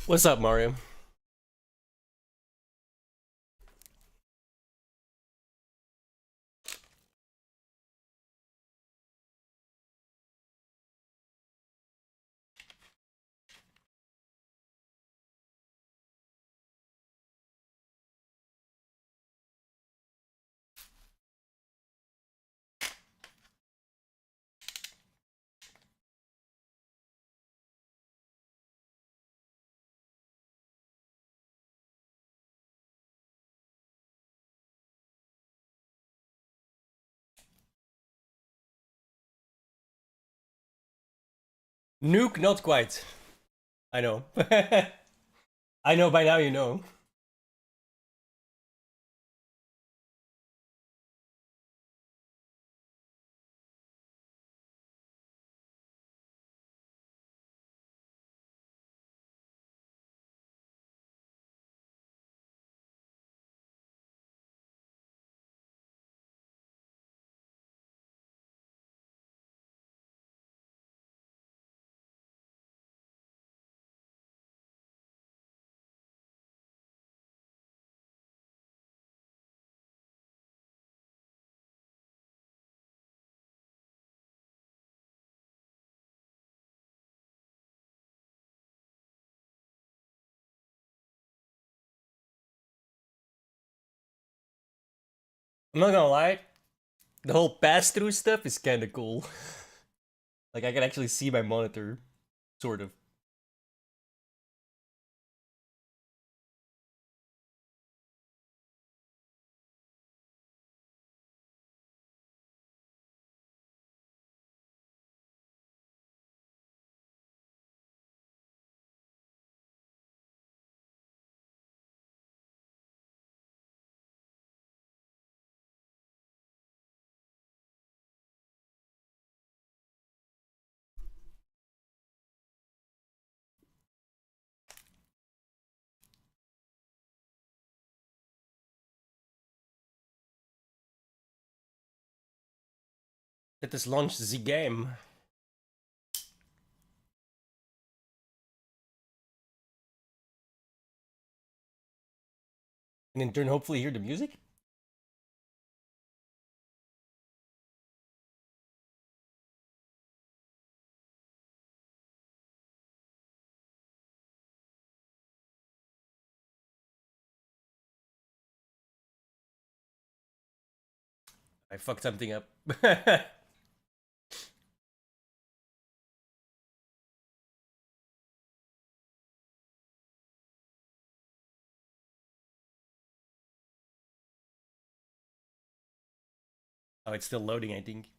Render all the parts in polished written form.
What's up, Mario? Nuke, not quite. I know. I know by now you know. I'm not gonna lie, the whole pass-through stuff is kinda cool. Like, I can actually see my monitor, sort of. Let us launch the game. And in turn, hopefully hear the music? I fucked something up. Oh, it's still loading, I think.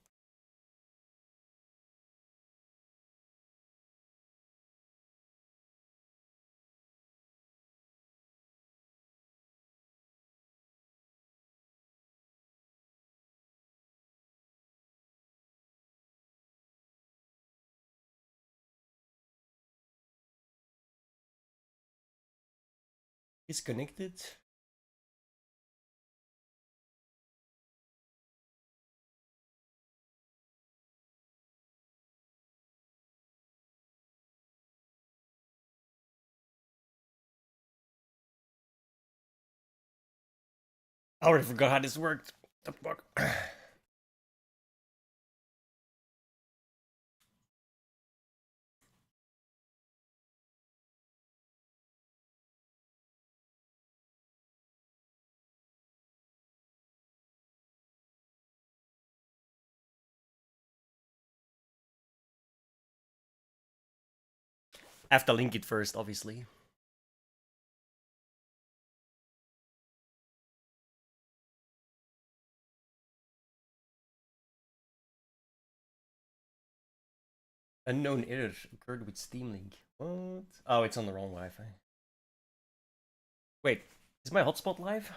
It's connected. I already forgot how this worked. The fuck? I have to link it first, obviously. Unknown error occurred with Steam Link. What? Oh, it's on the wrong Wi-Fi. Wait, is my hotspot live?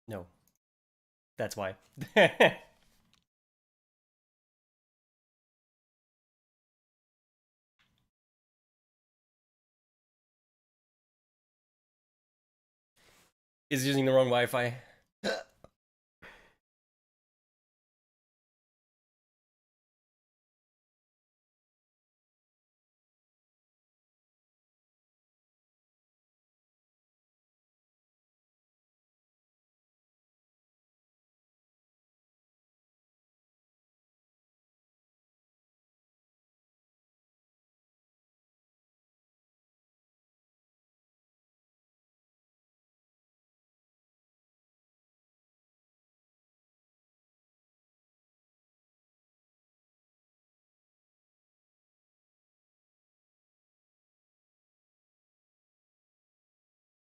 No, that's why. Is using the wrong Wi-Fi.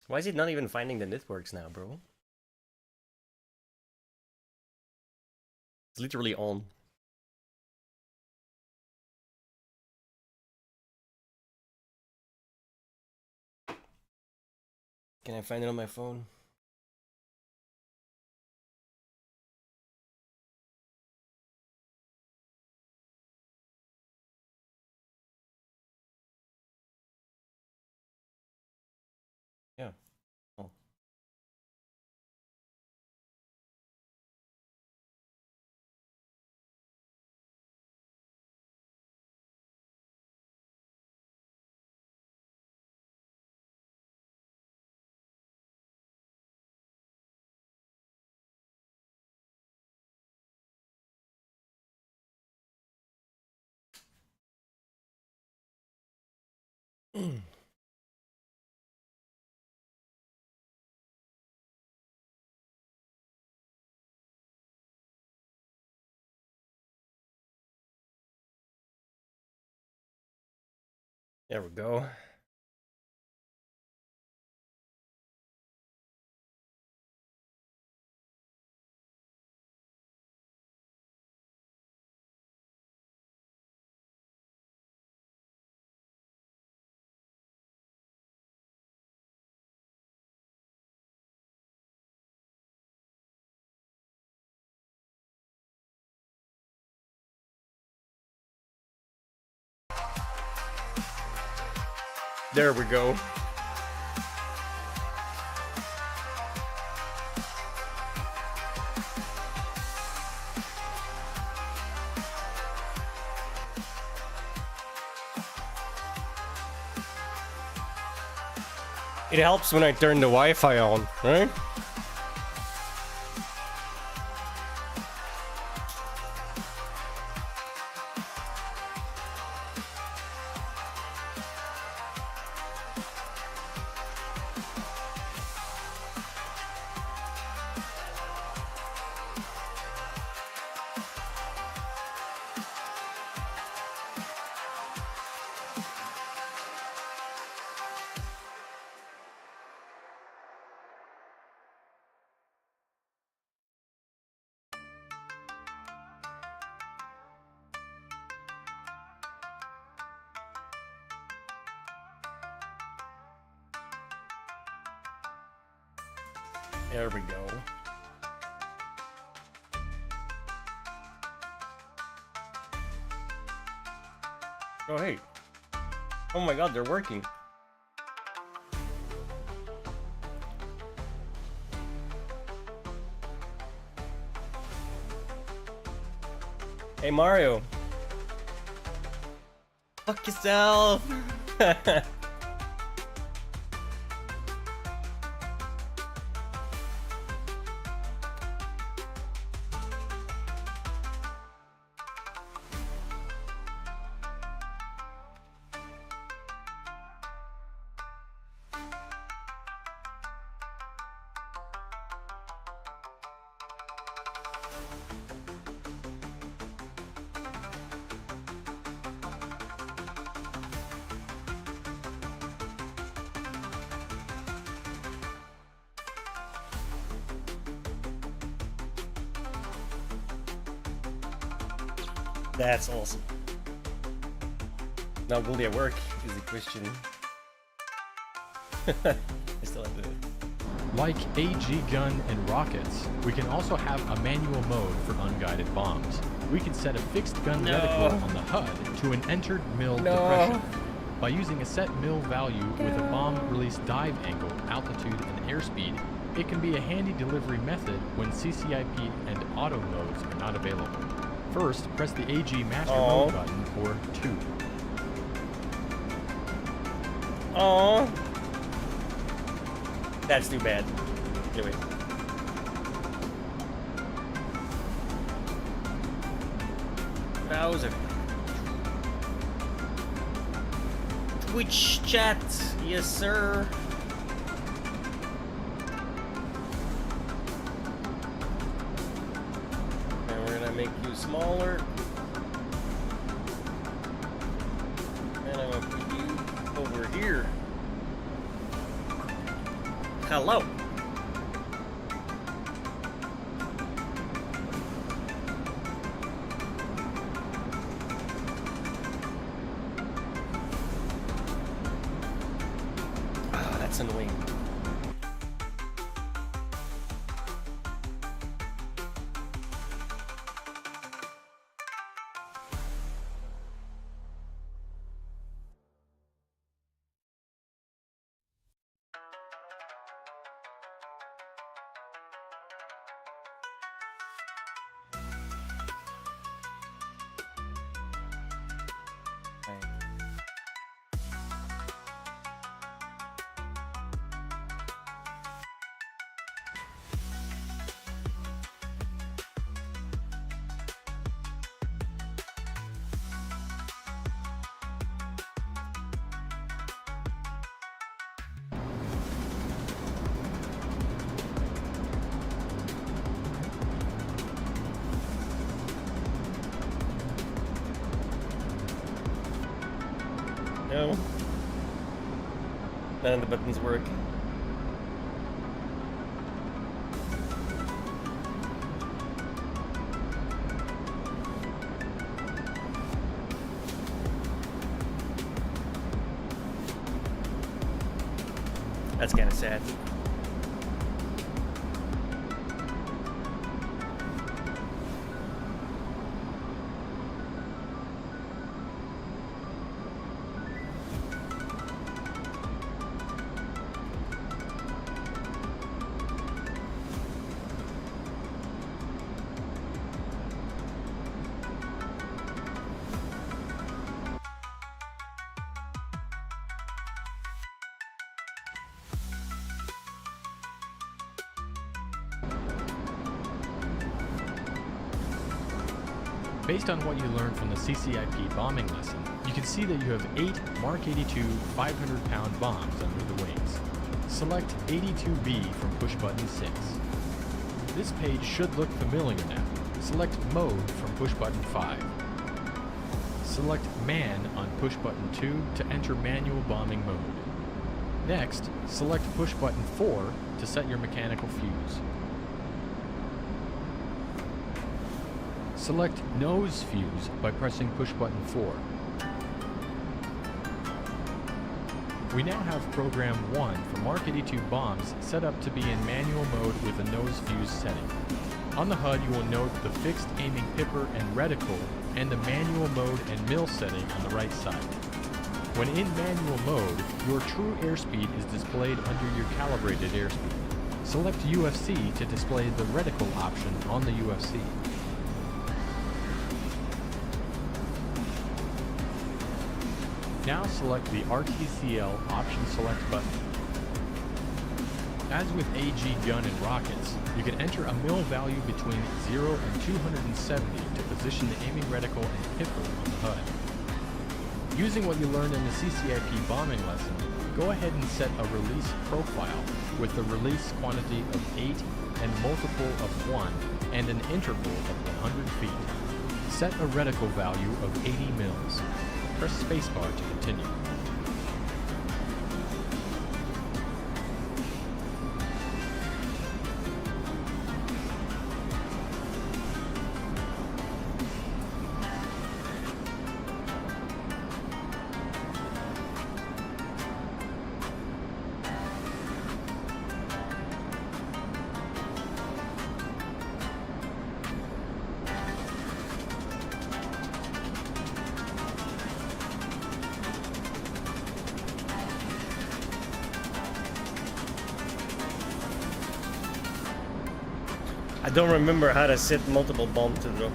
Why is it not even finding the networks now, bro? It's literally on. Can I find it on my phone? Yeah. Oh. There we go. There we go. It helps when I turn the Wi-Fi on, right? There we go. Oh, hey. Oh my god, they're working. Hey, Mario. Fuck yourself. That's awesome. Now will they work is the question. I still have to... Like AG gun and rockets, we can also have a manual mode for unguided bombs. We can set a fixed gun reticle on the HUD to an entered mill depression. By using a set mill value with a bomb release dive angle, altitude, and airspeed, it can be a handy delivery method when CCIP and auto modes are not available. First, press the AG master mode button or 2. Oh, that's too bad. Anyway. Browser. Twitch chat, yes sir. And we're gonna make you smaller. And I'm gonna put you over here. Hello. Oh, that's annoying. No. None of the buttons work. That's kind of sad. Based on what you learned from the CCIP bombing lesson, you can see that you have 8 Mark 82 500-pound bombs under the wings. Select 82B from push button 6. This page should look familiar now. Select Mode from push button 5. Select Man on push button 2 to enter manual bombing mode. Next, select push button 4 to set your mechanical fuse. Select Nose Fuse by pressing push button 4. We now have program 1 for Mark 82 bombs set up to be in manual mode with a nose fuse setting. On the HUD you will note the fixed aiming pipper and reticle and the manual mode and mill setting on the right side. When in manual mode, your true airspeed is displayed under your calibrated airspeed. Select UFC to display the reticle option on the UFC. Now select the RTCL option select button. As with AG gun and rockets, you can enter a mill value between 0 and 270 to position the aiming reticle and pipper on the HUD. Using what you learned in the CCIP bombing lesson, go ahead and set a release profile with the release quantity of 8 and multiple of 1 and an interval of 100 feet. Set a reticle value of 80 mils. Press spacebar to continue. I don't remember how to set multiple bombs to drop.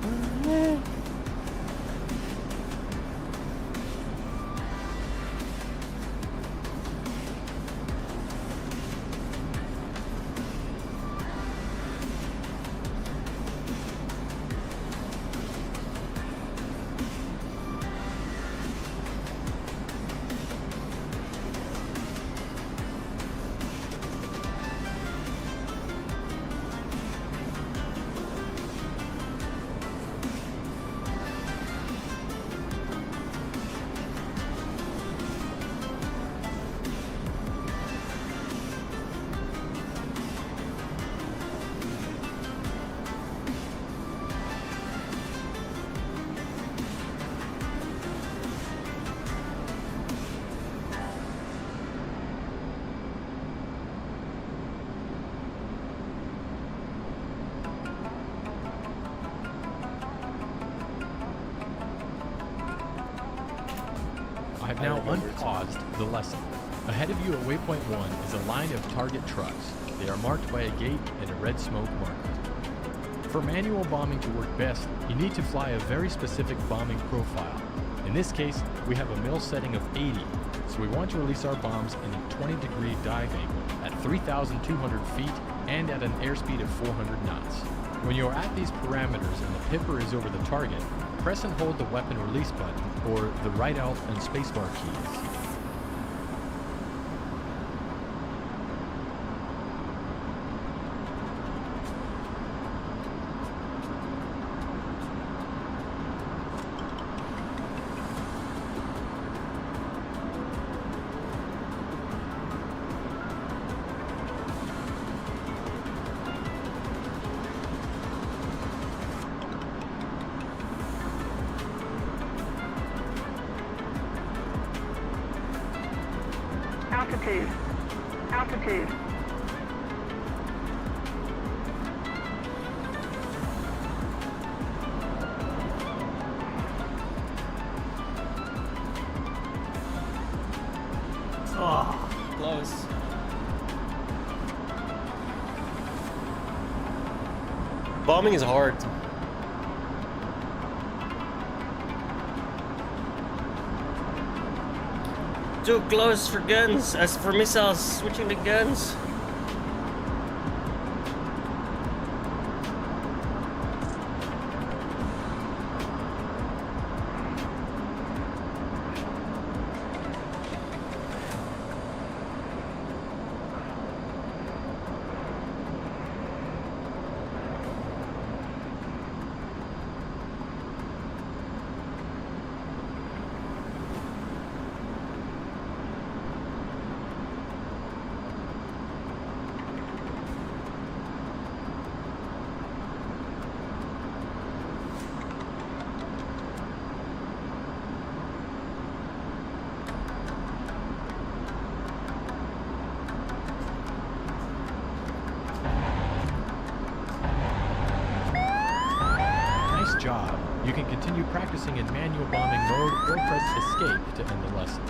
now unpaused the lesson. Ahead of you at waypoint 1 is a line of target trucks. They are marked by a gate and a red smoke marker. For manual bombing to work best, you need to fly a very specific bombing profile. In this case, we have a mil setting of 80, so we want to release our bombs in a 20-degree dive angle at 3,200 feet and at an airspeed of 400 knots. When you're at these parameters and the pipper is over the target, press and hold the weapon release button or the right alt and spacebar keys. Altitude. Altitude. Oh, close. Bombing is hard. Too close for guns. As for missiles, switching to guns. Job. You can continue practicing in manual bombing mode or press escape to end the lesson.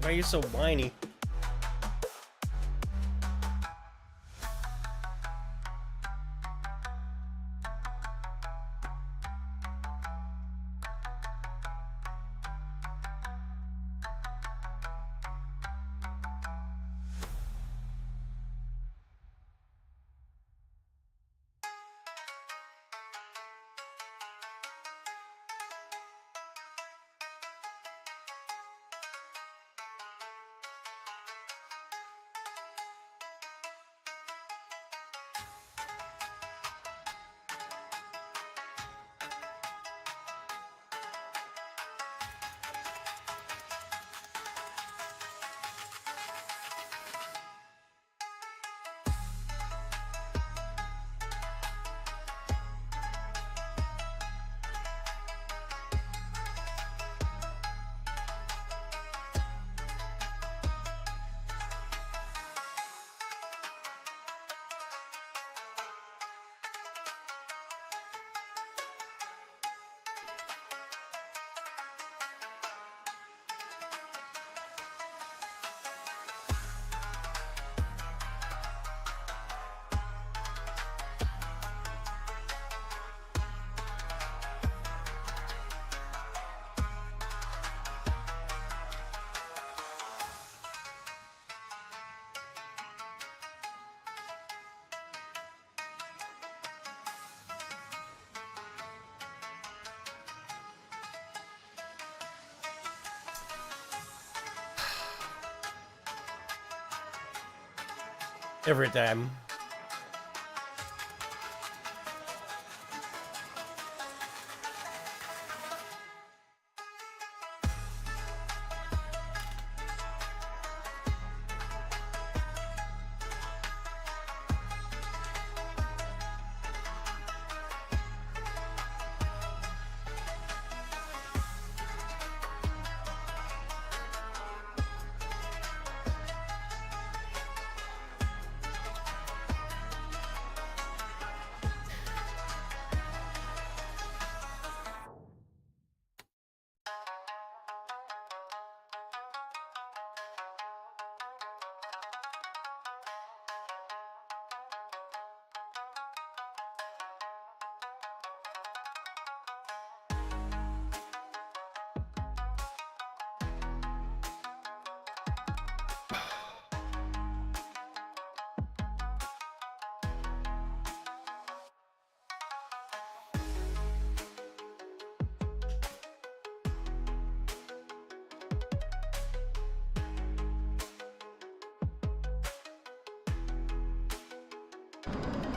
Why are you so whiny? Every time.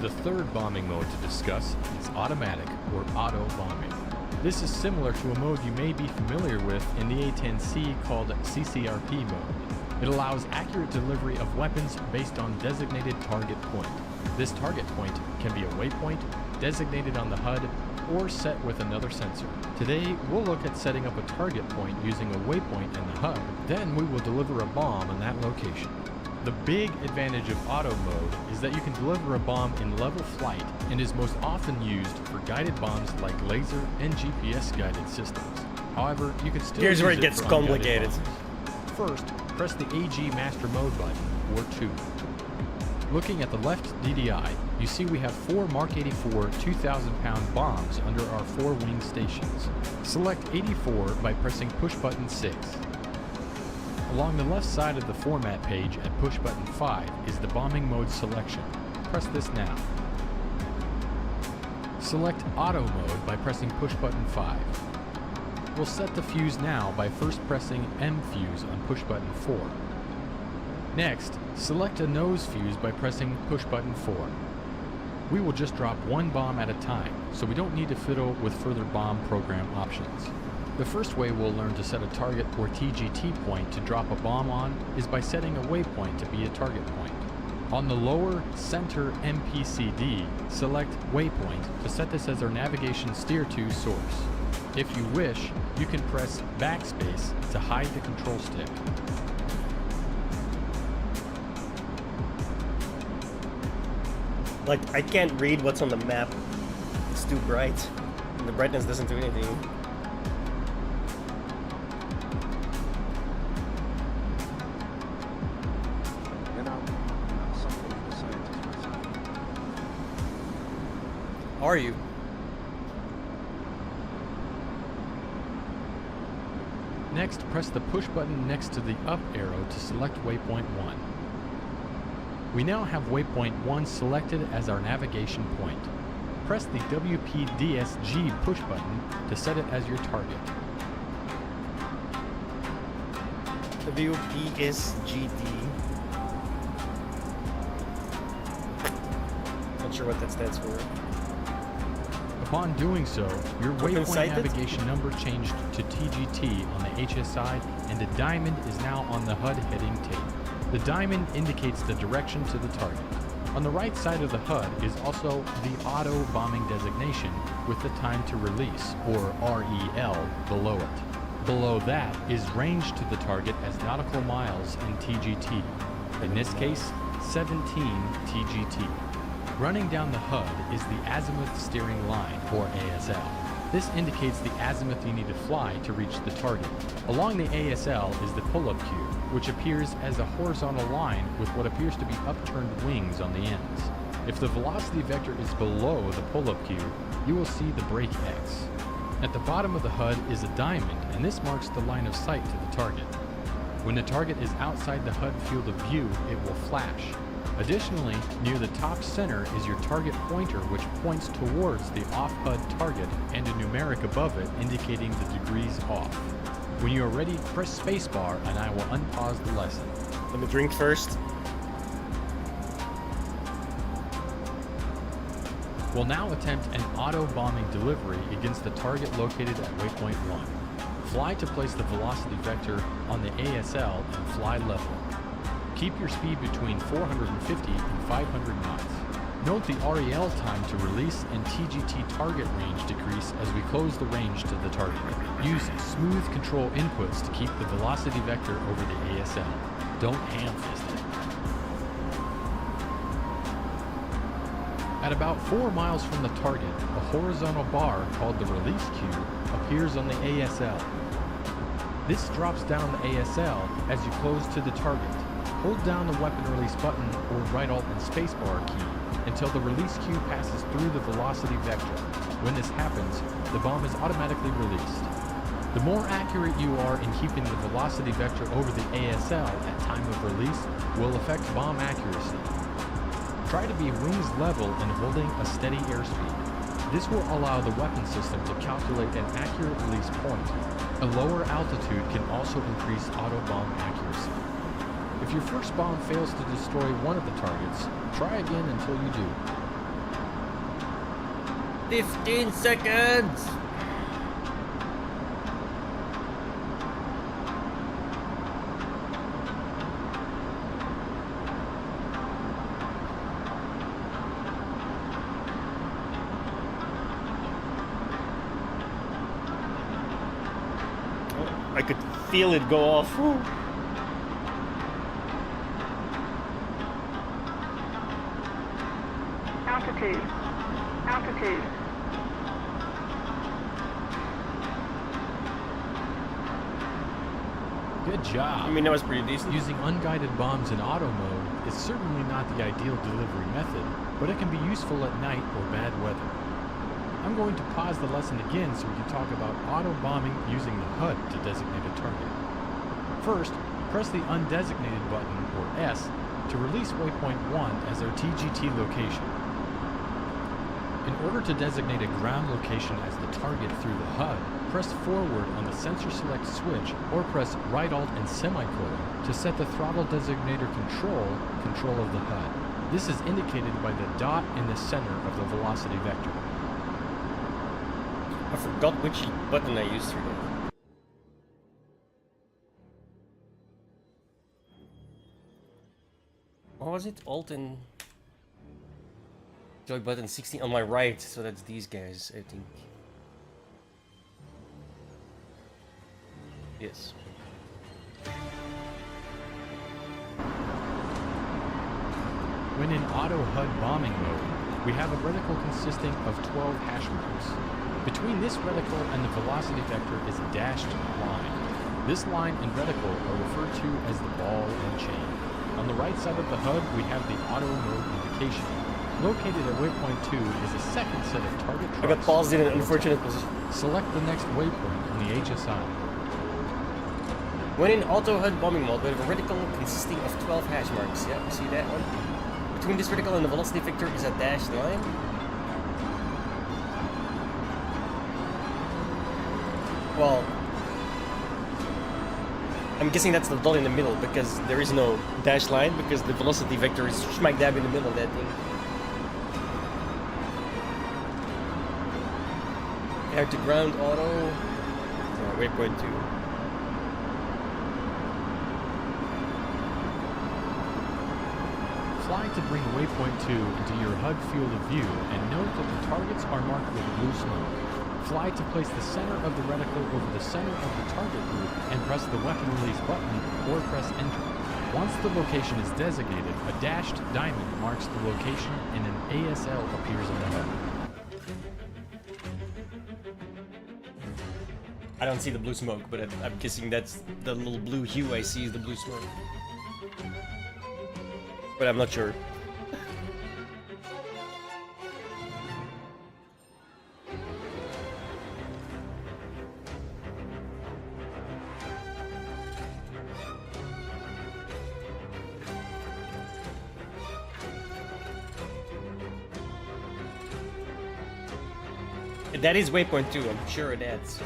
The third bombing mode to discuss is automatic or auto bombing. This is similar to a mode you may be familiar with in the A-10C called CCRP mode. It allows accurate delivery of weapons based on designated target point. This target point can be a waypoint, designated on the HUD, or set with another sensor. Today, we'll look at setting up a target point using a waypoint in the HUD. Then we will deliver a bomb in that location. The big advantage of auto mode is that you can deliver a bomb in level flight and is most often used for guided bombs like laser and GPS guided systems. However, you can still Here's where use it gets for unguided complicated. bombs. First, press the AG Master Mode button, or 2. Looking at the left DDI, you see we have 4 Mark 84 2,000-pound bombs under our 4 wing stations. Select 84 by pressing push button 6. Along the left side of the format page at push button 5 is the bombing mode selection. Press this now. Select auto mode by pressing push button 5. We'll set the fuse now by first pressing M fuse on push button 4. Next, select a nose fuse by pressing push button 4. We will just drop one bomb at a time, so we don't need to fiddle with further bomb program options. The first way we'll learn to set a target or TGT point to drop a bomb on is by setting a waypoint to be a target point. On the lower center MPCD, select Waypoint to set this as our navigation steer to source. If you wish, you can press backspace to hide the control stick. Like, I can't read what's on the map. It's too bright. And the brightness doesn't do anything. Are you? Next, press the push button next to the up arrow to select Waypoint 1. We now have Waypoint 1 selected as our navigation point. Press the WPDSG push button to set it as your target. WPSGD. Not sure what that stands for. Upon doing so, your waypoint sighted? navigation number changed to TGT on the HSI, and a diamond is now on the HUD heading tape. The diamond indicates the direction to the target. On the right side of the HUD is also the auto bombing designation with the time to release, or REL, below it. Below that is range to the target as nautical miles in TGT. In this case, 17 TGT. Running down the HUD is the azimuth steering line, or ASL. This indicates the azimuth you need to fly to reach the target. Along the ASL is the pull-up cue, which appears as a horizontal line with what appears to be upturned wings on the ends. If the velocity vector is below the pull-up cue, you will see the brake X. At the bottom of the HUD is a diamond, and this marks the line of sight to the target. When the target is outside the HUD field of view, it will flash. Additionally, near the top center is your target pointer, which points towards the off-HUD target, and a numeric above it indicating the degrees off. When you are ready, press spacebar and I will unpause the lesson. Let me drink first. We'll now attempt an auto-bombing delivery against the target located at waypoint 1. Fly to place the velocity vector on the ASL and fly level. Keep your speed between 450 and 500 knots. Note the REL time to release and TGT target range decrease as we close the range to the target. Use smooth control inputs to keep the velocity vector over the ASL. Don't ham-fist it. At about 4 miles from the target, a horizontal bar called the release cue appears on the ASL. This drops down the ASL as you close to the target. Hold down the weapon release button or right alt and spacebar key until the release cue passes through the velocity vector. When this happens, the bomb is automatically released. The more accurate you are in keeping the velocity vector over the ASL at time of release will affect bomb accuracy. Try to be wings level and holding a steady airspeed. This will allow the weapon system to calculate an accurate release point. A lower altitude can also increase auto bomb accuracy. If your first bomb fails to destroy one of the targets, try again until you do. 15 seconds! I could feel it go off. Whew. Altitude. Altitude. Good job. I mean, that was pretty decent. Using unguided bombs in auto mode is certainly not the ideal delivery method, but it can be useful at night or bad weather. I'm going to pause the lesson again so we can talk about auto bombing using the HUD to designate a target. First, press the undesignated button, or S, to release waypoint 1 as our TGT location. In order to designate a ground location as the target through the HUD, press forward on the sensor select switch or press right alt and semicolon to set the throttle designator control of the HUD. This is indicated by the dot in the center of the velocity vector. I forgot which button I used for that. What was it? Alt and joy button 16 on my right, so that's these guys, I think. Yes. When in auto HUD bombing mode, we have a reticle consisting of 12 hash marks. Between this reticle and the velocity vector is a dashed line. This line and reticle are referred to as the ball and chain. On the right side of the HUD, we have the auto mode indication. Located at waypoint 2 is a second set of target trucks. I got paused in an unfortunate position. Select the next waypoint on the HSI. When in auto HUD bombing mode, we have a reticle consisting of 12 hash marks. Yeah, you see that one? Between this reticle and the velocity vector is a dashed line. Well, I'm guessing that's the dot in the middle because there is no dashed line because the velocity vector is smack dab in the middle of that thing. Air to ground auto. Waypoint 2. Fly to bring waypoint 2 into your HUD field of view and note that the targets are marked with blue smoke. Fly to place the center of the reticle over the center of the target group and press the weapon release button or press enter. Once the location is designated, a dashed diamond marks the location and an ASL appears on the HUD. I don't see the blue smoke, but I'm guessing that's the little blue hue I see is the blue smoke. But I'm not sure. That is waypoint 2, I'm sure it is.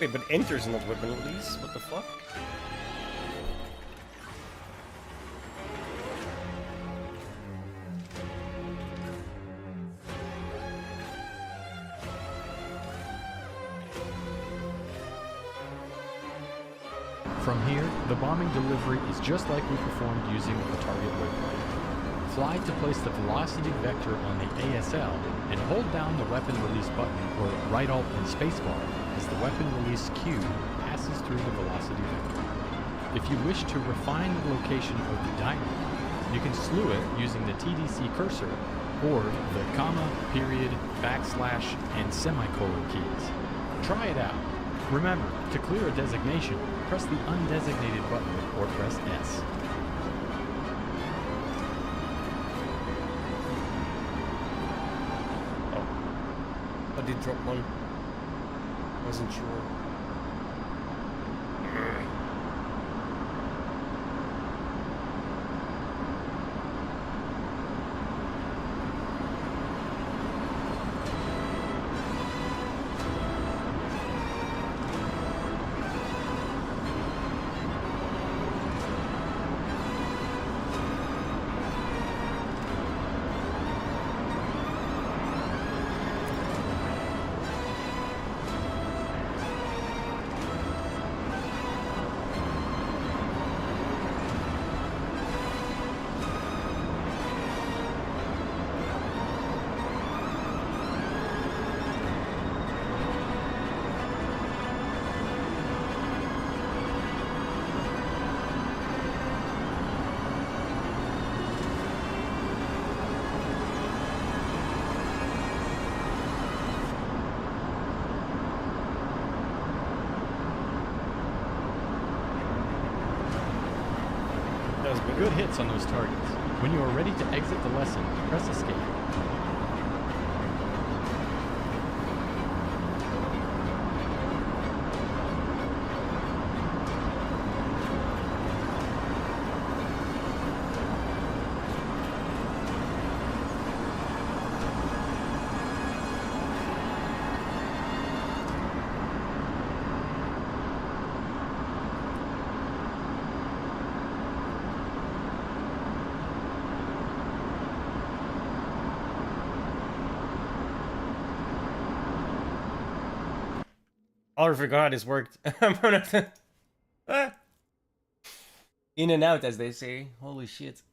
weapon, but enter is not weapon release. What the fuck? From here, the bombing delivery is just like we performed using the target waypoint. Fly to place the velocity vector on the ASL and hold down the weapon release button or right alt and spacebar as the weapon release cube passes through the velocity vector. If you wish to refine the location of the dynamo, you can slew it using the TDC cursor or the comma, period, backslash, and semicolon keys. Try it out. Remember, to clear a designation, press the undesignated button or press S. Oh. I did drop one. Wasn't sure. Good hits on those targets. When you are ready to exit the lesson, press escape. Oh, I forgot this worked. In and out, as they say. Holy shit.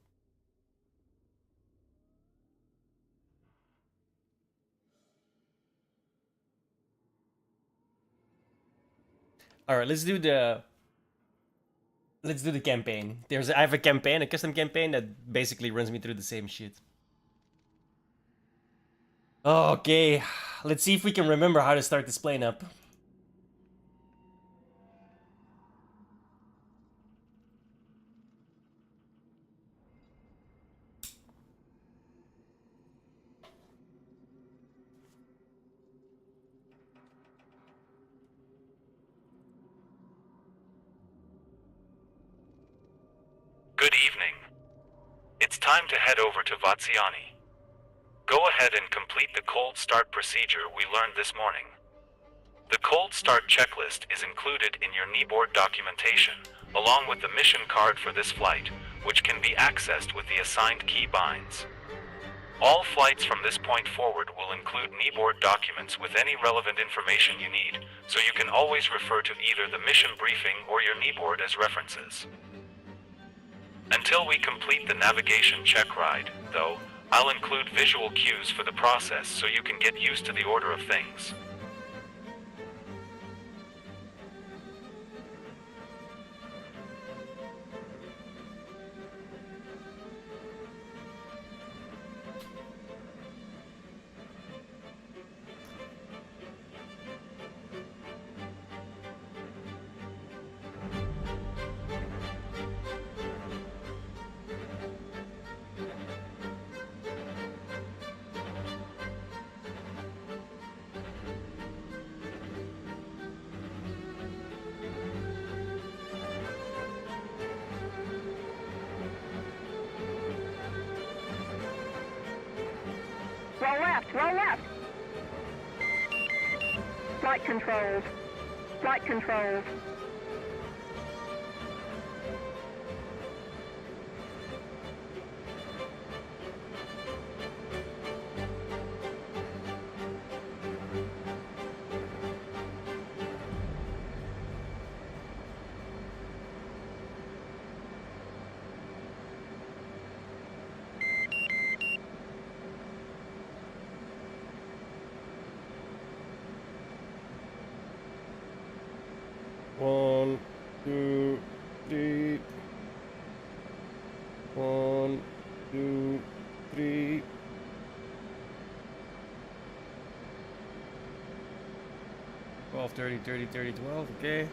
Alright, let's do the campaign. I have a campaign, a custom campaign that basically runs me through the same shit. Okay, let's see if we can remember how to start this plane up. Good evening. It's time to head over to Vatsiani. Go ahead and complete the cold start procedure we learned this morning. The cold start checklist is included in your kneeboard documentation, along with the mission card for this flight, which can be accessed with the assigned key binds. All flights from this point forward will include kneeboard documents with any relevant information you need, so you can always refer to either the mission briefing or your kneeboard as references. Until we complete the navigation check ride, though, I'll include visual cues for the process so you can get used to the order of things. Roll left, roll left. Flight controls. Flight controls. One, two, three. 1, 2, 3. $12, $30, $30, $30, $12. Okay.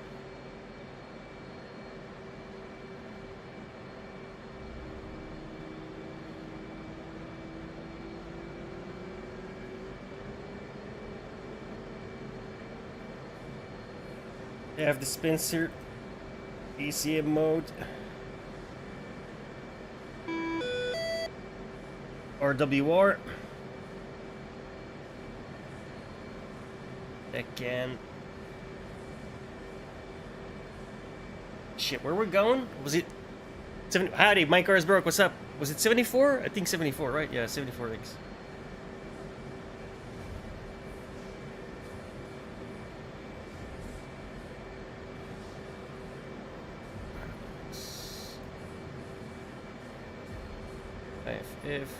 I have the Spencer ECM mode. RWR. Again. Shit, where we're going? Was it 70? Howdy, my car's broke. What's up? Was it 74? I think 74, right? Yeah, 74 links. If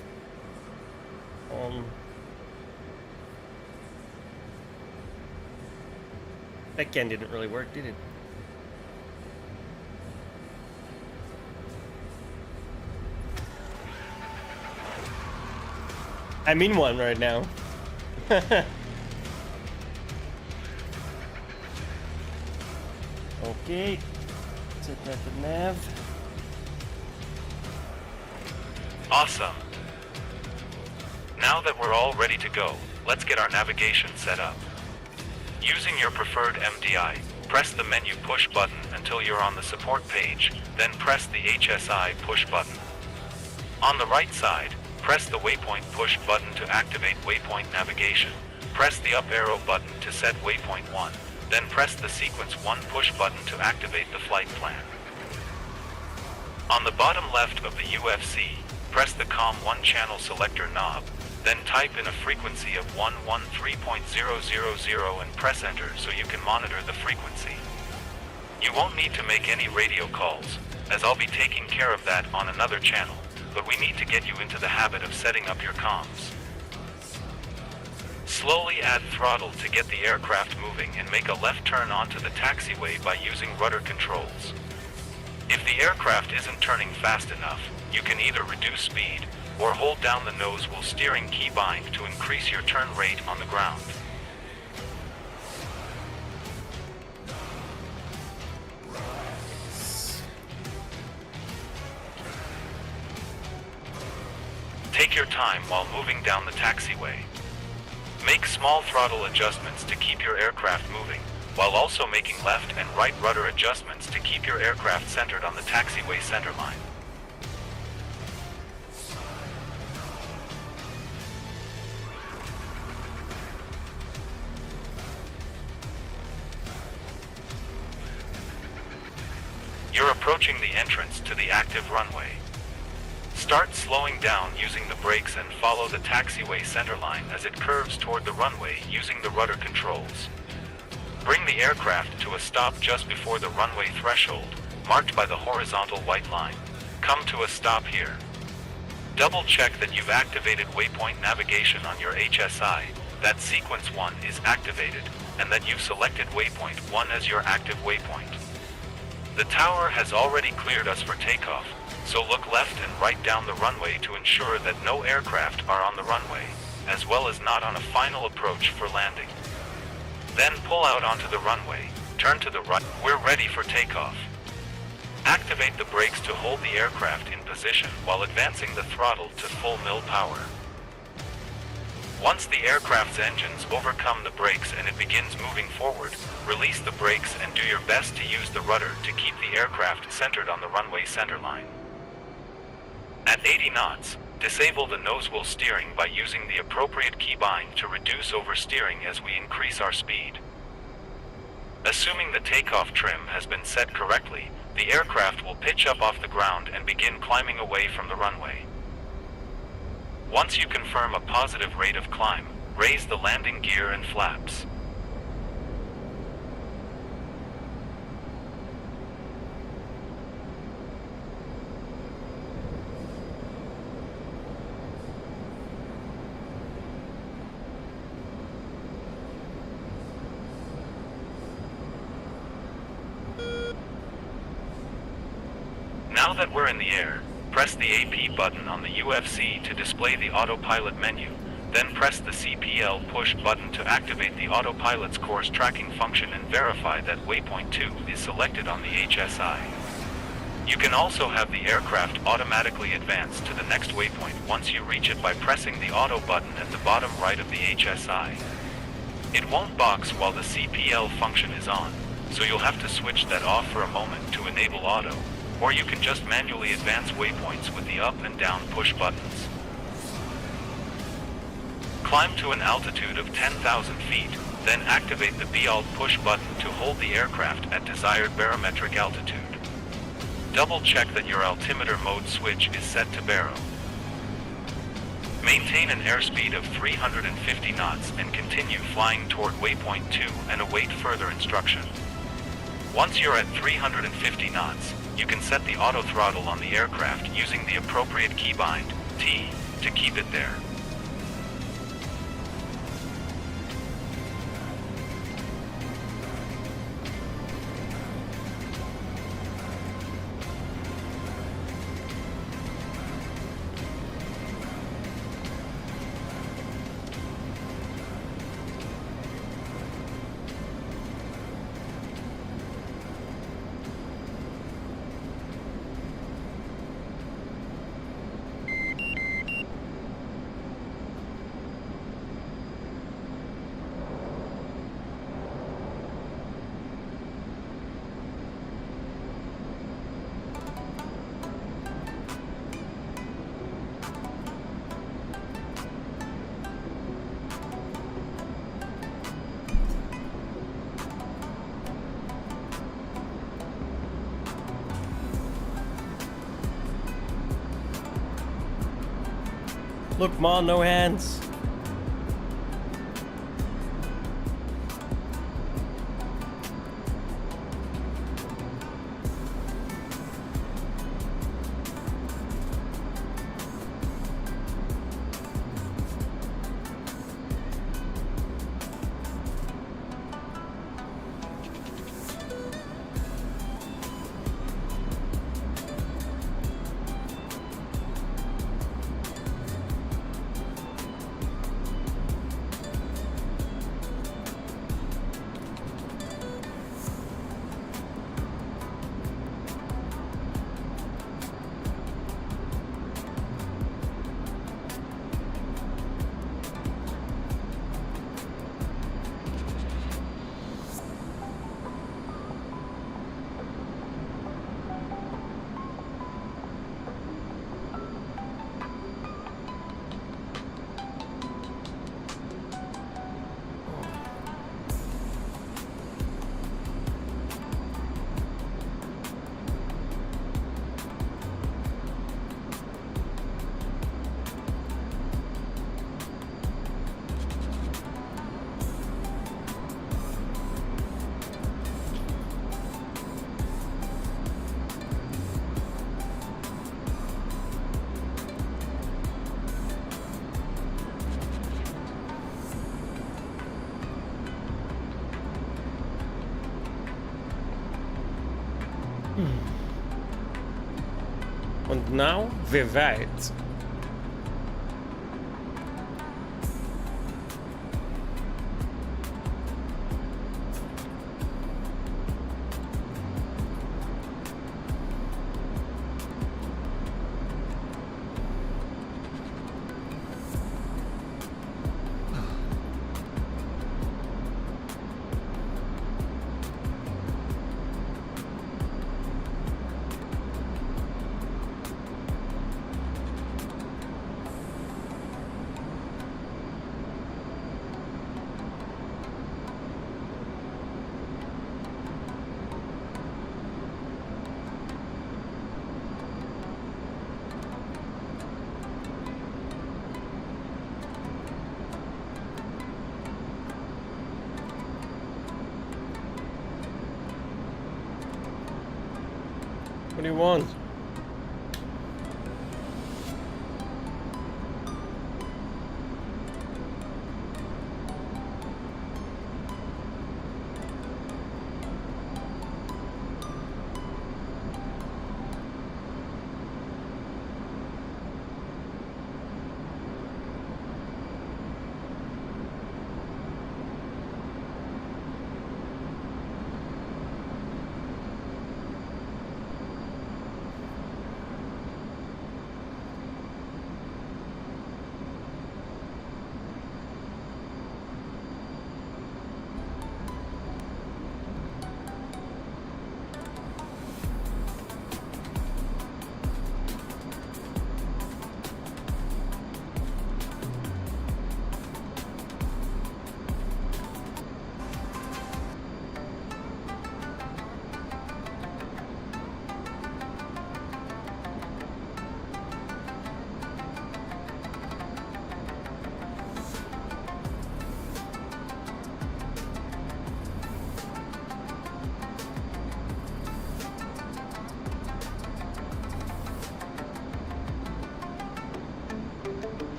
that can didn't really work, did it? I'm in one right now. Okay, set that to nav. Awesome. Now that we're all ready to go, let's get our navigation set up. Using your preferred MDI, press the menu push button until you're on the support page, then press the HSI push button. On the right side, press the waypoint push button to activate waypoint navigation. Press the up arrow button to set waypoint 1, then press the sequence 1 push button to activate the flight plan. On the bottom left of the UFC, press the COM1 channel selector knob, then type in a frequency of 113.000 and press enter so you can monitor the frequency. You won't need to make any radio calls, as I'll be taking care of that on another channel, but we need to get you into the habit of setting up your comms. Slowly add throttle to get the aircraft moving and make a left turn onto the taxiway by using rudder controls. If the aircraft isn't turning fast enough, you can either reduce speed or hold down the nose wheel steering key bind to increase your turn rate on the ground. Take your time while moving down the taxiway. Make small throttle adjustments to keep your aircraft moving, while also making left and right rudder adjustments to keep your aircraft centered on the taxiway centerline. You're approaching the entrance to the active runway. Start slowing down using the brakes and follow the taxiway centerline as it curves toward the runway using the rudder controls. Bring the aircraft to a stop just before the runway threshold, marked by the horizontal white line. Come to a stop here. Double check that you've activated waypoint navigation on your HSI, that sequence 1 is activated, and that you've selected waypoint 1 as your active waypoint. The tower has already cleared us for takeoff, so look left and right down the runway to ensure that no aircraft are on the runway, as well as not on a final approach for landing. Then pull out onto the runway, turn to the right. We're ready for takeoff. Activate the brakes to hold the aircraft in position while advancing the throttle to full mill power. Once the aircraft's engines overcome the brakes and it begins moving forward, release the brakes and do your best to use the rudder to keep the aircraft centered on the runway centerline. At 80 knots, disable the nose wheel steering by using the appropriate keybind to reduce oversteering as we increase our speed. Assuming the takeoff trim has been set correctly, the aircraft will pitch up off the ground and begin climbing away from the runway. Once you confirm a positive rate of climb, raise the landing gear and flaps. Now that we're in the air, press the AP button on the UFC to display the autopilot menu, then press the CPL push button to activate the autopilot's course tracking function and verify that waypoint 2 is selected on the HSI. You can also have the aircraft automatically advance to the next waypoint once you reach it by pressing the auto button at the bottom right of the HSI. It won't box while the CPL function is on, so you'll have to switch that off for a moment to enable auto, or you can just manually advance waypoints with the up and down push buttons. Climb to an altitude of 10,000 feet, then activate the BALT push button to hold the aircraft at desired barometric altitude. Double check that your altimeter mode switch is set to baro. Maintain an airspeed of 350 knots and continue flying toward waypoint 2 and await further instruction. Once you're at 350 knots, you can set the auto throttle on the aircraft using the appropriate keybind, T, to keep it there. Look, Mom, no hands. Und now we're weit. What do you want?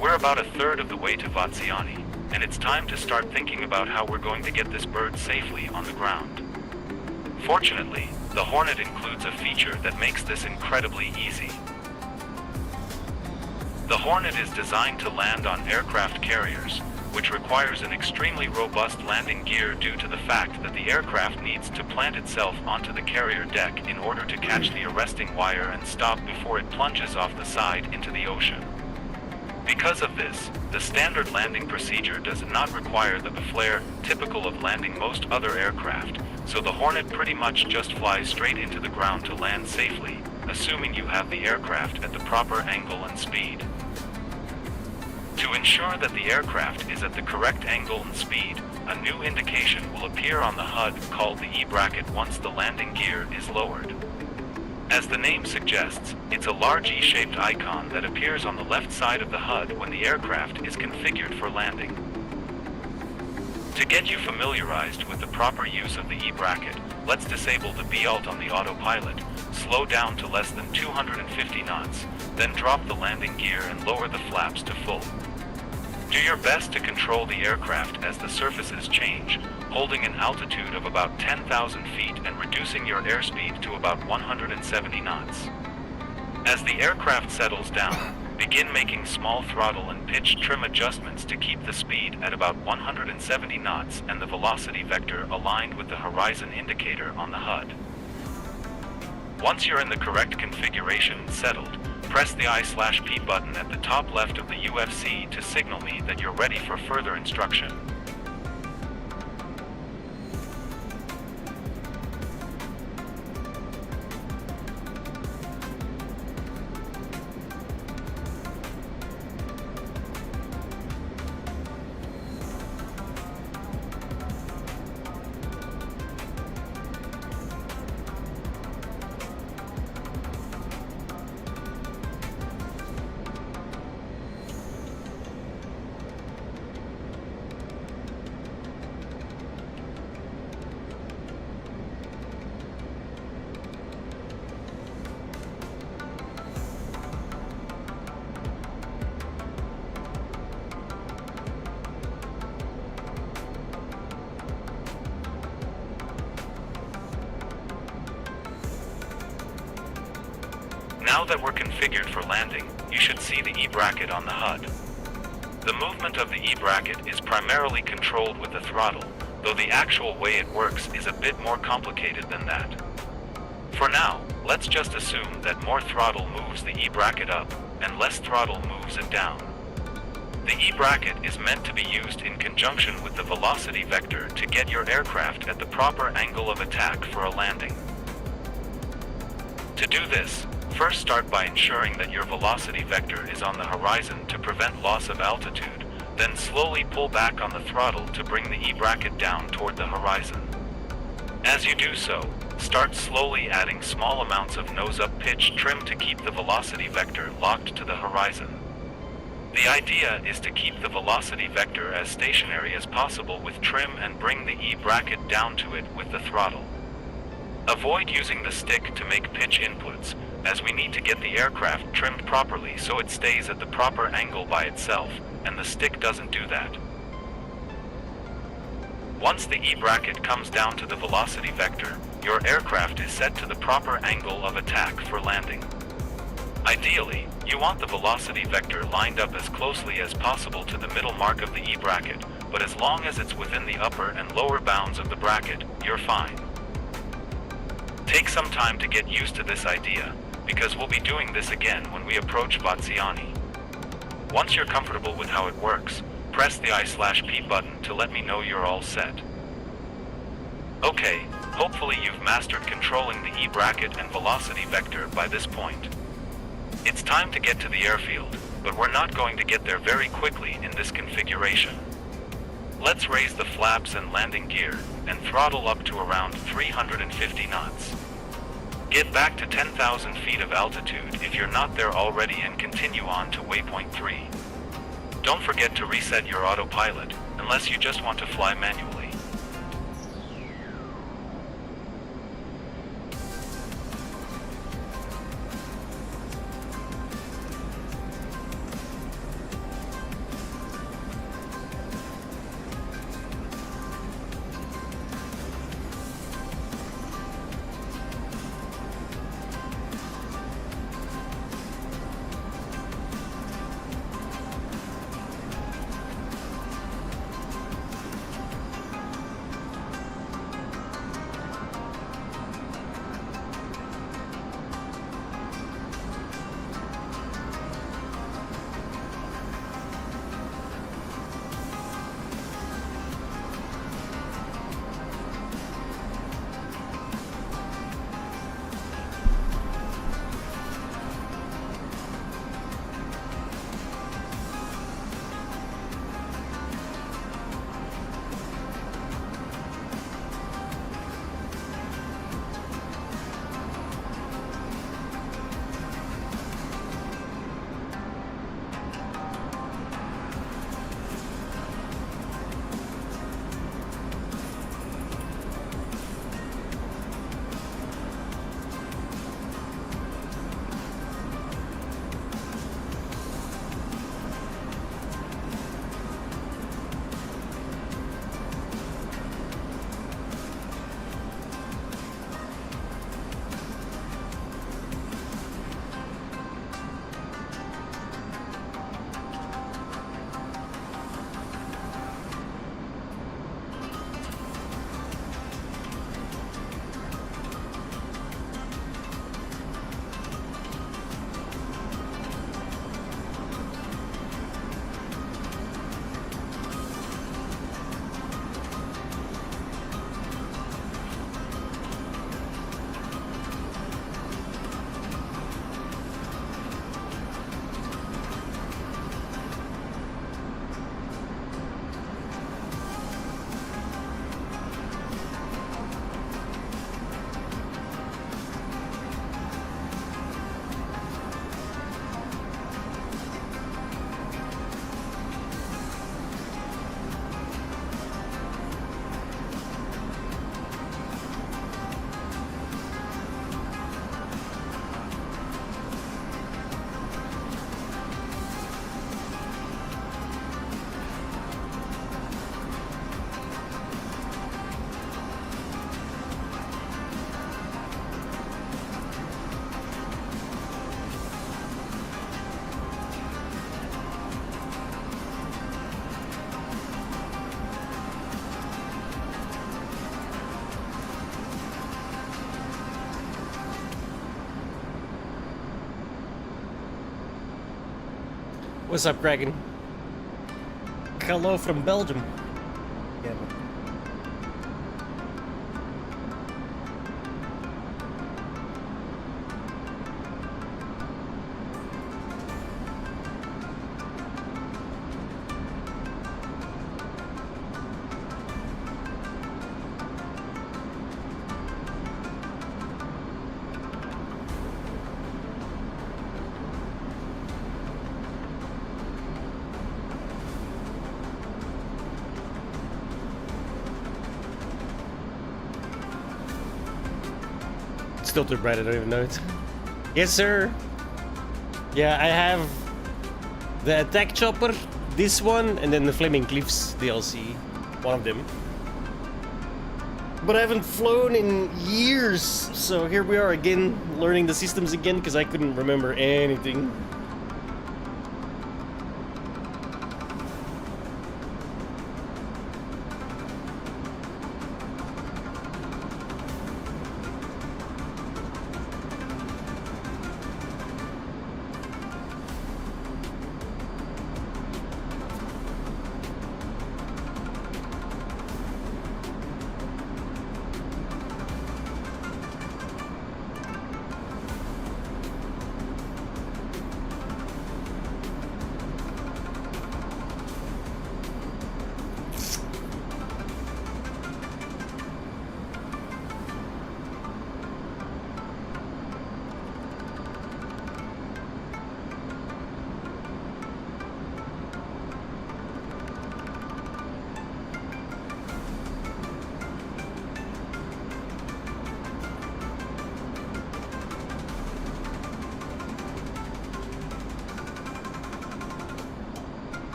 We're about a third of the way to Vatsiani, and it's time to start thinking about how we're going to get this bird safely on the ground. Fortunately, the Hornet includes a feature that makes this incredibly easy. The Hornet is designed to land on aircraft carriers, which requires an extremely robust landing gear due to the fact that the aircraft needs to plant itself onto the carrier deck in order to catch the arresting wire and stop before it plunges off the side into the ocean. Because of this, the standard landing procedure does not require the flare typical of landing most other aircraft, so the Hornet pretty much just flies straight into the ground to land safely, assuming you have the aircraft at the proper angle and speed. To ensure that the aircraft is at the correct angle and speed, a new indication will appear on the HUD called the E-bracket once the landing gear is lowered. As the name suggests, it's a large E-shaped icon that appears on the left side of the HUD when the aircraft is configured for landing. To get you familiarized with the proper use of the E-bracket, let's disable the B-alt on the autopilot, slow down to less than 250 knots, then drop the landing gear and lower the flaps to full. Do your best to control the aircraft as the surfaces change, holding an altitude of about 10,000 feet and reducing your airspeed to about 170 knots. As the aircraft settles down, begin making small throttle and pitch trim adjustments to keep the speed at about 170 knots and the velocity vector aligned with the horizon indicator on the HUD. Once you're in the correct configuration and settled, press the I/P button at the top left of the UFC to signal me that you're ready for further instruction. Now that we're configured for landing, you should see the E-bracket on the HUD. The movement of the E-bracket is primarily controlled with the throttle, though the actual way it works is a bit more complicated than that. For now, let's just assume that more throttle moves the E-bracket up, and less throttle moves it down. The E-bracket is meant to be used in conjunction with the velocity vector to get your aircraft at the proper angle of attack for a landing. To do this, first start by ensuring that your velocity vector is on the horizon to prevent loss of altitude, then slowly pull back on the throttle to bring the E-bracket down toward the horizon. As you do so, start slowly adding small amounts of nose-up pitch trim to keep the velocity vector locked to the horizon. The idea is to keep the velocity vector as stationary as possible with trim and bring the E-bracket down to it with the throttle. Avoid using the stick to make pitch inputs, as we need to get the aircraft trimmed properly so it stays at the proper angle by itself, and the stick doesn't do that. Once the E-bracket comes down to the velocity vector, your aircraft is set to the proper angle of attack for landing. Ideally, you want the velocity vector lined up as closely as possible to the middle mark of the E-bracket, but as long as it's within the upper and lower bounds of the bracket, you're fine. Take some time to get used to this idea, because we'll be doing this again when we approach Vatsiani. Once you're comfortable with how it works, press the I/P button to let me know you're all set. Okay, hopefully you've mastered controlling the E-bracket and velocity vector by this point. It's time to get to the airfield, but we're not going to get there very quickly in this configuration. Let's raise the flaps and landing gear, and throttle up to around 350 knots. Get back to 10,000 feet of altitude if you're not there already and continue on to waypoint 3. Don't forget to reset your autopilot, unless you just want to fly manually. What's up, Kraken? Hello from Belgium. Yeah, man. still too bright, I don't even know it. Yes, sir. Yeah, I have the Attack Chopper, this one, and then the Flaming Cliffs DLC. One of them. But I haven't flown in years, so here we are again, learning the systems again, because I couldn't remember anything.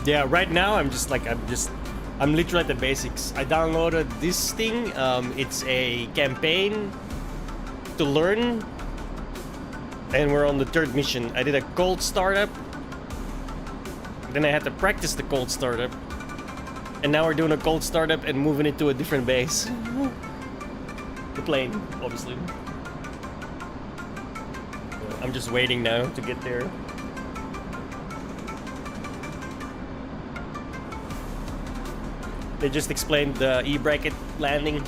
Yeah, right now I'm literally at the basics. I downloaded this thing. It's a campaign to learn, and we're on the 3rd mission. I did a cold startup, then I had to practice the cold startup, and now we're doing a cold startup and moving it to a different base. The plane, obviously. I'm just waiting now to get there. They just explained the E-bracket landing.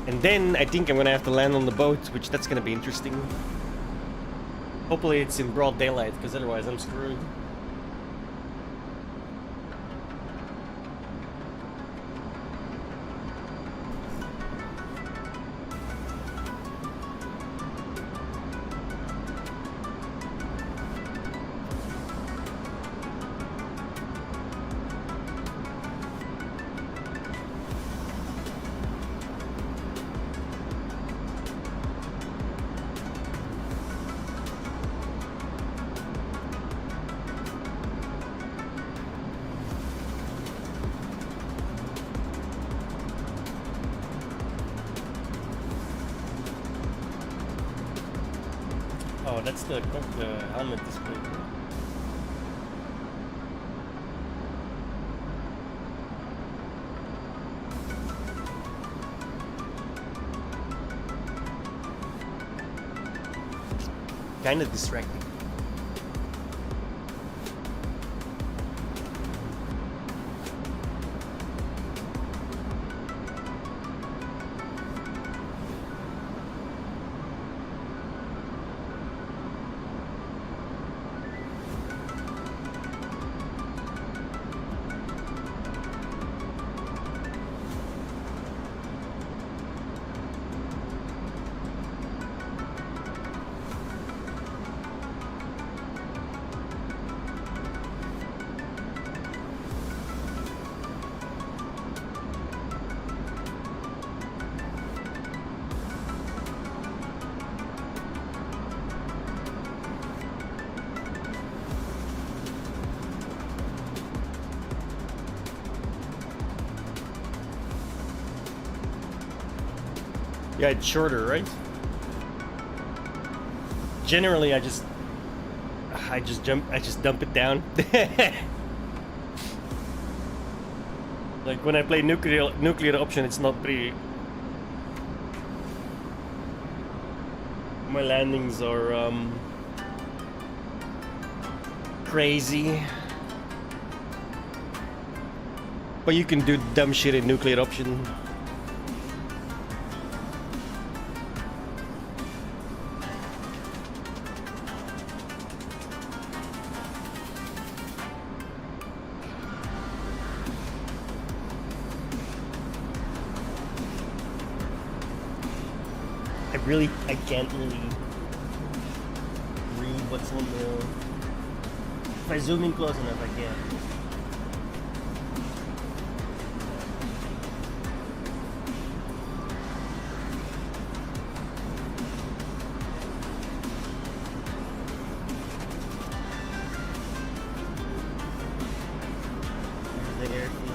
And then I think I'm gonna have to land on the boat, which that's gonna be interesting. Hopefully it's in broad daylight, because otherwise I'm screwed. Oh, that's the helmet display. Kind of distracting. Yeah, it's shorter, right? Generally, I just dump it down. Like when I play nuclear option, it's not pretty. My landings are crazy. But you can do dumb shit in nuclear option. I can't really read what's on the If I zoom in close enough, I can. There's the airfield.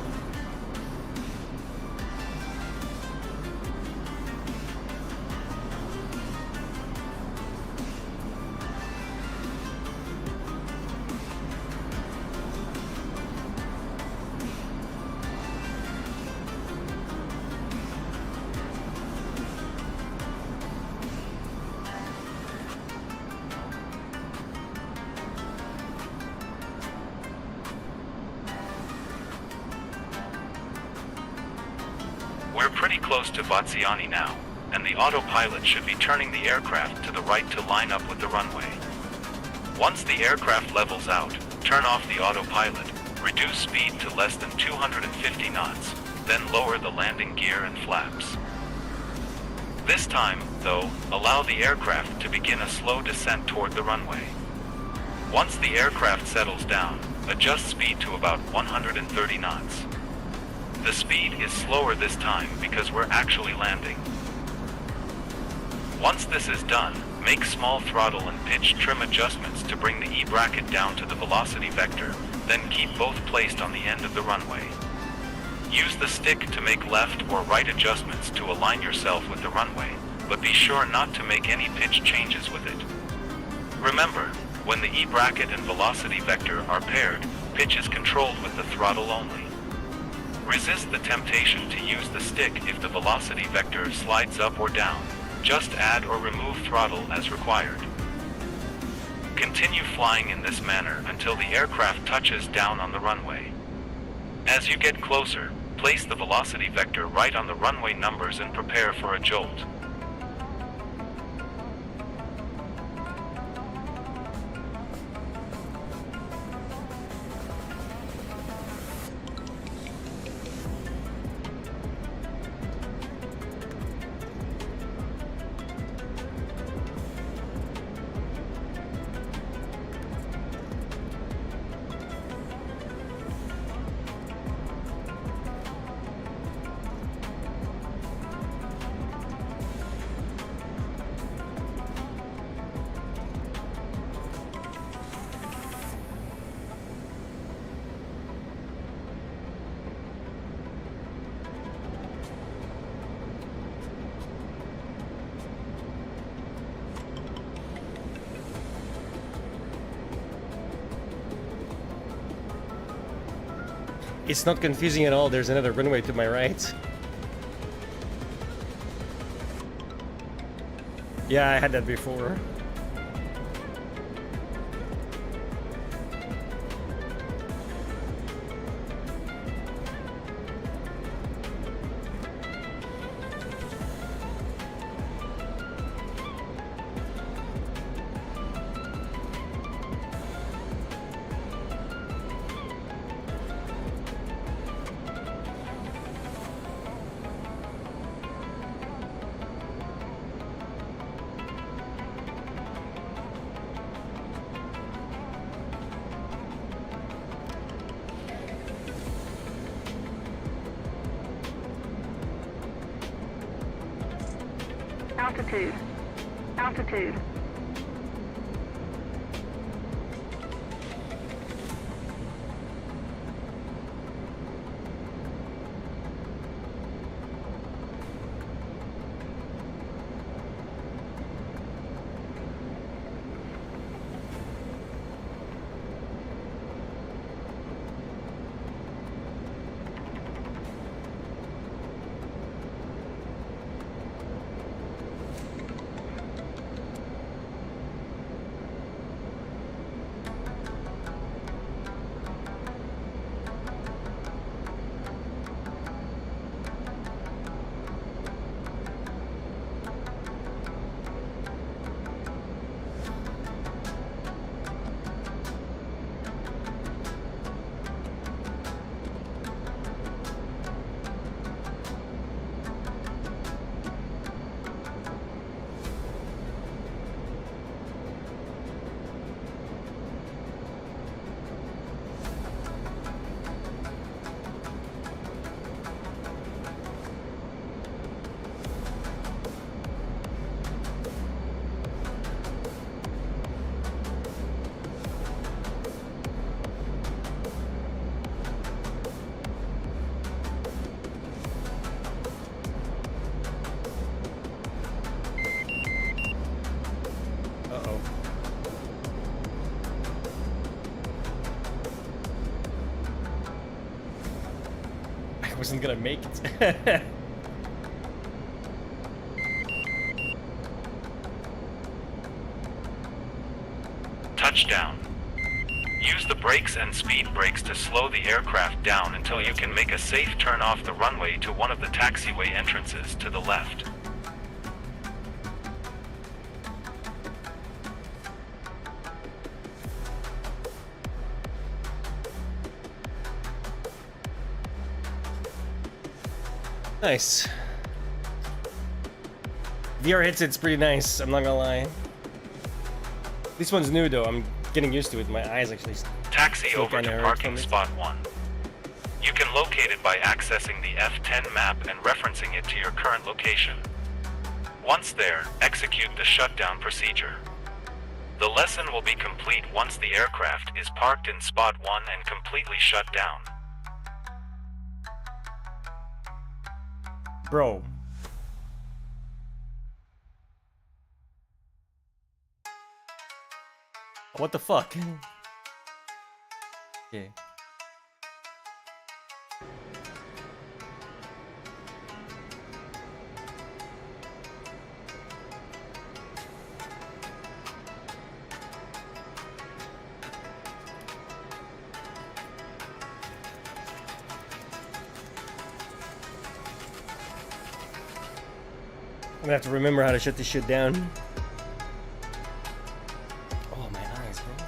We're pretty close to Vatsiani now, and the autopilot should be turning the aircraft to the right to line up with the runway. Once the aircraft levels out, turn off the autopilot, reduce speed to less than 250 knots, then lower the landing gear and flaps. This time, though, allow the aircraft to begin a slow descent toward the runway. Once the aircraft settles down, adjust speed to about 130 knots. The speed is slower this time because we're actually landing. Once this is done, make small throttle and pitch trim adjustments to bring the E-bracket down to the velocity vector, then keep both placed on the end of the runway. Use the stick to make left or right adjustments to align yourself with the runway, but be sure not to make any pitch changes with it. Remember, when the E-bracket and velocity vector are paired, pitch is controlled with the throttle only. Resist the temptation to use the stick if the velocity vector slides up or down. Just add or remove throttle as required. Continue flying in this manner until the aircraft touches down on the runway. As you get closer, place the velocity vector right on the runway numbers and prepare for a jolt. It's not confusing at all. There's another runway to my right. Yeah, I had that before. Altitude. Altitude. wasn't gonna make it. Touchdown. Use the brakes and speed brakes to slow the aircraft down until you can make a safe turn off the runway to one of the taxiway entrances to the left. Nice. VR headset's pretty nice, I'm not gonna lie. This one's new though, I'm getting used to it. My eyes actually Taxi still over kinda to hurt parking from it. spot 1. You can locate it by accessing the F10 map and referencing it to your current location. Once there, execute the shutdown procedure. The lesson will be complete once the aircraft is parked in spot 1 and completely shut down. Bro. What the fuck? Okay. I'm gonna have to remember how to shut this shit down. Oh, my eyes, bro.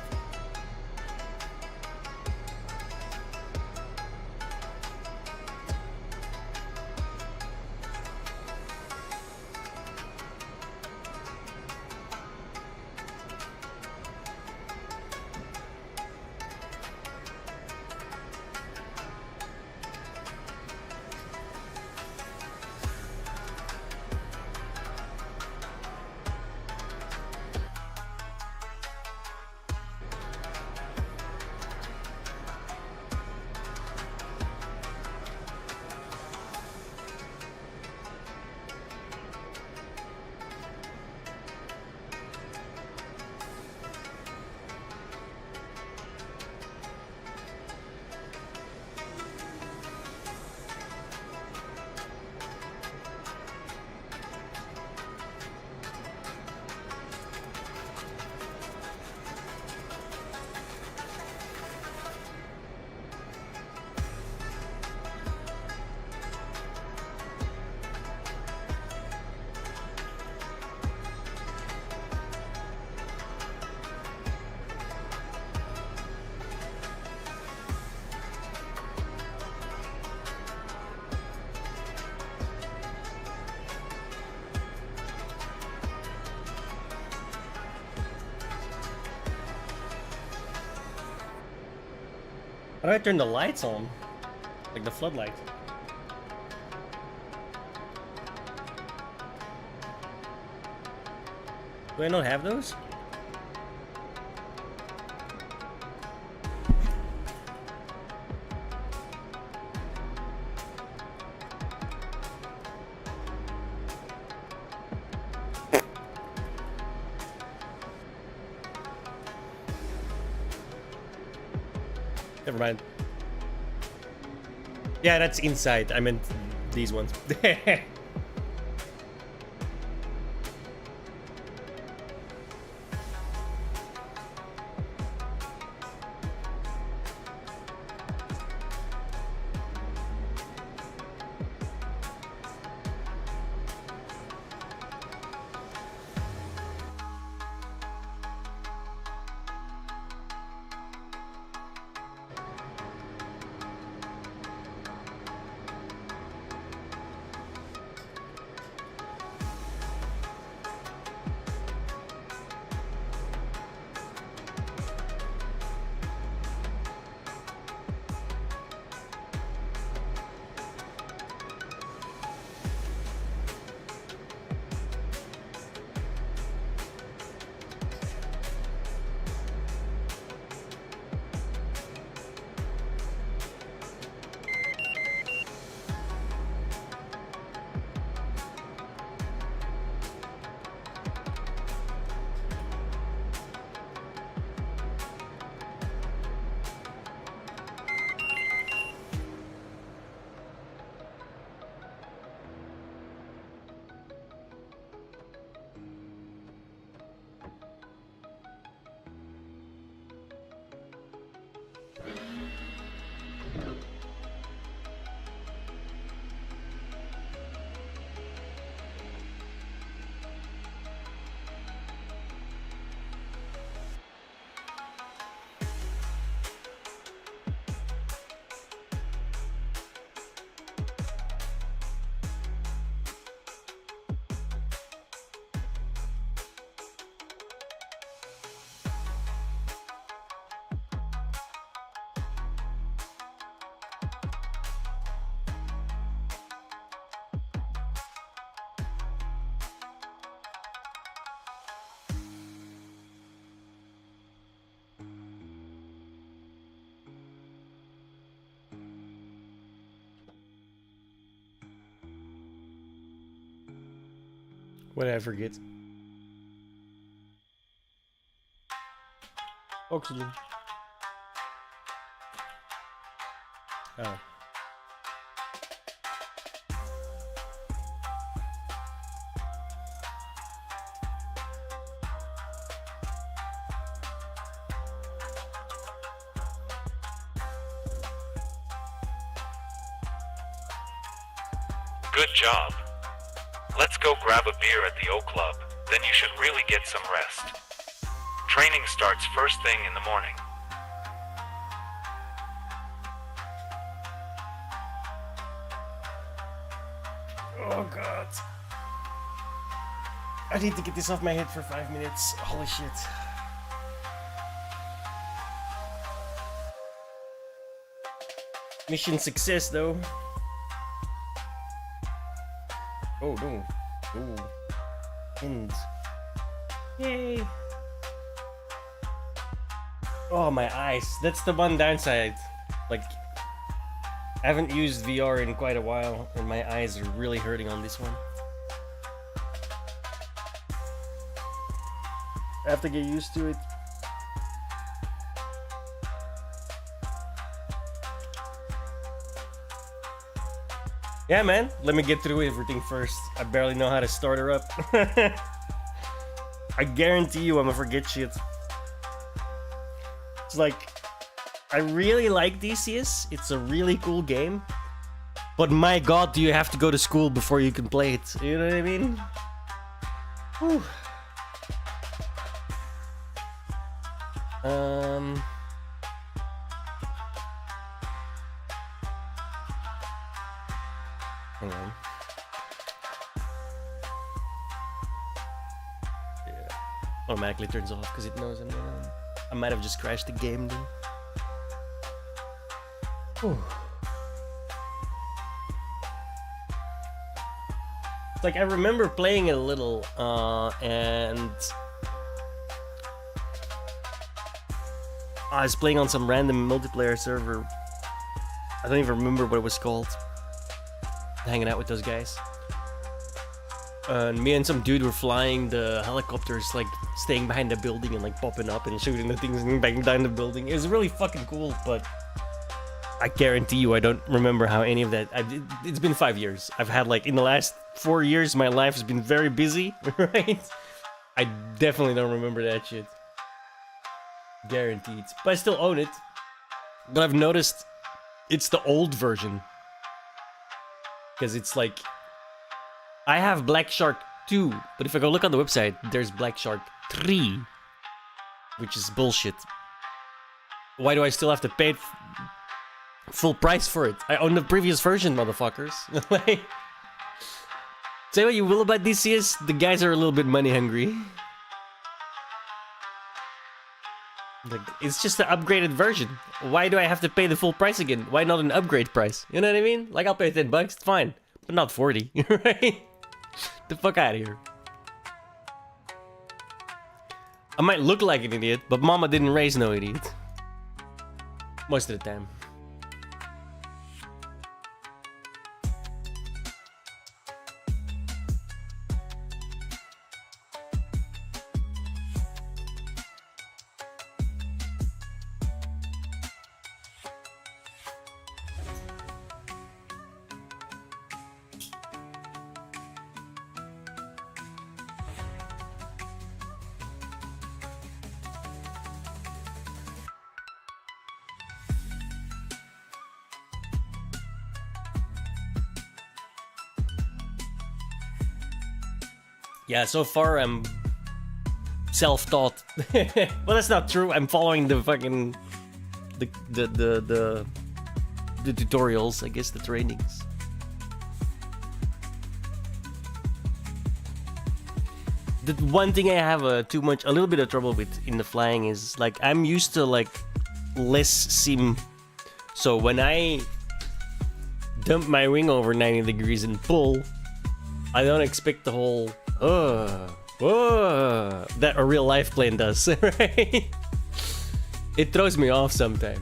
How do I turn the lights on? Like the floodlights. Do I not have those? Never mind. Yeah, that's inside. I meant these ones. What did I forget? Oxygen. Oh. Good job. Let's go grab a beer at the O Club, then you should really get some rest. Training starts first thing in the morning. Oh god. I need to get this off my head for 5 minutes. Holy shit. Mission success though. Oh no. Oh. End. Yay. Oh, my eyes. That's the one downside. Like, I haven't used VR in quite a while, and my eyes are really hurting on this one. I have to get used to it. Yeah, man. Let me get through everything first. I barely know how to start her up. I guarantee you I'm gonna forget shit. It's like, I really like DCS. It's a really cool game. But my god, do you have to go to school before you can play it? You know what I mean? Whew. Hang on. Yeah. Automatically turns off because it knows I'm around. I might have just crashed the game then. Whew. It's like I remember playing it a little, and I was playing on some random multiplayer server. I don't even remember what it was called. Hanging out with those guys. And me and some dude were flying the helicopters, like staying behind the building and like popping up and shooting the things and banging down the building. It was really fucking cool, but I guarantee you I don't remember how any of that... It's been 5 years. I've had like, in the last 4 years, my life has been very busy, right? I definitely don't remember that shit. Guaranteed. But I still own it. But I've noticed it's the old version. Because it's like... I have Black Shark 2, but if I go look on the website, there's Black Shark 3. Which is bullshit. Why do I still have to pay full price for it? I own the previous version, motherfuckers. Like, say what you will about DCS, the guys are a little bit money hungry. Like, it's just an upgraded version. Why do I have to pay the full price again? Why not an upgrade price? You know what I mean? Like, I'll pay $10, it's fine. But not 40, right? The fuck out of here. I might look like an idiot, but mama didn't raise no idiot. Most of the time. Yeah, so far I'm self-taught. Well, that's not true. I'm following the fucking the tutorials, I guess, the trainings. The one thing I have a little bit of trouble with in the flying is like I'm used to like less sim. So when I dump my wing over 90 degrees and pull, I don't expect the whole that a real life plane does, right? It throws me off sometimes.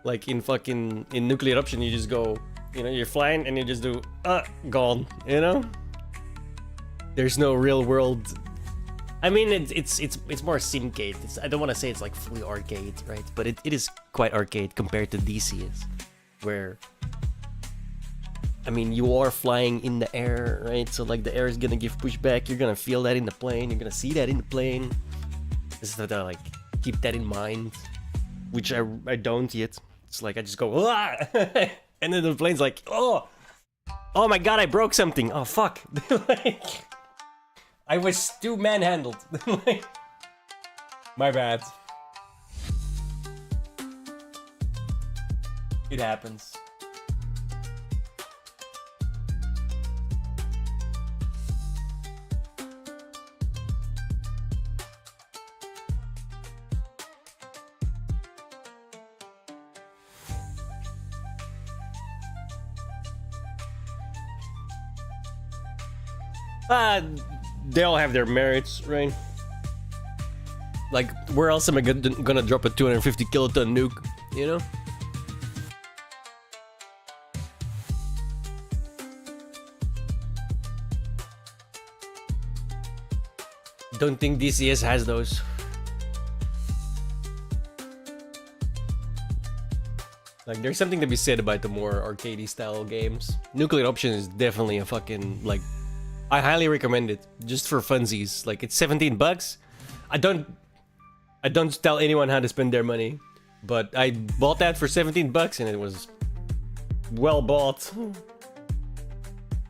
Like in nuclear option, you just go You know, you're flying and you just do, gone, you know? There's no real world. I mean, it's more simcade. I don't want to say it's like fully arcade, right? But it is quite arcade compared to DCS, where, I mean, you are flying in the air, right? So like the air is gonna give pushback. You're gonna feel that in the plane. You're gonna see that in the plane. Just have to like keep that in mind, which I don't yet. It's like I just go, ah! And then the plane's like, oh my god, I broke something. Oh fuck. Like, I was too manhandled. My bad. It happens. They all have their merits, right? Like, where else am I gonna drop a 250 kiloton nuke, you know? Don't think DCS has those. Like, there's something to be said about the more arcadey style games. Nuclear Option is definitely a fucking, like, I highly recommend it, just for funsies. Like, it's 17 bucks. I don't tell anyone how to spend their money, but I bought that for 17 bucks and it was well bought.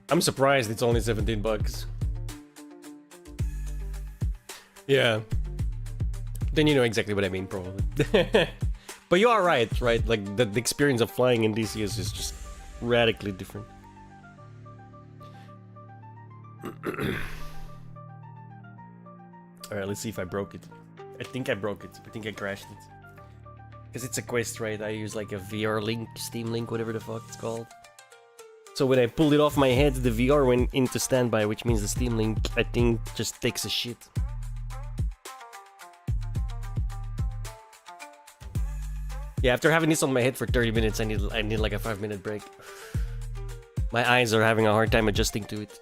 I'm surprised it's only 17 bucks. Yeah. Then you know exactly what I mean, probably. But you are right? Like, the experience of flying in DCS is just radically different. Alright, let's see if I broke it. I think I broke it. I think I crashed it. Because it's a quest, right? I use like a VR link, Steam link, whatever the fuck it's called. So when I pulled it off my head, the VR went into standby, which means the Steam link, I think, just takes a shit. Yeah, after having this on my head for 30 minutes, I need like a 5-minute break. My eyes are having a hard time adjusting to it.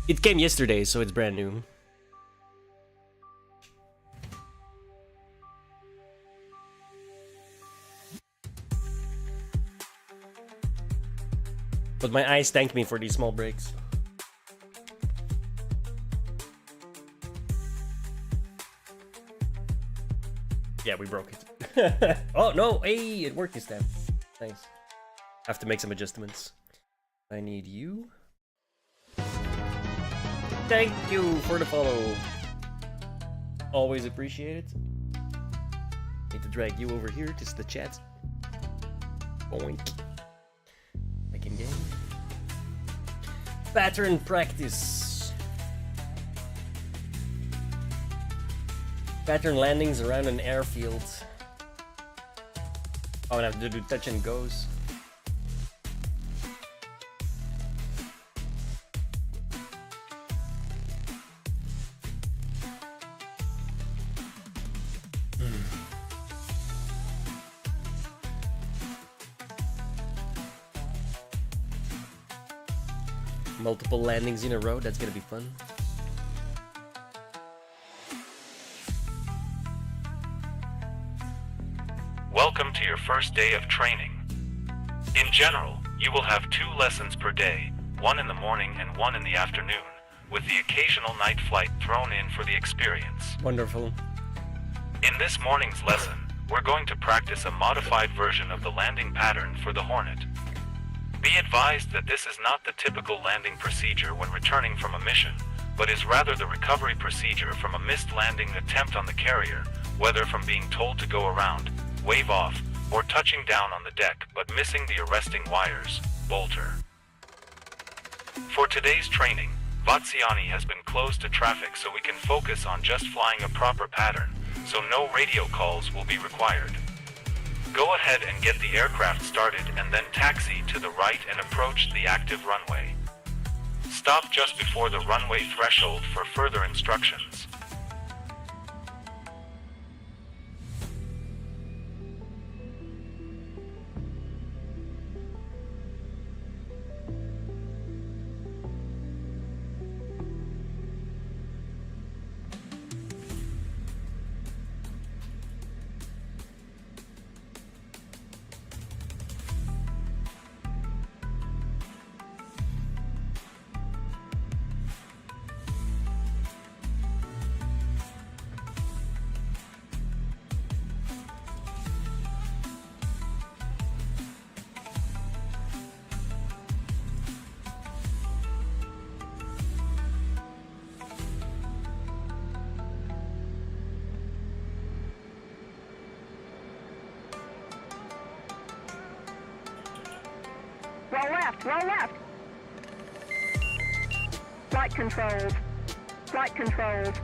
It came yesterday, so it's brand new. But my eyes thank me for these small breaks. Yeah, we broke it. Oh no, hey, it worked this time. Nice. I have to make some adjustments. I need you. Thank you for the follow. Always appreciate it. Need to drag you over here to the chat. Boink. Back in game. Pattern practice. Pattern landings around an airfield. Oh, and I have to do touch and goes. Multiple landings in a row, that's gonna be fun. Welcome to your first day of training. In general, you will have 2 lessons per day, one in the morning and one in the afternoon, with the occasional night flight thrown in for the experience. Wonderful. In this morning's lesson, we're going to practice a modified version of the landing pattern for the Hornet. Be advised that this is not the typical landing procedure when returning from a mission, but is rather the recovery procedure from a missed landing attempt on the carrier, whether from being told to go around, wave off, or touching down on the deck but missing the arresting wires, bolter. For today's training, Vatsiani has been closed to traffic so we can focus on just flying a proper pattern, so no radio calls will be required. Go ahead and get the aircraft started and then taxi to the right and approach the active runway. Stop just before the runway threshold for further instructions. left, roll left. Flight controls. Flight controls.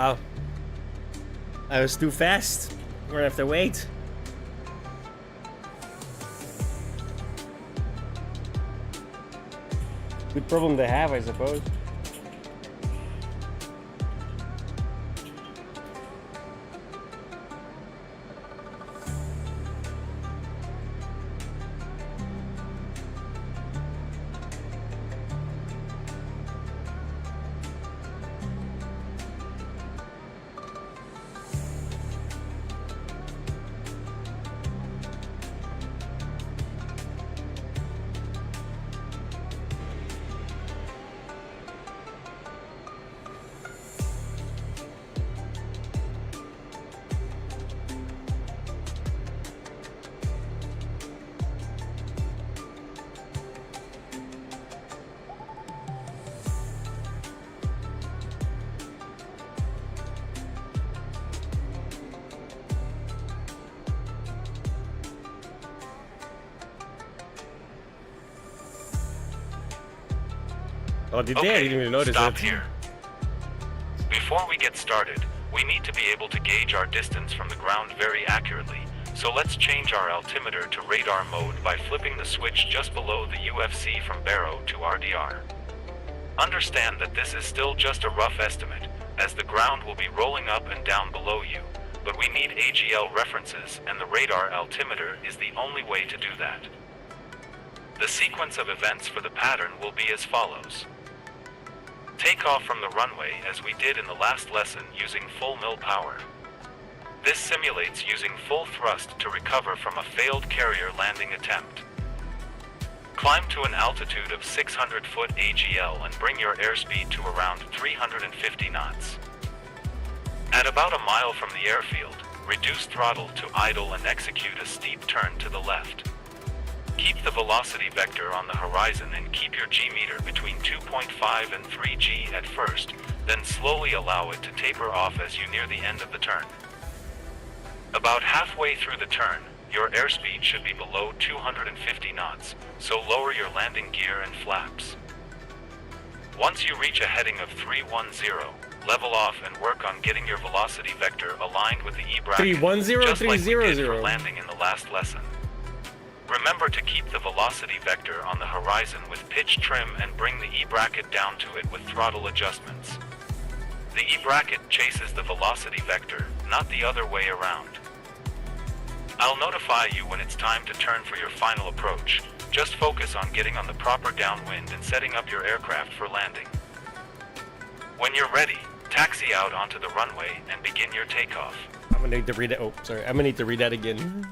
Wow. I was too fast. We're gonna have to wait. Good problem to have, I suppose. Oh, did they? I didn't even notice stop it. here. Before we get started, we need to be able to gauge our distance from the ground very accurately. So let's change our altimeter to radar mode by flipping the switch just below the UFC from Barrow to RDR. Understand that this is still just a rough estimate, as the ground will be rolling up and down below you, but we need AGL references, and the radar altimeter is the only way to do that. The sequence of events for the pattern will be as follows. Take off from the runway as we did in the last lesson using full mill power. This simulates using full thrust to recover from a failed carrier landing attempt. Climb to an altitude of 600 foot AGL and bring your airspeed to around 350 knots. At about a mile from the airfield, reduce throttle to idle and execute a steep turn to the left. Keep the velocity vector on the horizon and keep your G-meter between 2.5 and 3 G at first, then slowly allow it to taper off as you near the end of the turn. About halfway through the turn, your airspeed should be below 250 knots, so lower your landing gear and flaps. Once you reach a heading of 310, level off and work on getting your velocity vector aligned with the E-bracket, 310, just like we did 300. for landing in the last lesson. Remember to keep the velocity vector on the horizon with pitch trim and bring the E-bracket down to it with throttle adjustments. The E-bracket chases the velocity vector, not the other way around. I'll notify you when it's time to turn for your final approach. Just focus on getting on the proper downwind and setting up your aircraft for landing. When you're ready, taxi out onto the runway and begin your takeoff. I'm gonna need to read that. Oh, sorry. I'm gonna need to read that again.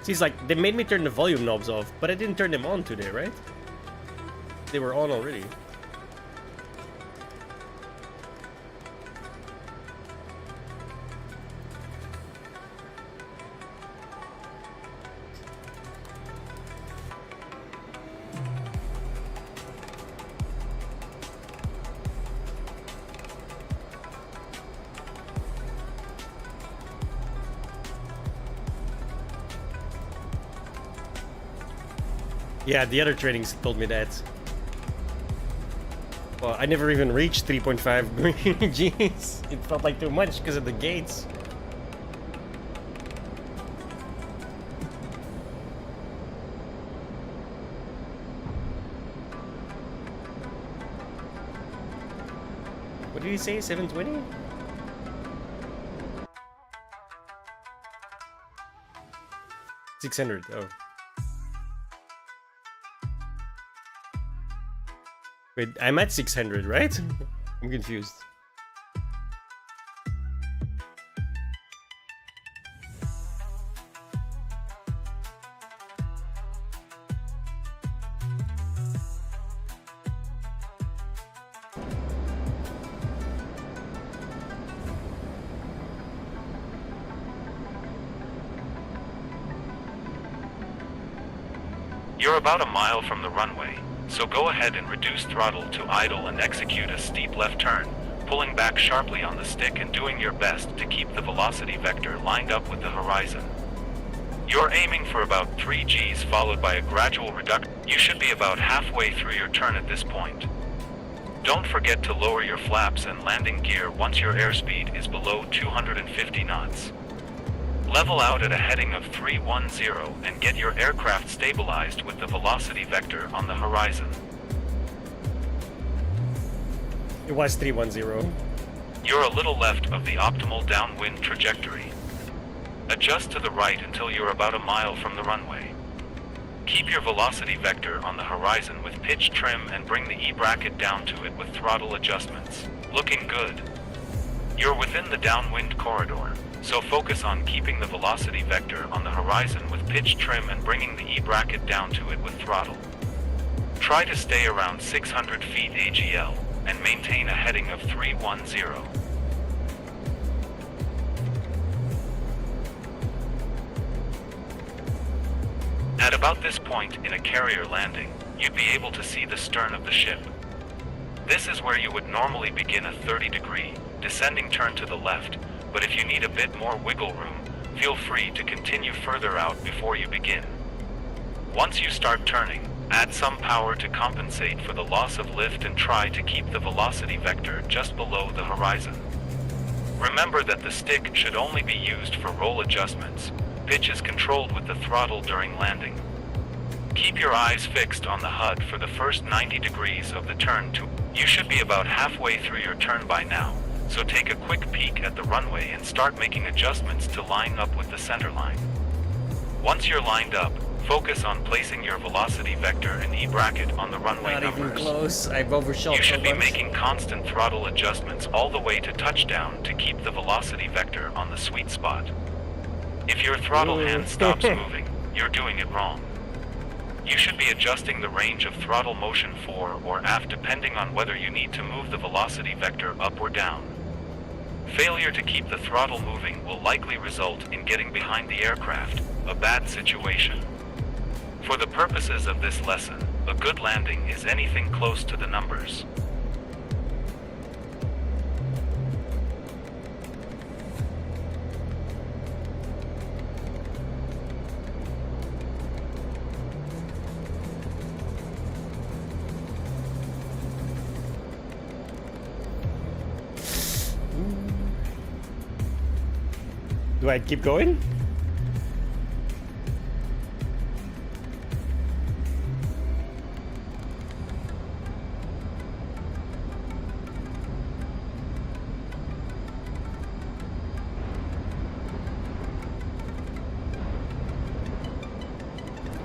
See, it's like, they made me turn the volume knobs off, but I didn't turn them on today, right? They were on already. Yeah, the other trainings told me that. Well, I never even reached 3.5 Gs. It felt like too much because of the gates. What did he say? 720? $600. Oh. Wait, I'm at 600, right? I'm confused. You're about a mile from the runway, so go ahead and reduce throttle to idle and execute a steep left turn, pulling back sharply on the stick and doing your best to keep the velocity vector lined up with the horizon. You're aiming for about 3 Gs followed by a gradual reduction. You should be about halfway through your turn at this point. Don't forget to lower your flaps and landing gear once your airspeed is below 250 knots. Level out at a heading of 310 and get your aircraft stabilized with the velocity vector on the horizon. It was 310. You're a little left of the optimal downwind trajectory. Adjust to the right until you're about a mile from the runway. Keep your velocity vector on the horizon with pitch trim and bring the E-bracket down to it with throttle adjustments. Looking good. You're within the downwind corridor, so focus on keeping the velocity vector on the horizon with pitch trim and bringing the E-bracket down to it with throttle. Try to stay around 600 feet AGL and maintain a heading of 310. At about this point in a carrier landing, you'd be able to see the stern of the ship. This is where you would normally begin a 30-degree descending turn to the left, but if you need a bit more wiggle room, feel free to continue further out before you begin. Once you start turning, add some power to compensate for the loss of lift and try to keep the velocity vector just below the horizon. Remember that the stick should only be used for roll adjustments. Pitch is controlled with the throttle during landing. Keep your eyes fixed on the HUD for the first 90 degrees of the turn to. You should be about halfway through your turn by now, so take a quick peek at the runway and start making adjustments to line up with the center line. Once you're lined up, focus on placing your velocity vector and E-bracket on the runway Not numbers. even close. I've overshot. You should so be much. making constant throttle adjustments all the way to touchdown to keep the velocity vector on the sweet spot. If your throttle hand stops moving, you're doing it wrong. You should be adjusting the range of throttle motion fore or aft depending on whether you need to move the velocity vector up or down. Failure to keep the throttle moving will likely result in getting behind the aircraft, a bad situation. For the purposes of this lesson, a good landing is anything close to the numbers. Do I keep going?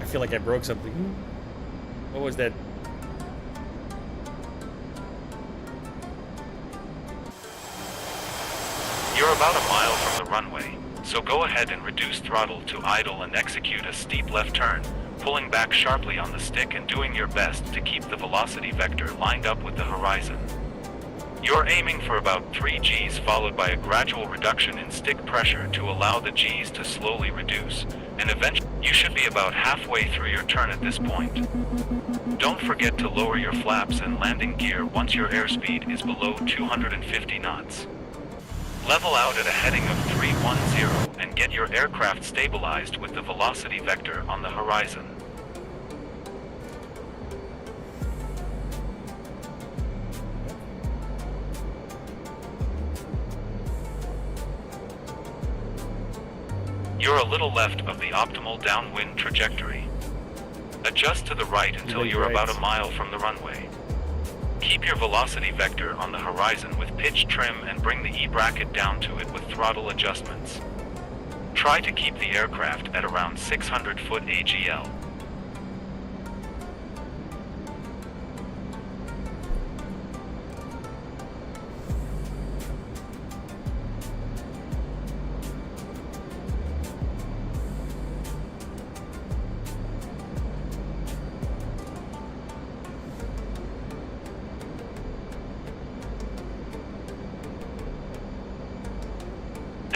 I feel like I broke something. What was that? You're about a mile from the runway, so go ahead and reduce throttle to idle and execute a steep left turn, pulling back sharply on the stick and doing your best to keep the velocity vector lined up with the horizon. You're aiming for about 3 Gs followed by a gradual reduction in stick pressure to allow the Gs to slowly reduce, and eventually you should be about halfway through your turn at this point. Don't forget to lower your flaps and landing gear once your airspeed is below 250 knots. Level out at a heading of 310 and get your aircraft stabilized with the velocity vector on the horizon. You're a little left of the optimal downwind trajectory. Adjust to the right until you're about a mile from the runway. Keep your velocity vector on the horizon with pitch trim and bring the E-bracket down to it with throttle adjustments. Try to keep the aircraft at around 600 foot AGL.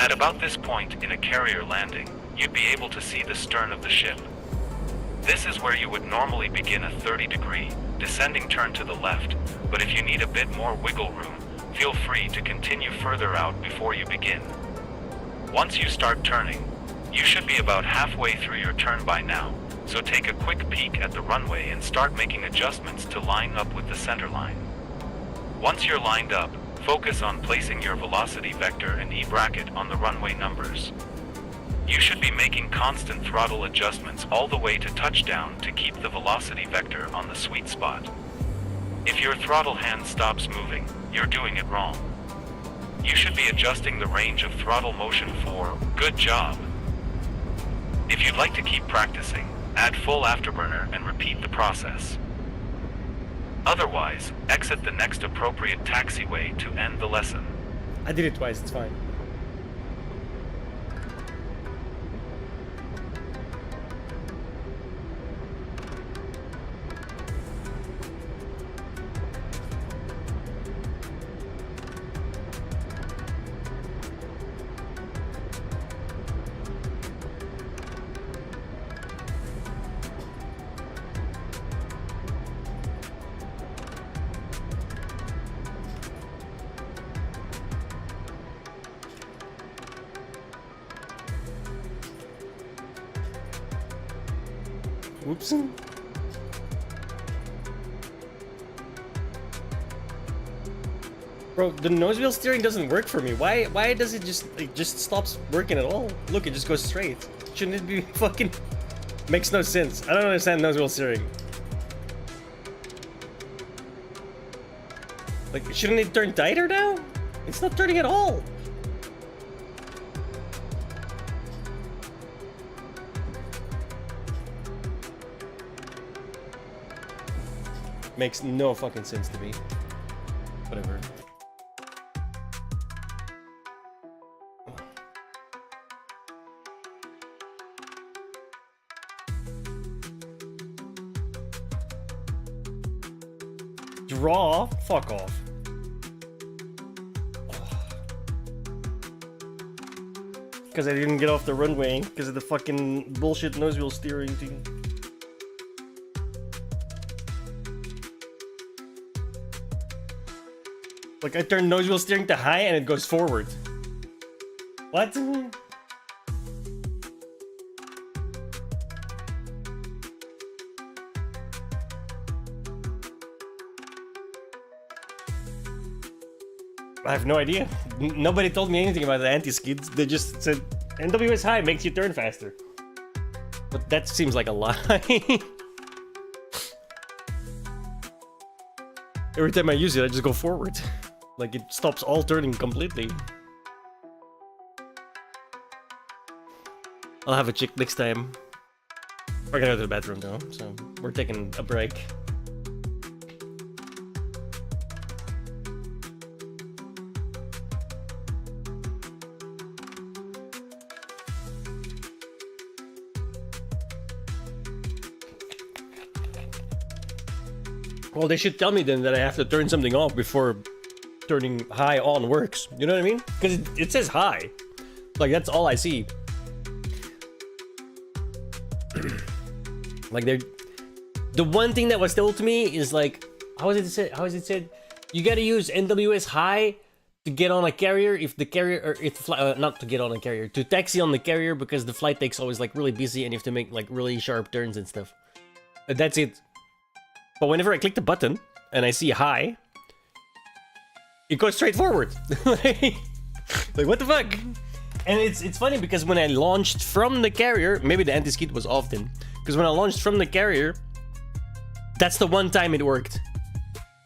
At about this point in a carrier landing, you'd be able to see the stern of the ship. This is where you would normally begin a 30-degree descending turn to the left, but if you need a bit more wiggle room, feel free to continue further out before you begin. Once you start turning, you should be about halfway through your turn by now, so take a quick peek at the runway and start making adjustments to line up with the center line. Once you're lined up, focus on placing your velocity vector and E-bracket on the runway numbers. You should be making constant throttle adjustments all the way to touchdown to keep the velocity vector on the sweet spot. If your throttle hand stops moving, you're doing it wrong. You should be adjusting the range of throttle motion for good job. If you'd like to keep practicing, add full afterburner and repeat the process. Otherwise, exit the next appropriate taxiway to end the lesson. I did it twice, it's fine. Whoops. Bro, the nose wheel steering doesn't work for me. Why does it just stops working at all? Look, it just goes straight. Shouldn't it be fucking... Makes no sense. I don't understand nose wheel steering. Like, shouldn't it turn tighter now? It's not turning at all. Makes no fucking sense to me. Whatever. Draw? Fuck off. Because I didn't get off the runway because of the fucking bullshit nose wheel steering thing. Like, I turn nose wheel steering to high and it goes forward. What? I have no idea. Nobody told me anything about the anti-skids. They just said NWS high makes you turn faster. But that seems like a lie. Every time I use it, I just go forward. Like, it stops all turning completely. I'll have a check next time. We're gonna go to the bathroom though, so we're taking a break. Well, they should tell me then that I have to turn something off before turning high on works. You know what I mean? Because it says high. Like, that's all I see. Like, the one thing that was told to me is like, how is it said? You gotta use NWS high to get on a carrier if the carrier, or if not to get on a carrier, to taxi on the carrier, because the flight deck's always like really busy and you have to make like really sharp turns and stuff. That's it. But whenever I click the button and I see high, it goes straight forward. Like, what the fuck? And it's funny because when I launched from the carrier, maybe the anti-skid was off then. Because when I launched from the carrier, that's the one time it worked.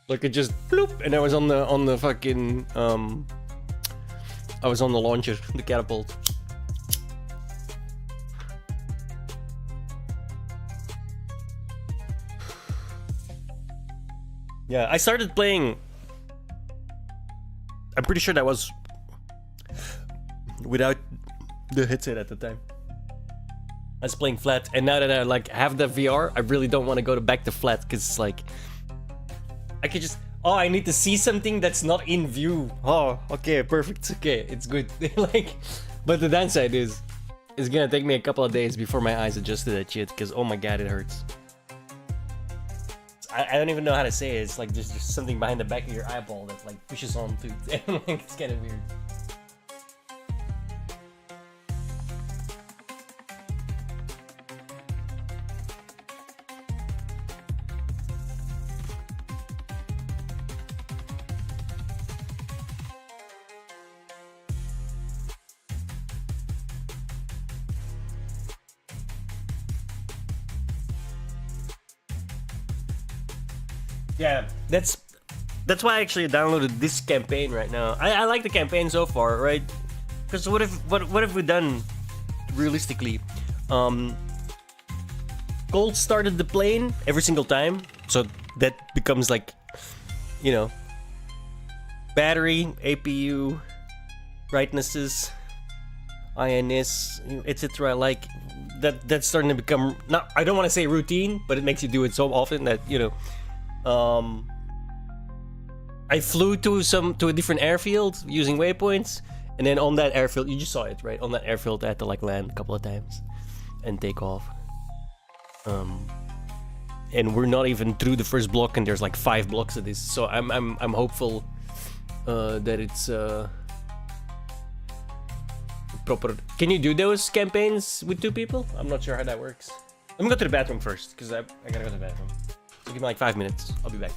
Like, it just bloop, and I was on the fucking I was on the launcher, the catapult. Yeah, I started playing. I'm pretty sure that was without the headset at the time. I was playing flat, and now that I like have the VR, I really don't want to go back to flat because it's like I could just, oh, I need to see something that's not in view. Oh, okay, perfect. Okay, it's good. Like, but the downside is, it's gonna take me a couple of days before my eyes adjust to that shit. Because oh my god, it hurts. I don't even know how to say it. It's like there's just something behind the back of your eyeball that like pushes on to. It's kind of weird. Yeah, that's why I actually downloaded this campaign right now. I like the campaign so far, right? Because what have we done realistically? Gold started the plane every single time, so that becomes like, you know, battery, APU, brightnesses, INS, etc. Like that's starting to become, not, I don't want to say routine, but it makes you do it so often that, you know. I flew to a different airfield using waypoints, and then on that airfield, you just saw it, right? On that airfield, I had to like land a couple of times and take off. And we're not even through the first block, and there's like 5 blocks of this, so I'm hopeful that it's proper. Can you do those campaigns with 2 people? I'm not sure how that works. Let me go to the bathroom first, because I gotta go to the bathroom. So give me like 5 minutes. I'll be back.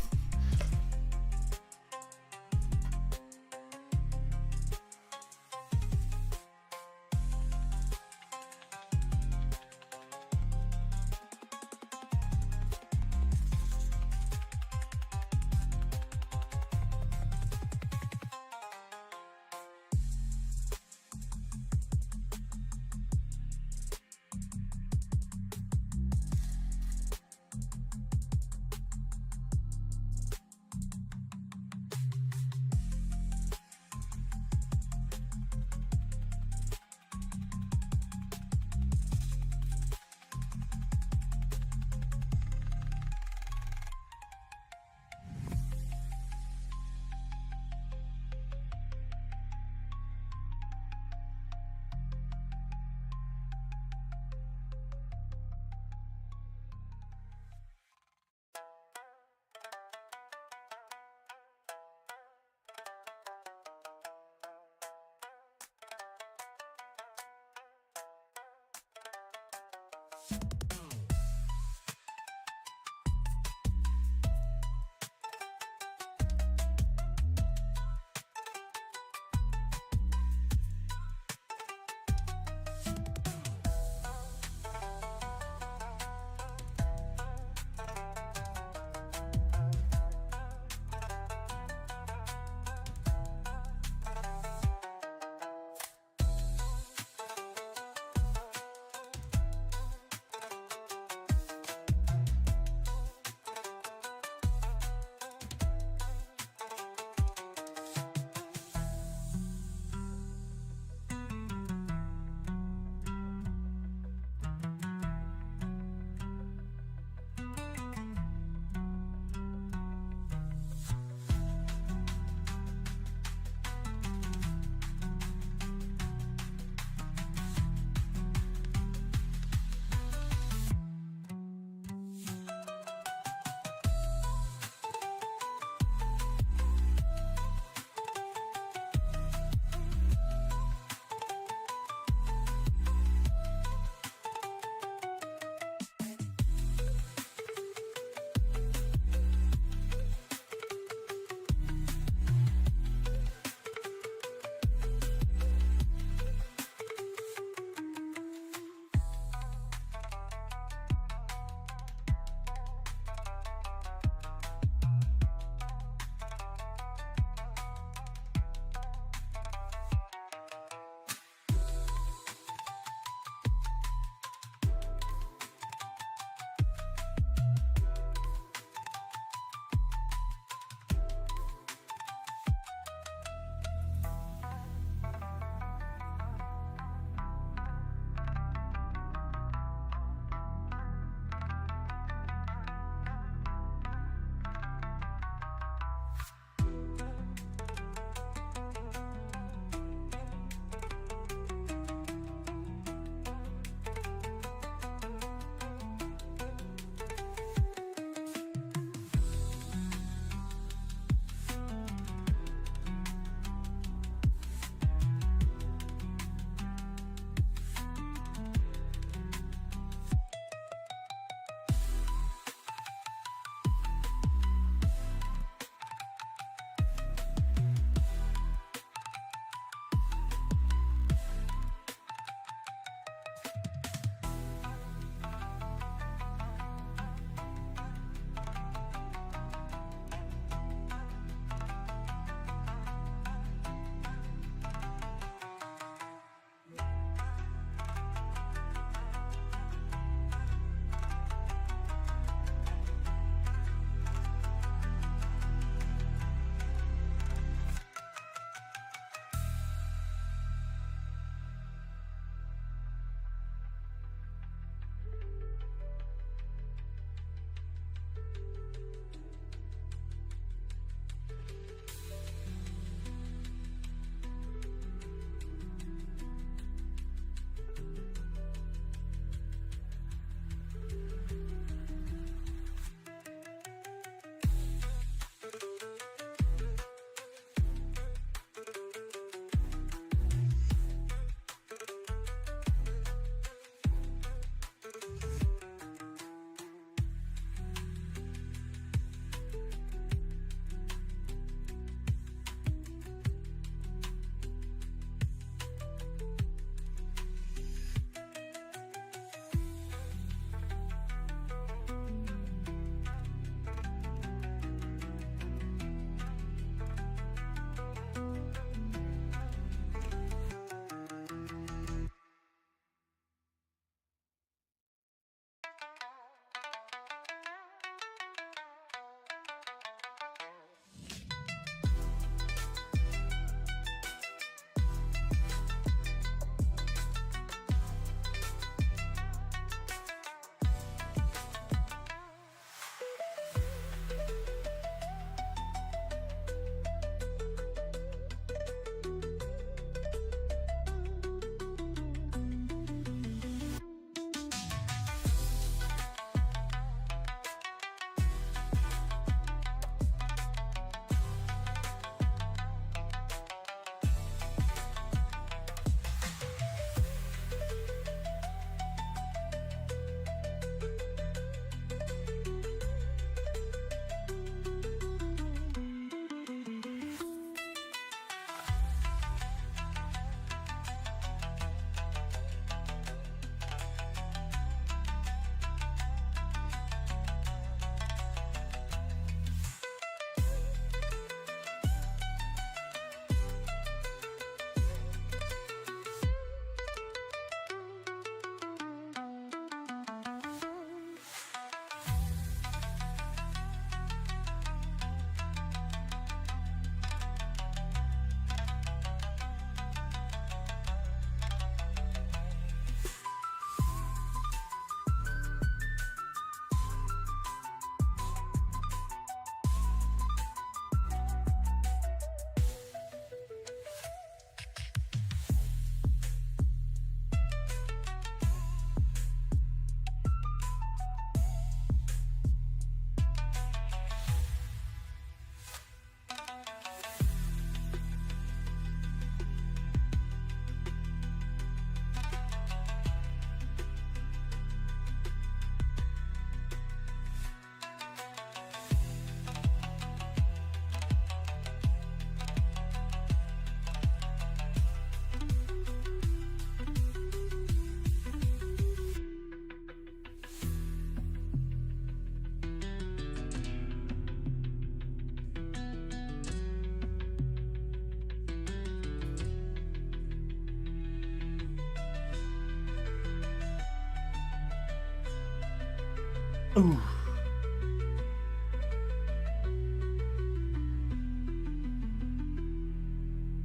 Ooh.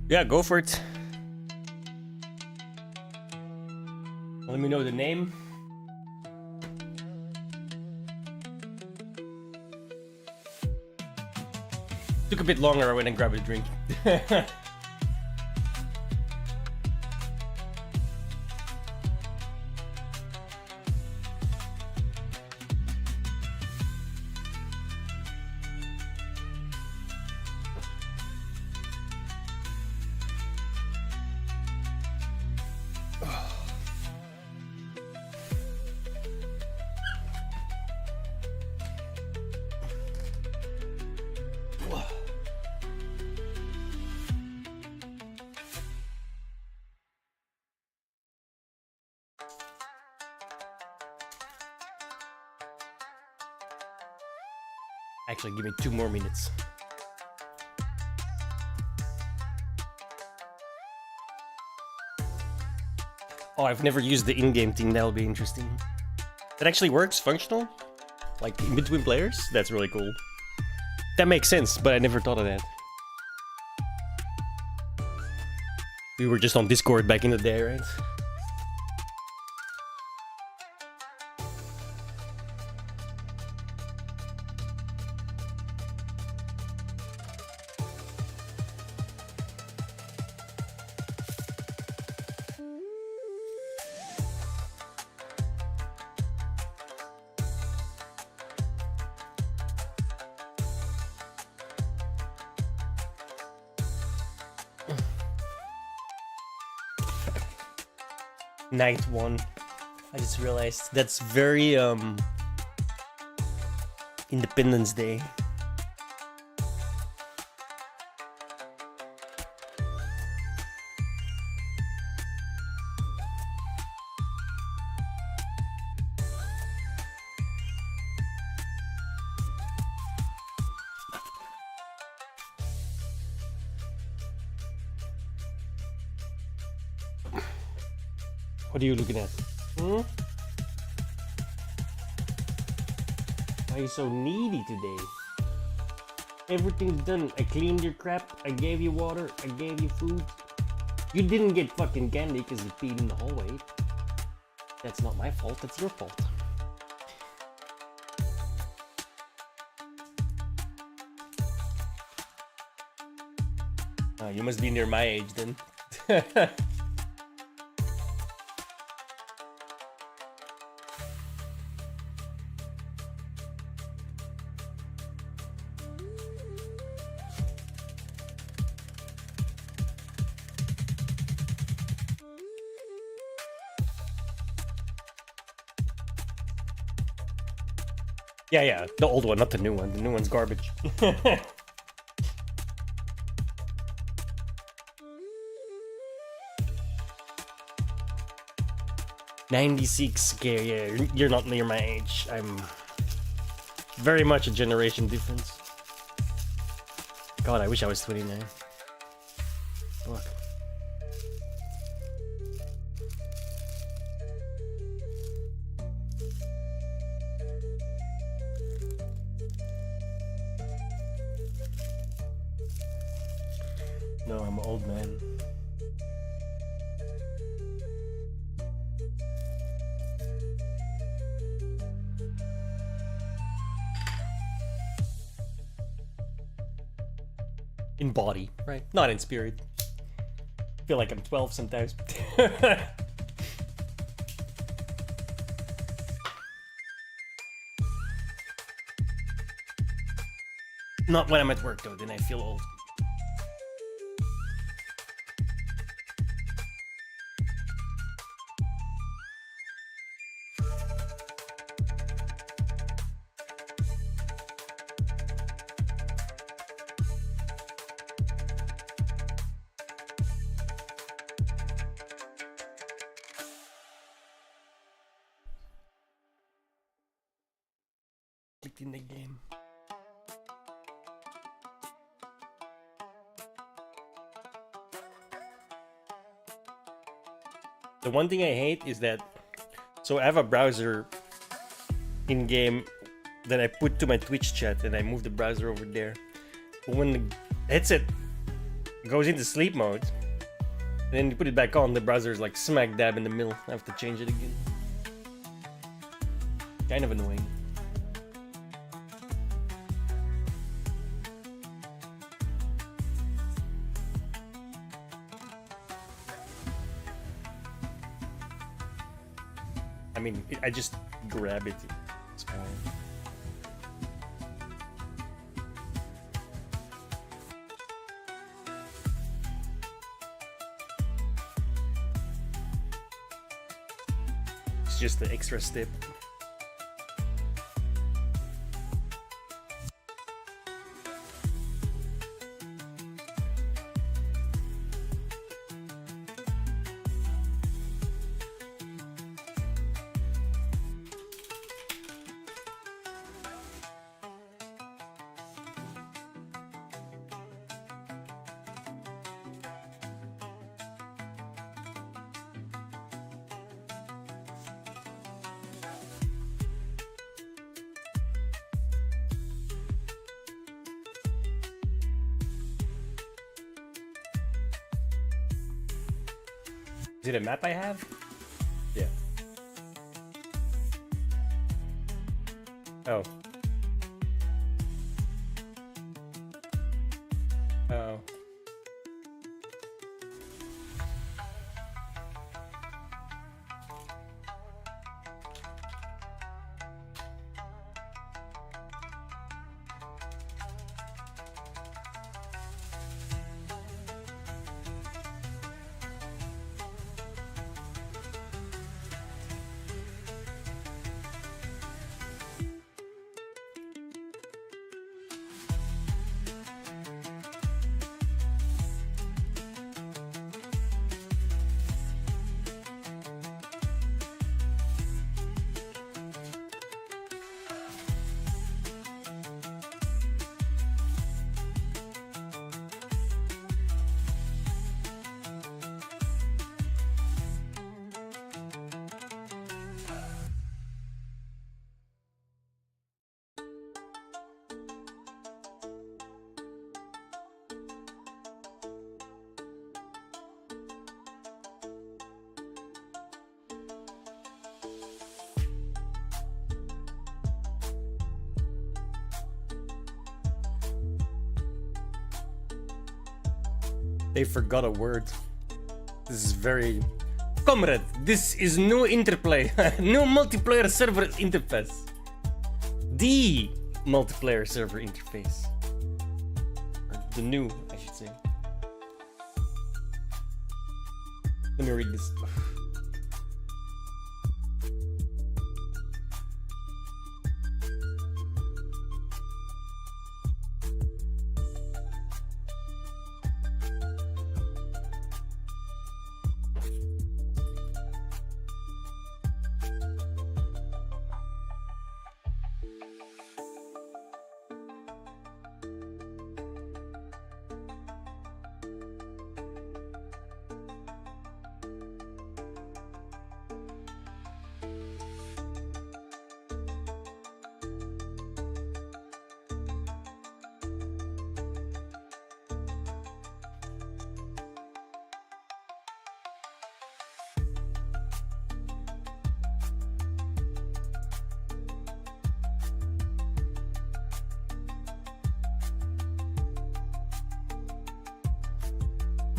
Yeah, go for it. Let me know the name. Took a bit longer. I went and grabbed a drink. Actually, give me 2 more minutes. Oh, I've never used the in-game thing. That'll be interesting. That actually works, functional? Like, in between players? That's really cool. That makes sense, but I never thought of that. We were just on Discord back in the day, right? Night 1. I just realized that's very Independence Day. What are you looking at? Hmm? Why are you so needy today? Everything's done. I cleaned your crap. I gave you water. I gave you food. You didn't get fucking candy because you peed in the hallway. That's not my fault. That's your fault. You must be near my age then. Yeah, the old one, not the new one. The new one's garbage. 96. Okay, yeah, you're not near my age. I'm very much a generation difference. God, I wish I was 29. Fuck. No, I'm an old man. In body, right? Not in spirit. Feel like I'm 12 sometimes. Not when I'm at work though, then I feel old. Clicked in the game. The one thing I hate is that, so I have a browser in game that I put to my Twitch chat and I move the browser over there. But when the headset goes into sleep mode, and then you put it back on, the browser is like smack dab in the middle. I have to change it again. Kind of annoying. I mean, I just grab it. It's fine. It's just the extra step. Is it a map I have? Yeah. Oh. Oh. They forgot a word. This is very... Comrade, this is new interplay. New multiplayer server interface. The multiplayer server interface. Or the new, I should say. Let me read this.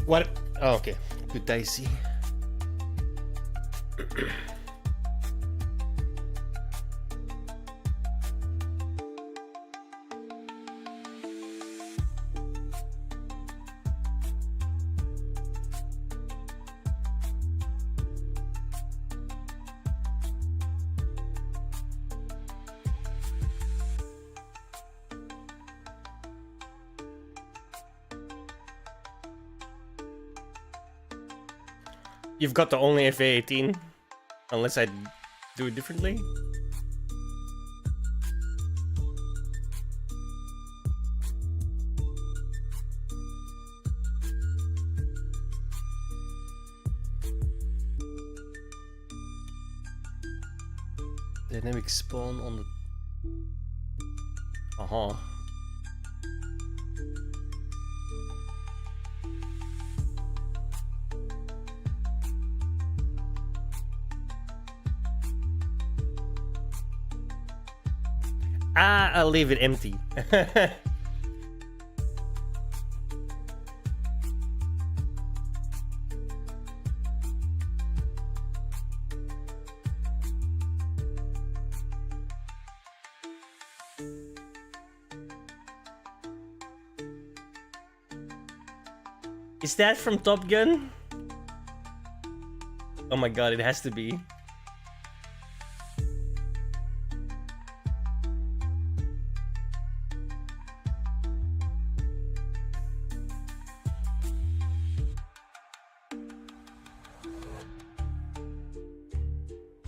What? Oh, okay. Good dicey. You've got the only FA18, unless I do it differently. Dynamic spawn on the Uh-huh. I'll leave it empty. Is that from Top Gun? Oh my god, it has to be.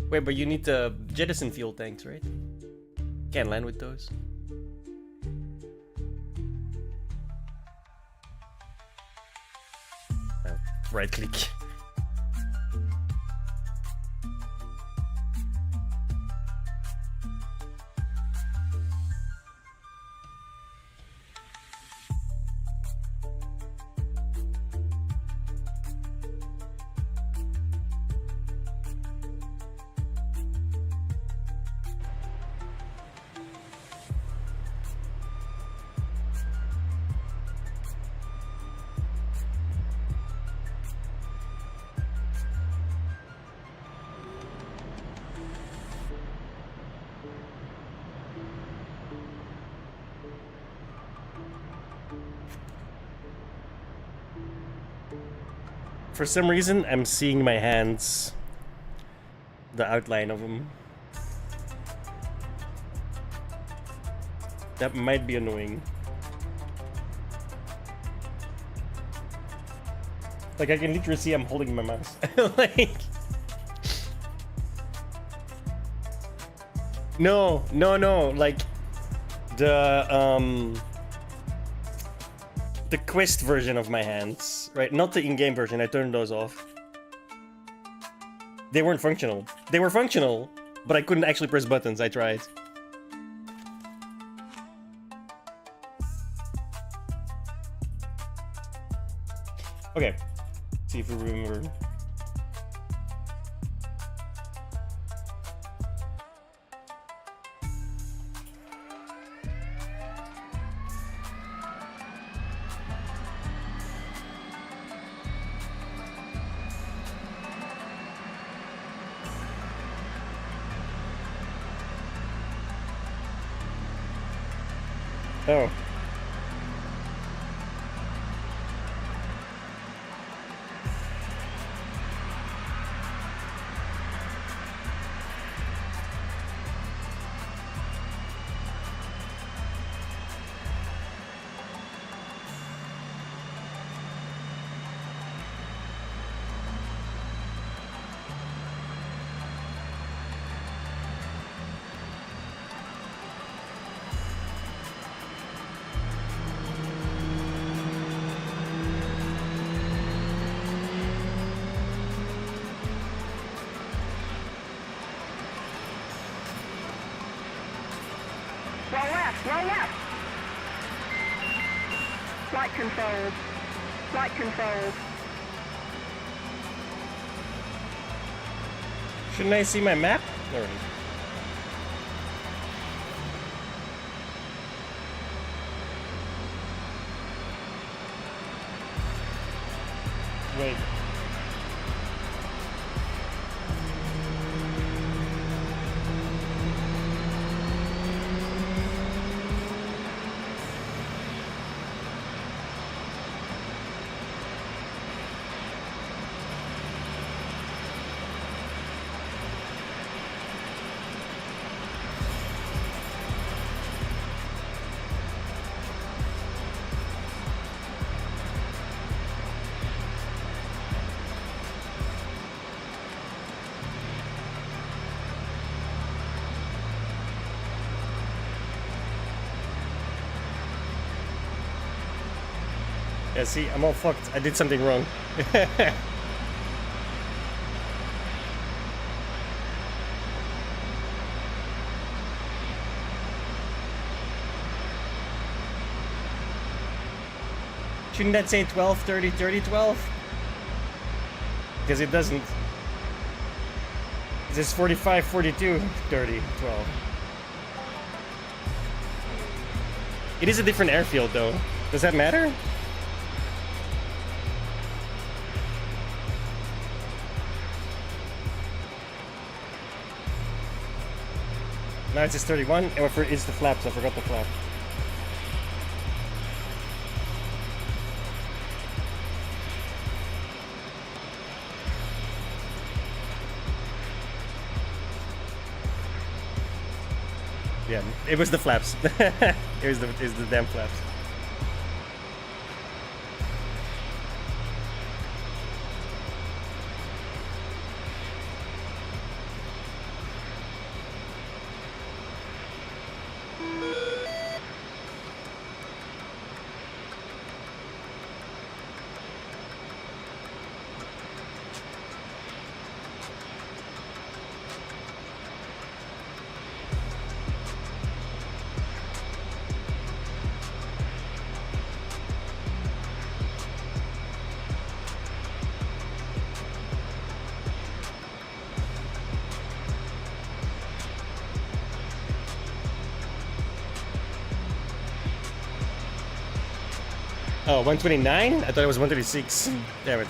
Wait, but you need the jettison fuel tanks, right? Can't land with those. Right click. For some reason, I'm seeing my hands. The outline of them. That might be annoying. Like, I can literally see I'm holding my mouse. Like... No. Like, the Quest version of my hands, right? Not the in-game version. I turned those off. They weren't functional. They were functional, but I couldn't actually press buttons. I tried. Okay. See if we remember. Oh. Roll left. Flight controls. Flight controls. Shouldn't I see my map? There it is. Wait. Yeah, see, I'm all fucked. I did something wrong. Shouldn't that say 12, 30, 30, 12? Because it doesn't. It says 45, 42, 30, 12. It is a different airfield though. Does that matter? Now it says 31, and it's the flaps. I forgot the flap. Yeah, it was the flaps. it was the damn flaps. Oh, 129? I thought it was 136. Damn it.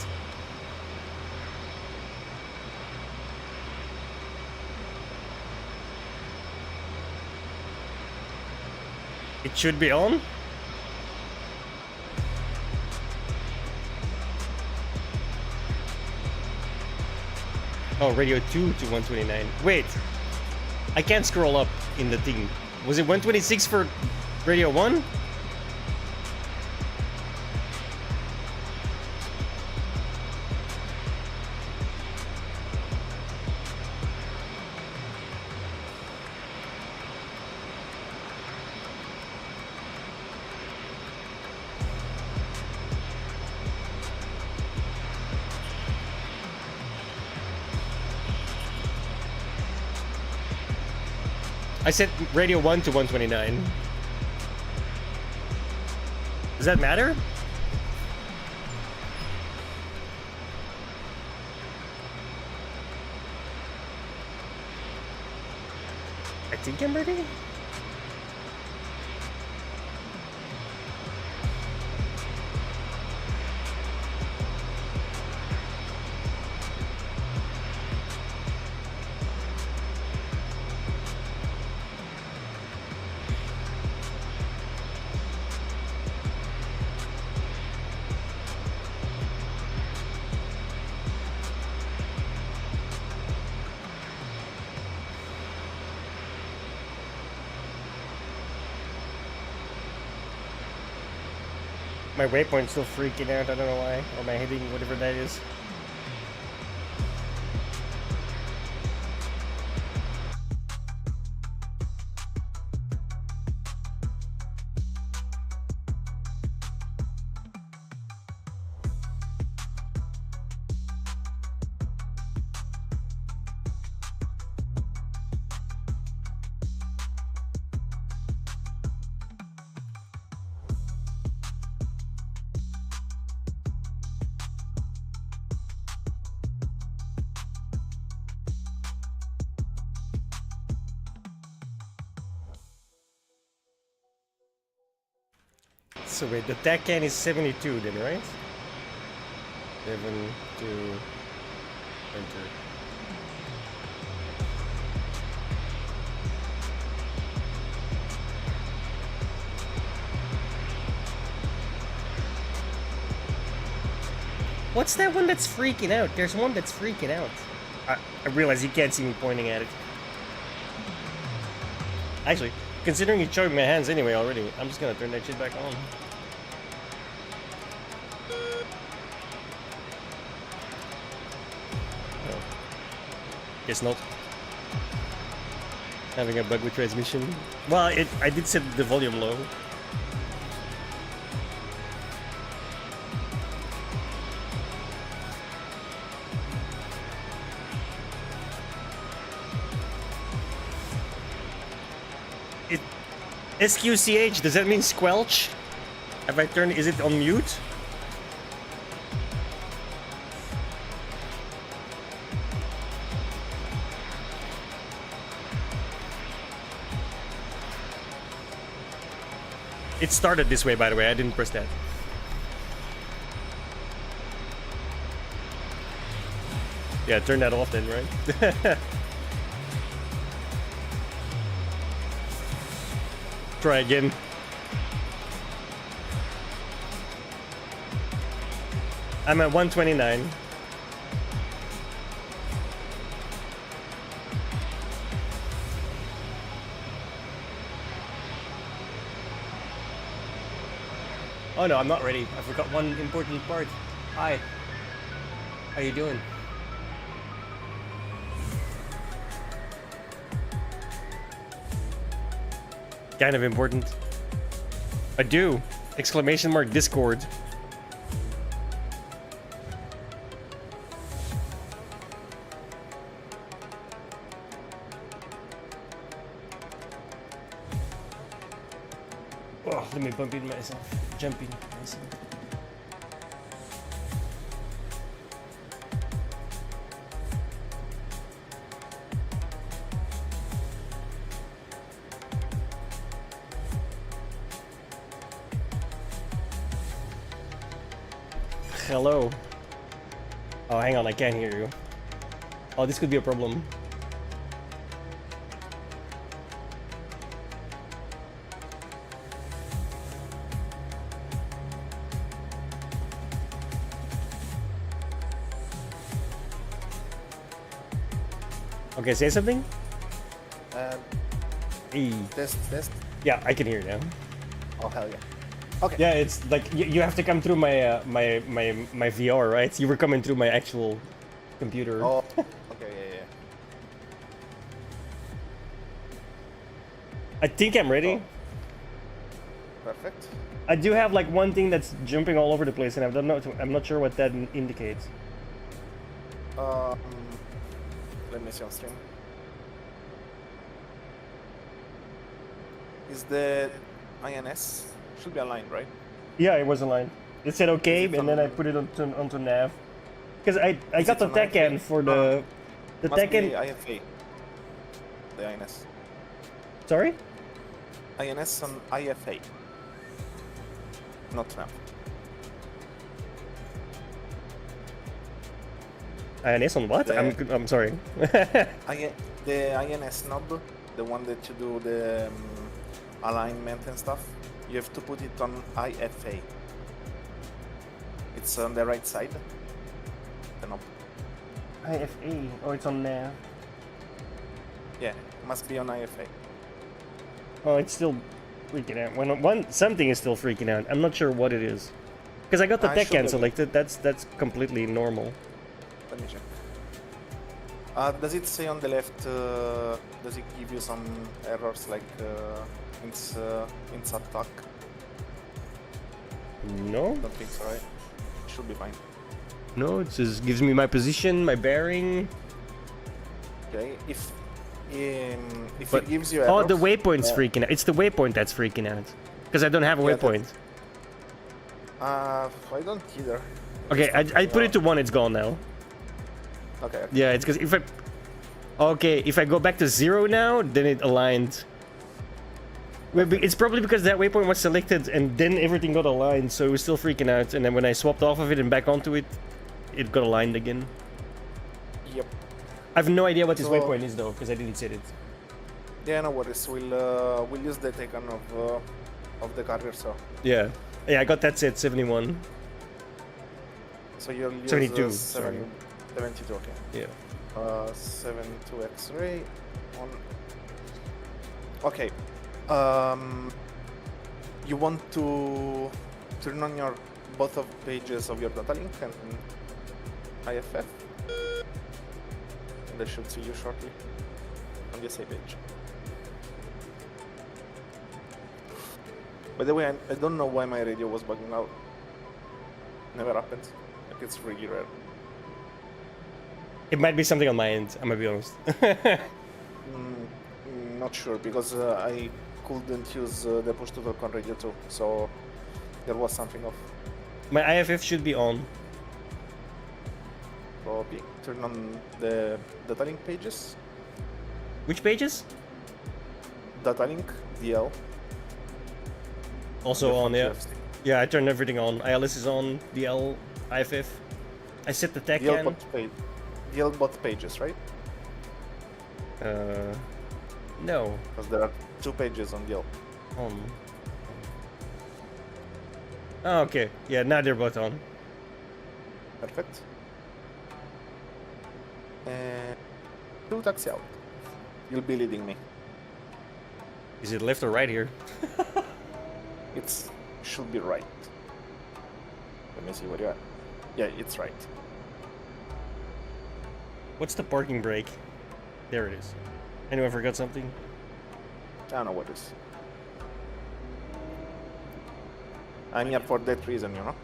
It should be on. Oh, radio 2 to 129. Wait. I can't scroll up in the thing. Was it 126 for radio 1? I set radio 1 to 129. Does that matter? I think I'm ready. My waypoint's still freaking out, I don't know why. Or my heading, whatever that is. So wait, the TACAN is 72 then, right? 7 to enter. What's that one that's freaking out? There's one that's freaking out. I realize you can't see me pointing at it. Actually, considering you showed my hands anyway already, I'm just gonna turn that shit back on. Oh. Guess not. Having a bug with transmission. Well, I did set the volume low. SQCH, does that mean squelch? Have I turned, is it on mute? It started this way, by the way. I didn't press that. Yeah, turn that off then, right? Try again. I'm at 129. Oh no, I'm not ready. I forgot one important part. Hi. How you doing? Kind of important. I do. Exclamation mark Discord. Oh, let me bump in myself. Jumping myself. Hello. Oh, hang on, I can't hear you. Oh, this could be a problem. Okay, say something. Hey. Test. Yeah, I can hear you now. Oh hell yeah. Okay. Yeah, it's like you have to come through my my VR, right? You were coming through my actual computer. Oh. Okay. Yeah. I think I'm ready. Oh. Perfect. I do have like one thing that's jumping all over the place, and I'm not sure what that indicates. Let me see on stream. Is the INS should be aligned, right? Yeah, it was aligned. It said okay, Is it and then I on- put it onto nav. Because I Is got it the on tech end IFA? for the Must tech be end. IFA. The INS. Sorry. INS on IFA. Not nav. INS on what? The- I'm sorry. The INS knob, the one that you do the alignment and stuff, you have to put it on IFA. It's on the right side. The knob. IFA. Oh, it's on nav. Yeah, must be on IFA. Oh, it's still freaking out. Something is still freaking out. I'm not sure what it is. Because I got the I tech should end have- selected. That's completely normal. Let me check. Does it say on the left? Does it give you some errors like it's attack? No, Don't think so, right? Should be fine. no. It just gives me my position, my bearing. Okay, if But- it gives you Oh, errors, the waypoint's uh, freaking out. It's the waypoint that's freaking out. Because I don't have a Yeah, waypoint. I don't either. Okay, I put it to 1. It's gone now. Okay. Yeah, it's because if I... Okay, if I go back to 0 now, then it aligned. It's probably because that waypoint was selected and then everything got aligned, so it was still freaking out. And then when I swapped off of it and back onto it, it got aligned again. Yep. I have no idea what this So- waypoint is though, because I didn't set it. Yeah, no worries. We'll use the taken of the carrier, so Yeah. Yeah, I got that set, 71. you'll use 72, sorry. 72. Okay. Yeah. 72 X-ray on. Okay. You want to turn on your both of pages of your data link and IFF. They should see you shortly on the same page. By the way, I don't know why my radio was bugging out. Never happens. Like it's really rare. It might be something on my end, I'm gonna be honest. Not sure because I couldn't use the push to talk on radio too, so there was something off. My IFF should be on. Probably turn on the data link pages. Which pages? Data link DL. Also The on, front yeah. left stick. Yeah, I turned everything on. ILS is on, DL, IFF. I set the tech DL can. DL bot pages, right? No. Because there are 2 pages on DL. Oh, okay. Yeah, now they're both on. Perfect. And 2 taxi out. You'll be leading me. Is it left or right here? It's should be right. Let me see where you are. Yeah, it's right. What's the parking brake? There it is. Anyone forgot something? I don't know what it is. I'm here for that reason, you know.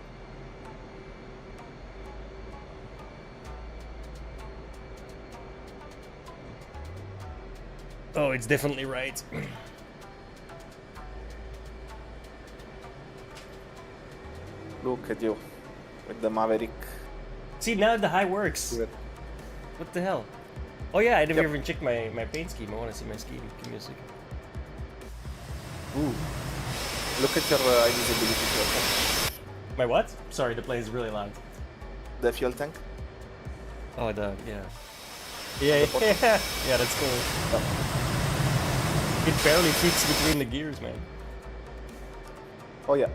Oh, it's definitely right. Look at you with the Maverick. See, now the high works. Good. What the hell? Oh yeah, I never Yep. even checked my paint scheme. I want to see my scheme. Give me a second. Ooh. Look at your visibility fuel tank. My what? Sorry, the plane is really loud. The fuel tank. Oh, yeah. Yeah, yeah, that's cool. It barely fits between the gears, man. Oh yeah.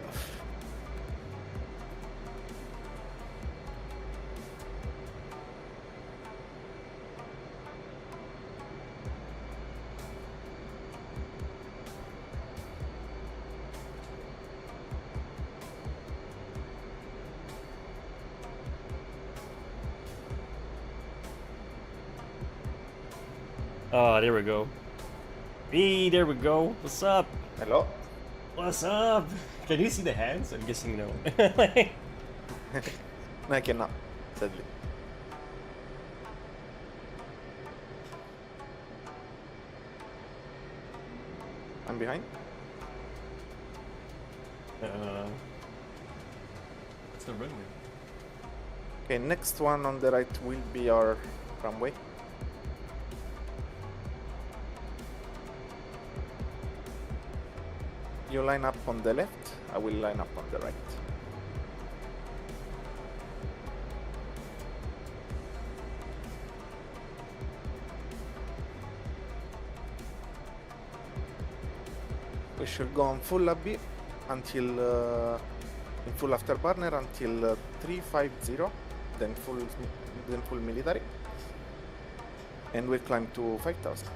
Oh, there we go. Hey, there we go. What's up? Hello. What's up? Can you see the hands? I'm guessing no. No, I cannot. Sadly. I'm behind. It's the runway. Okay, next one on the right will be our runway. You line up on the left, I will line up on the right. We should go on full AB until in full afterburner until 350, then full military, and we climb to 5000.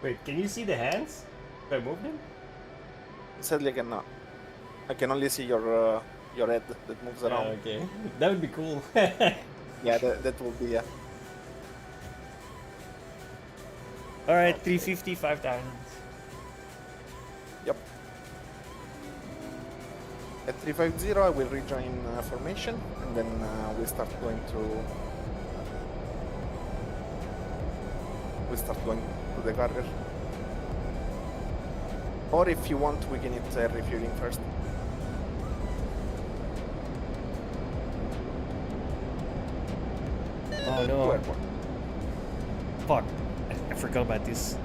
Wait, can you see the hands? If I move them? Sadly, I cannot. I can only see your head that moves around. Okay. That would be cool. Yeah, that will be, yeah. Alright, 350, 5,000. Yep. At 350, I will rejoin formation, and then we'll start going to the carrier. Or if you want, we can hit refueling first. Oh To no. airport. Fuck. I forgot about this.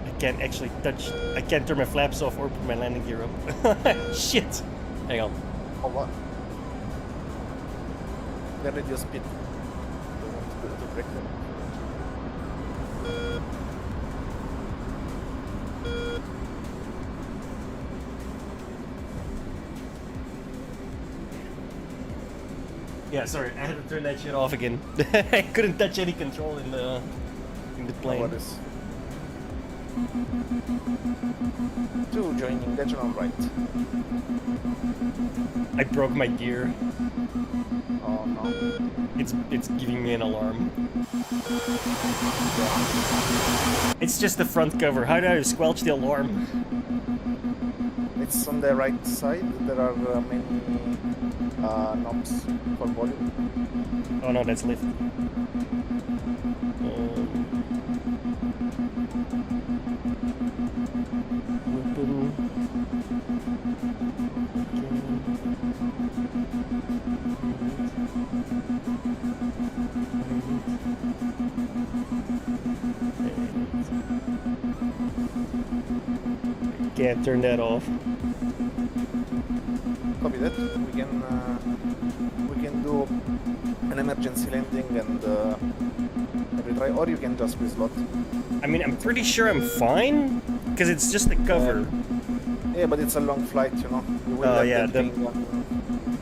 I can't actually touch. I can't turn my flaps off or put my landing gear up. Shit. Hang on. Oh, what? Then reduce speed. Don't want to break them. Yeah, sorry. I had to turn that shit off again. I couldn't touch any control in the plane. What is? 2, join engage on right. I broke my gear. Oh no. It's giving me an alarm. It's just the front cover. How do I squelch the alarm? It's on the right side. There are many knobs for volume. Oh no, that's lift. Can't turn that off. Copy that. We can do an emergency landing and retry, or you can just reslot. I mean, I'm pretty sure I'm fine, because it's just the cover. Yeah, but it's a long flight, you know. You will Oh, have yeah, that thing on-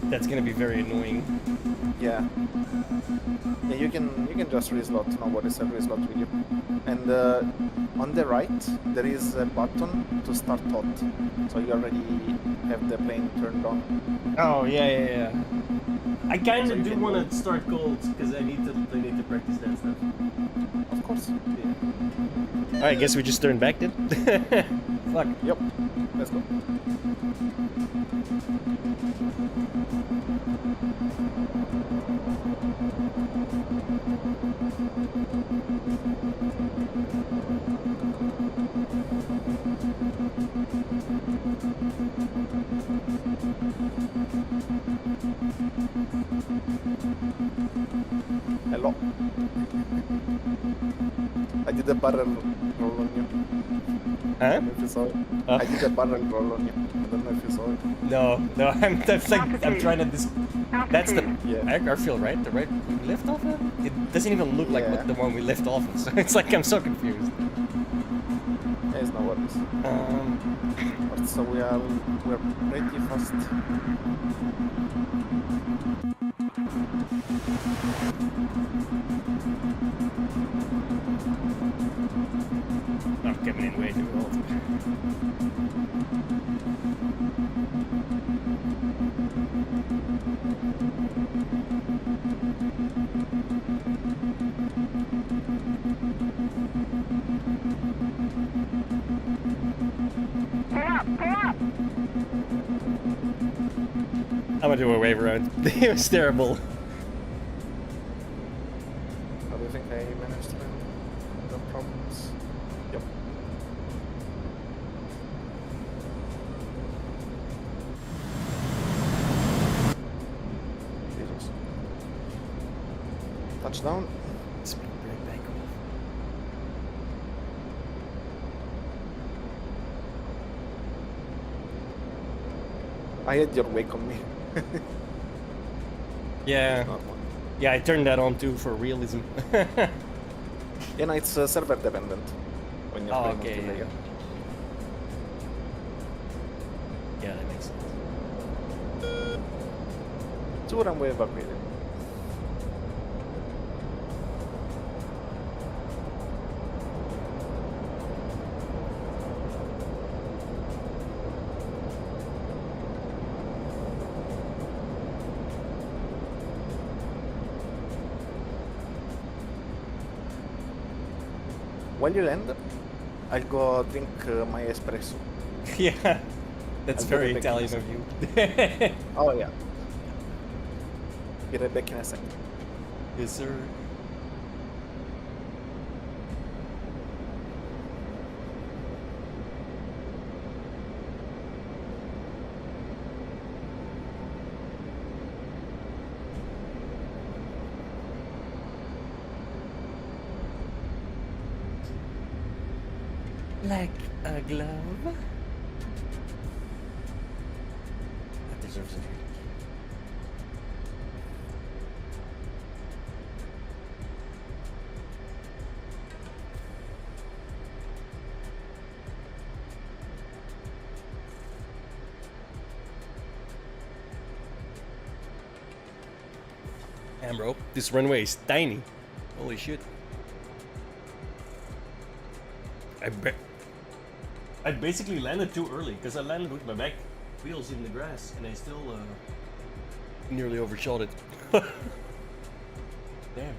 That's gonna be very annoying. Yeah. Yeah, you can just reslot. Nobody's ever reslot with you. And on the right there is a button to start hot, so you already have the plane turned on. Oh, yeah. I kind So of you do can- want to start cold because I need to practice that stuff. Of course. Alright, I guess we just turn back then. Fuck. Yep. Let's go. Hello. I did a barrel roll on you. Huh? I don't know if you saw it. I did a barrel roll on you. I don't know if you saw it. No, I'm trying to That's the Yeah. airfield, right? The right we left off of? It doesn't even look like Yeah. the one we left off of, so it's like I'm so confused. Yeah, it's no worries. But so we're pretty fast. I'm coming in way too old. Pull up, pull up. I'm gonna do a wave around. It was terrible. How do you think I managed to no problems? Yep. Jesus. Touchdown. Speed brake back off. I had your wake on me. Yeah, Not one. yeah, I turned that on too for realism. Yeah, no, it's server dependent when you're Oh, playing okay, multiplayer. Yeah, that makes sense. Two runway evacuated. While you land, I'll go drink my espresso. Yeah, that's I'll very be right back in a Italian of you. Oh yeah. Be right back in a second. Yes, sir. Like a glove. That deserves a drink. Damn, bro, this runway is tiny. Holy shit. I basically landed too early because I landed with my back wheels in the grass and I still nearly overshot it. Damn.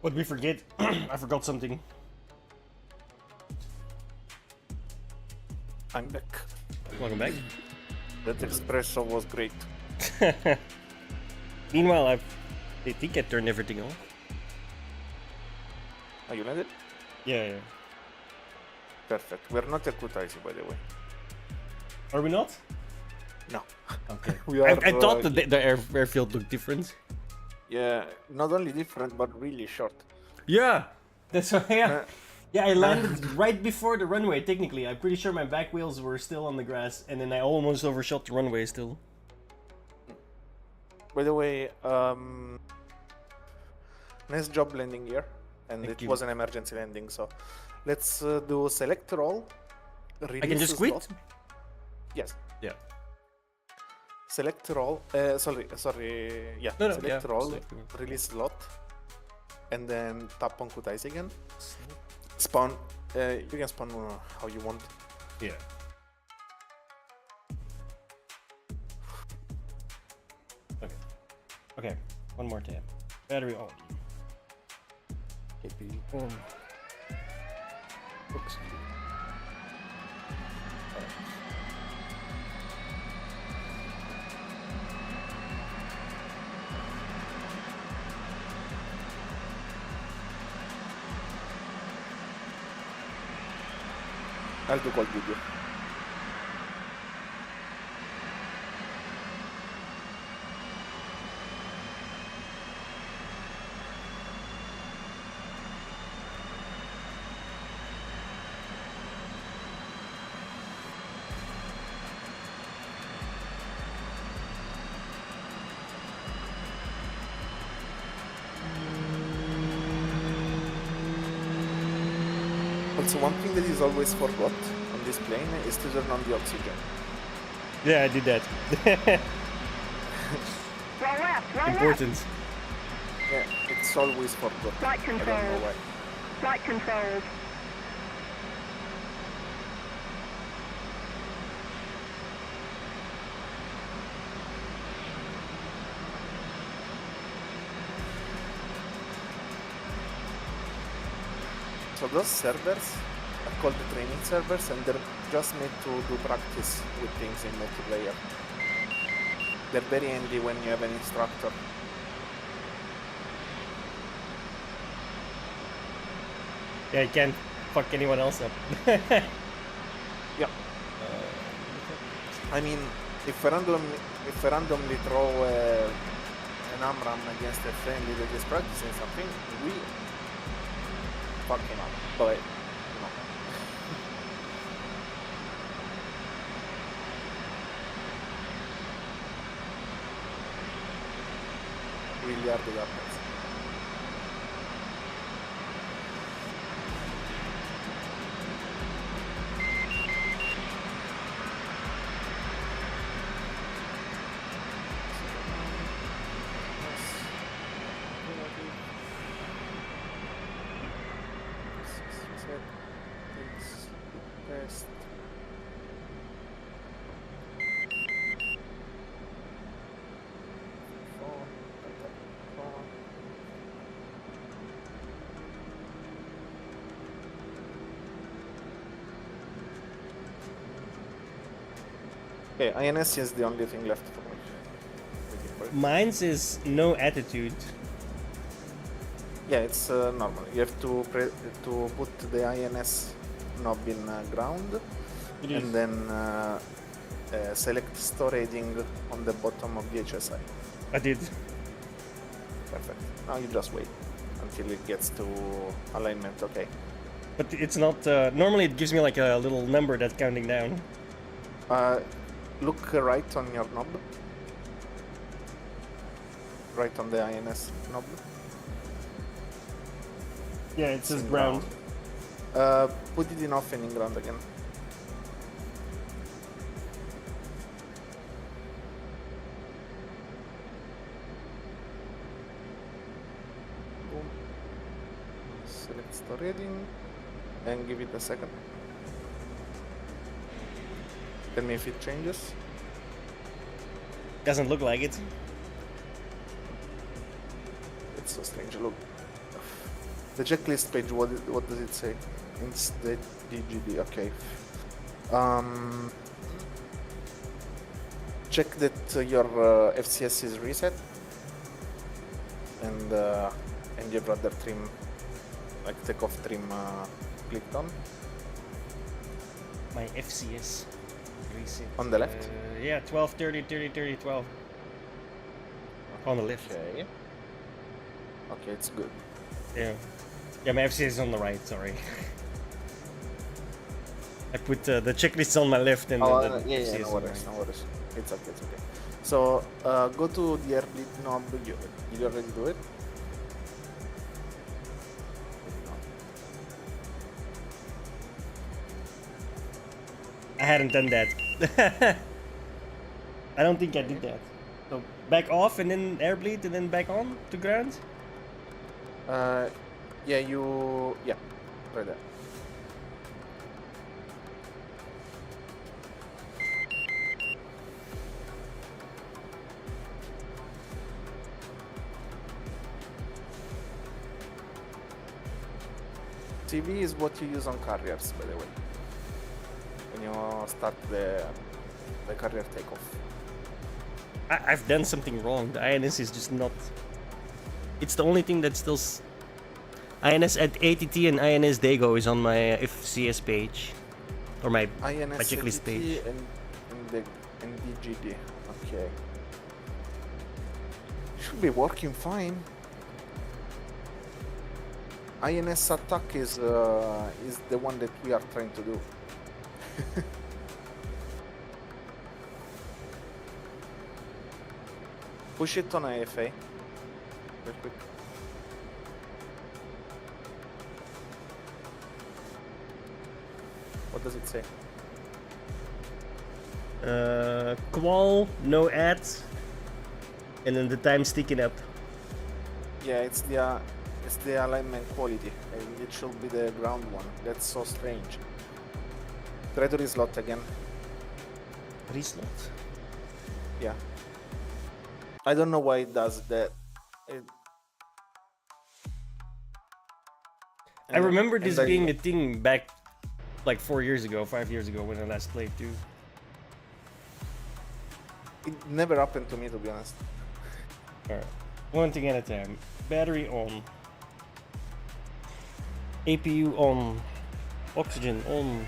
What we forget? I forgot something. I'm back. Welcome back. That espresso was great. Meanwhile, I think I turned everything off. Oh, you landed? Yeah. Perfect. We're not at Kutaisi, by the way. Are we not? No. Okay. We I are, thought the airfield looked different. Yeah, not only different, but really short. Yeah. That's why. Yeah. Yeah, I landed right before the runway. Technically, I'm pretty sure my back wheels were still on the grass, and then I almost overshot the runway still. By the way, nice job landing here, and Thank it you. was an emergency landing. So let's do select roll. I can just quit. Slot. Yes. Yeah. Select roll. Sorry. Yeah. No, select yeah, roll. select. Release slot, and then tap on Kutaisi again. Spawn. You can spawn how you want. Yeah. Okay. One more tab. Battery on. KP. Oops. I'll do cold video. Also, one thing that is always forgot on this plane is to turn on the oxygen. Yeah, I did that. Roll left, roll left. Important. Yeah, it's always forgot. Flight I don't know control. why. Flight controls. So those servers are called the training servers, and they're just made to do practice with things in multiplayer. They're very handy when you have an instructor. Yeah, you can't fuck anyone else up. Yeah. I mean, if I randomly throw an AMRAM against a friendly that is practicing something, we fuck him up. But, you know. Really are the darkness. Test. Okay, INS is the only thing left for me. Waiting for it. Mine's is no attitude. Yeah, it's normal. You have to put the INS knob in ground, It is. and then select store heading on the bottom of the HSI. I did. Perfect. Now you just wait until it gets to alignment. Okay. But it's not. Normally, it gives me like a little number that's counting down. Look right on your knob. Right on the INS knob. Yeah, it says in ground. Put it in off and in ground again. Boom. Select store heading and give it a second. Tell me if it changes. Doesn't look like it. It's so strange. Look. The checklist page, what does it say? It's the DGD, okay. Check that your FCS is reset, and you'd rather trim, like take off trim clicked on. My FCS reset. On the left? Yeah, 12, 30, 30, 30, 12. On the left. Okay. Okay, it's good. Yeah. Yeah, my FCS is on the right, sorry. I put the checklist on my left and Oh, the yeah, FCS no on the worries, right. no worries. It's okay, it's okay. So, go to the airbleed knob. Did you already do it? I hadn't done that. I don't think I did that. So back off and then air bleed and then back on to ground? Yeah, yeah, right there. TV is what you use on carriers, by the way, when you start the carrier takeoff. I've done something wrong. The INS is just not... It's the only thing that still... INS at ATT and INS Dago is on my FCS page. Or my INS checklist page. And DGD. Okay. Should be working fine. INS attack is the one that we are trying to do. Push it on AFA. Real quick. What does it say? Qual, no ads, and then the time sticking up. Yeah, it's the alignment quality. And it should be the ground one. That's so strange. Try to reslot again. Reslot? Yeah. I don't know why it does that. I remember and this I- being a thing back like 4 years ago, 5 years ago when I last played too. It never happened to me, to be honest. Alright, one thing at a time. Battery on. APU on. Oxygen on.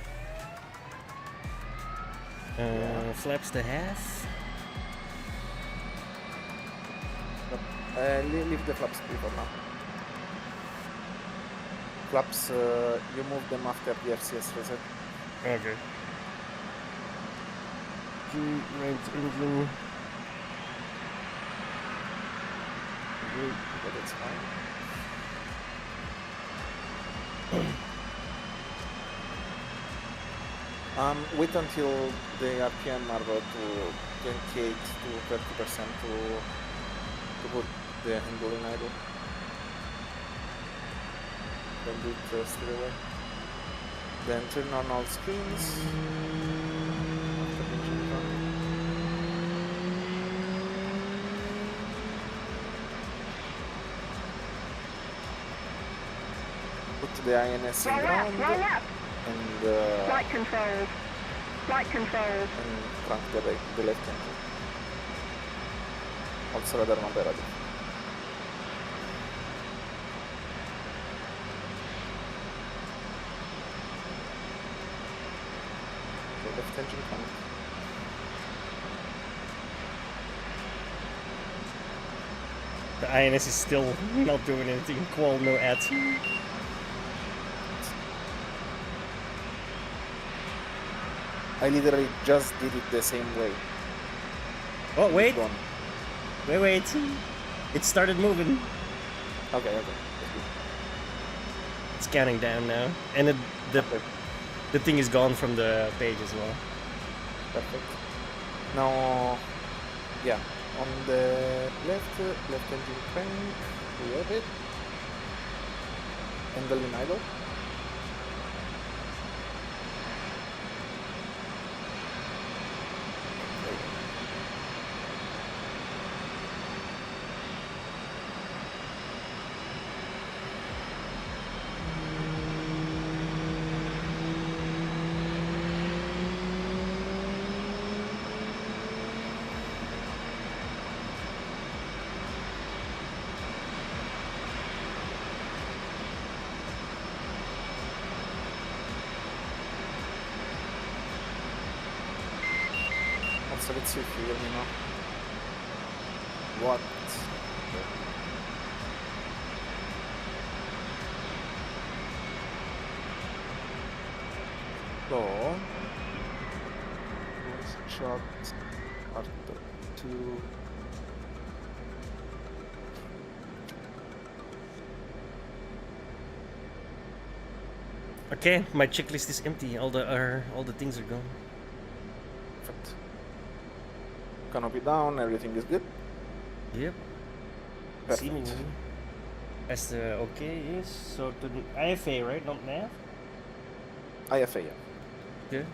Flaps to half. Leave the flaps free for now. Flaps, you move them after the FCS reset. Okay. Right engine. But it's fine. Wait until the RPM are to 28 to 30% to put the handle in idle. Then do it straight away. Then turn on all screens. After the engine run. Put the INS in Roll ground left, roll left. and Flight controls. Flight controls. crank the left engine. Also radar non operative. The left engine crank. The INS is still not doing anything. Qual, no ads. I literally just did it the same way. Oh, wait. Gone. Wait. It started moving. Okay. It's counting down now. And Okay, the thing is gone from the page as well. perfect. Now, yeah, on the left engine crank, we have it. Handle in idle. So let's see if you hear me now. What? So, voice shot part 2. Okay, my checklist is empty. All the things are gone. Perfect. Canopy down, everything is good. Yep. Perfect. Seemingly. As the okay is so to the IFA, right? Not nav. IFA, yeah. Good.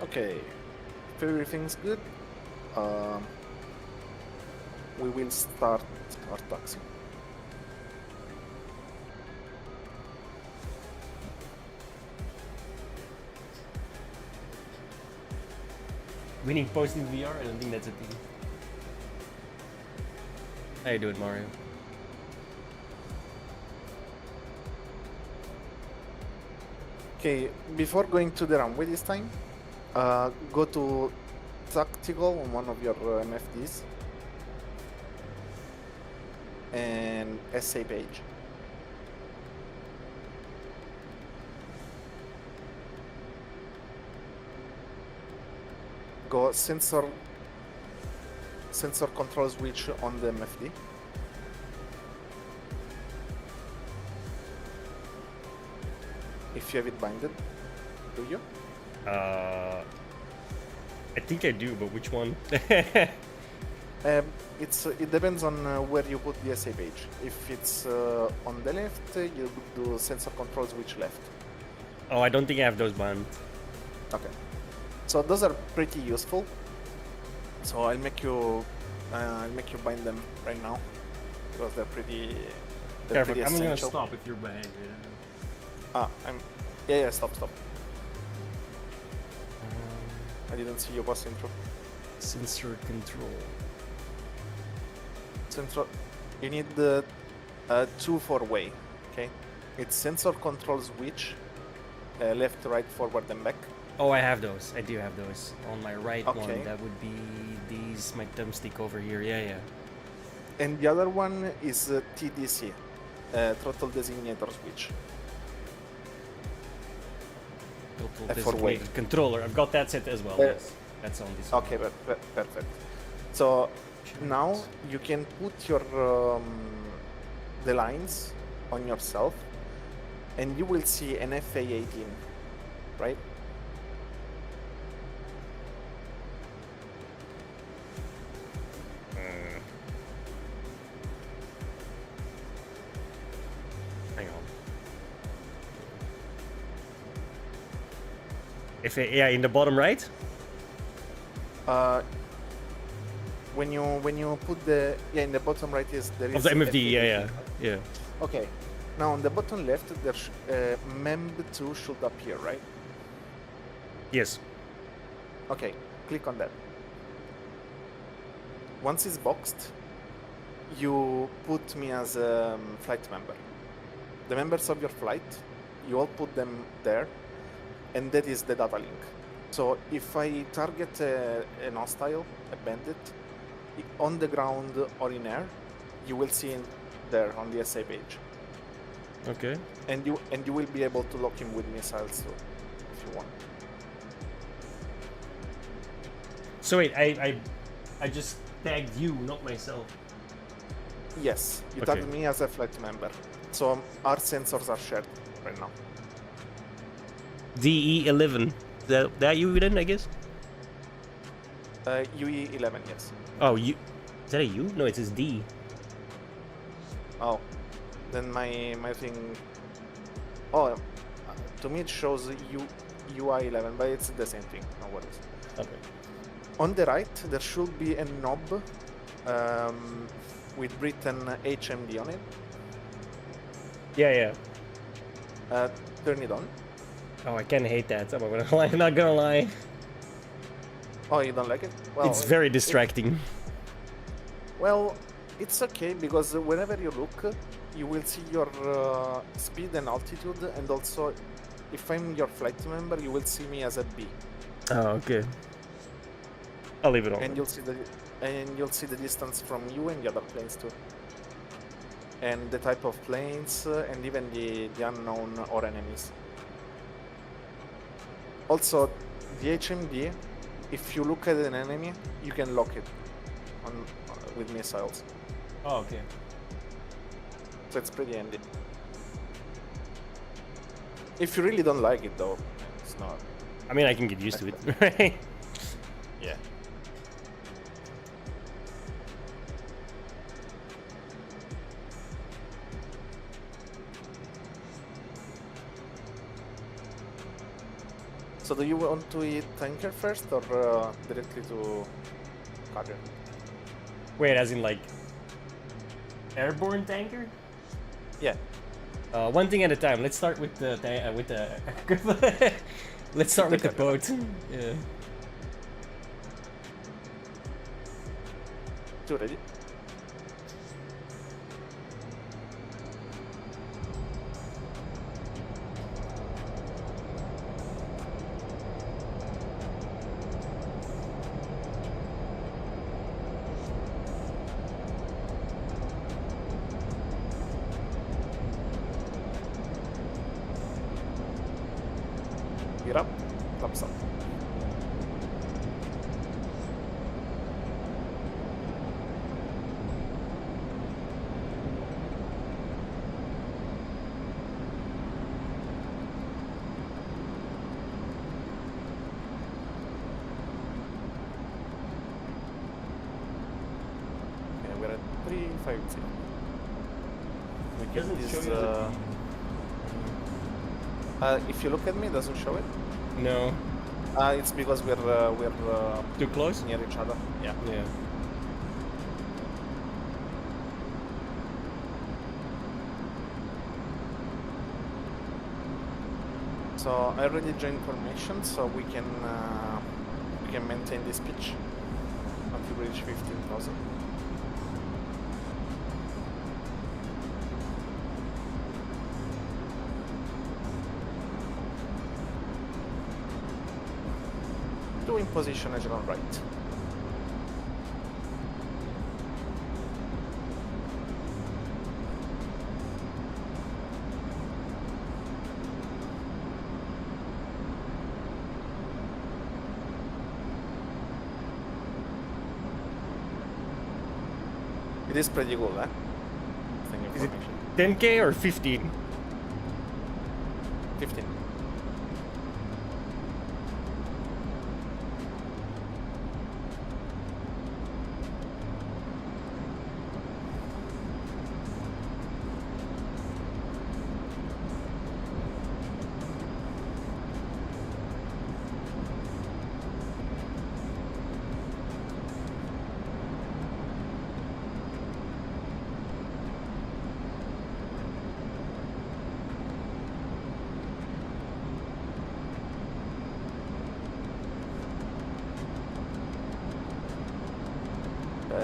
Okay, if everything's good, we will start our taxi. Winning post in VR? I don't think that's a thing. How you doing, Mario? Okay, before going to the runway this time, go to tactical on one of your MFDs and SA page. Go sensor control switch on the MFD. If you have it binded, do you? I think I do, but which one? It depends on where you put the SA page. If it's on the left, you do sensor control switch left. Oh, I don't think I have those bound. Okay. So those are pretty useful. So I'll make you bind them right now because they're pretty. They're Careful, pretty I'm gonna essential. stop if you're behind. Yeah, stop. I didn't see your boss intro. Sensor control. Sensor, you need the 2-4-way. Okay, it's sensor control switch, left, right, forward, and back. Oh, I have those. I do have those. On my right Okay. one, that would be these, my thumbstick over here. Yeah. And the other one is TDC, throttle designator switch. Total F4-way. designated controller. I've got that set as well. Yes, that's on this. Okay, perfect. So now you can put your the lines on yourself, and you will see an FA18, right? Hang on. Yeah, in the bottom right. When you put the in the bottom right is there is Of the MFD. FA18. Yeah. Okay. Now on the bottom left, there's MEMB2 should appear, right? Yes. Okay, click on that. Once it's boxed, you put me as a flight member. The members of your flight, you all put them there, and that is the data link. So if I target an hostile, a bandit, on the ground or in air, you will see it there on the SA page. Okay. And you will be able to lock him with missiles too, if you want. So wait, I just tagged you, not myself. Yes, you Okay. tagged me as a flight member. So our sensors are shared right now. DE11. That you then, I guess. UE11, yes. Oh, you. Is that a U? No, it says D. Oh, then my thing. Oh, to me it shows UI11, but it's the same thing. No worries. Okay. On the right, there should be a knob with written HMD on it. Yeah. Turn it on. Oh, I kind of hate that. I'm not gonna lie. Oh, you don't like it? Well, It's very distracting. Well, It's okay because whenever you look, you will see your speed and altitude, and also if I'm your flight member, you will see me as a B, Oh, okay. I'll leave it on. and you'll see the distance from you and the other planes too, and the type of planes, and even the unknown or enemies. Also, the HMD, if you look at an enemy, you can lock it with missiles. Oh, okay. So it's pretty handy. If you really don't like it though, it's not. I mean, I can get used to it, right? Yeah. So do you want to eat tanker first or directly to carrier? Wait, as in like airborne tanker? Yeah. One thing at a time. Let's start with the let's start with the boat. Yeah. You ready? Gear up, thumbs up. Okay, we're at 350. We get Doesn't this. show you the If you look at me, it doesn't show it. No. It's because we're Too close? near each other. Yeah. Yeah. So I already joined formation, so we can maintain this pitch until we reach 15,000. In position as on right. It is pretty good, eh? Is it 10K or 15? 15.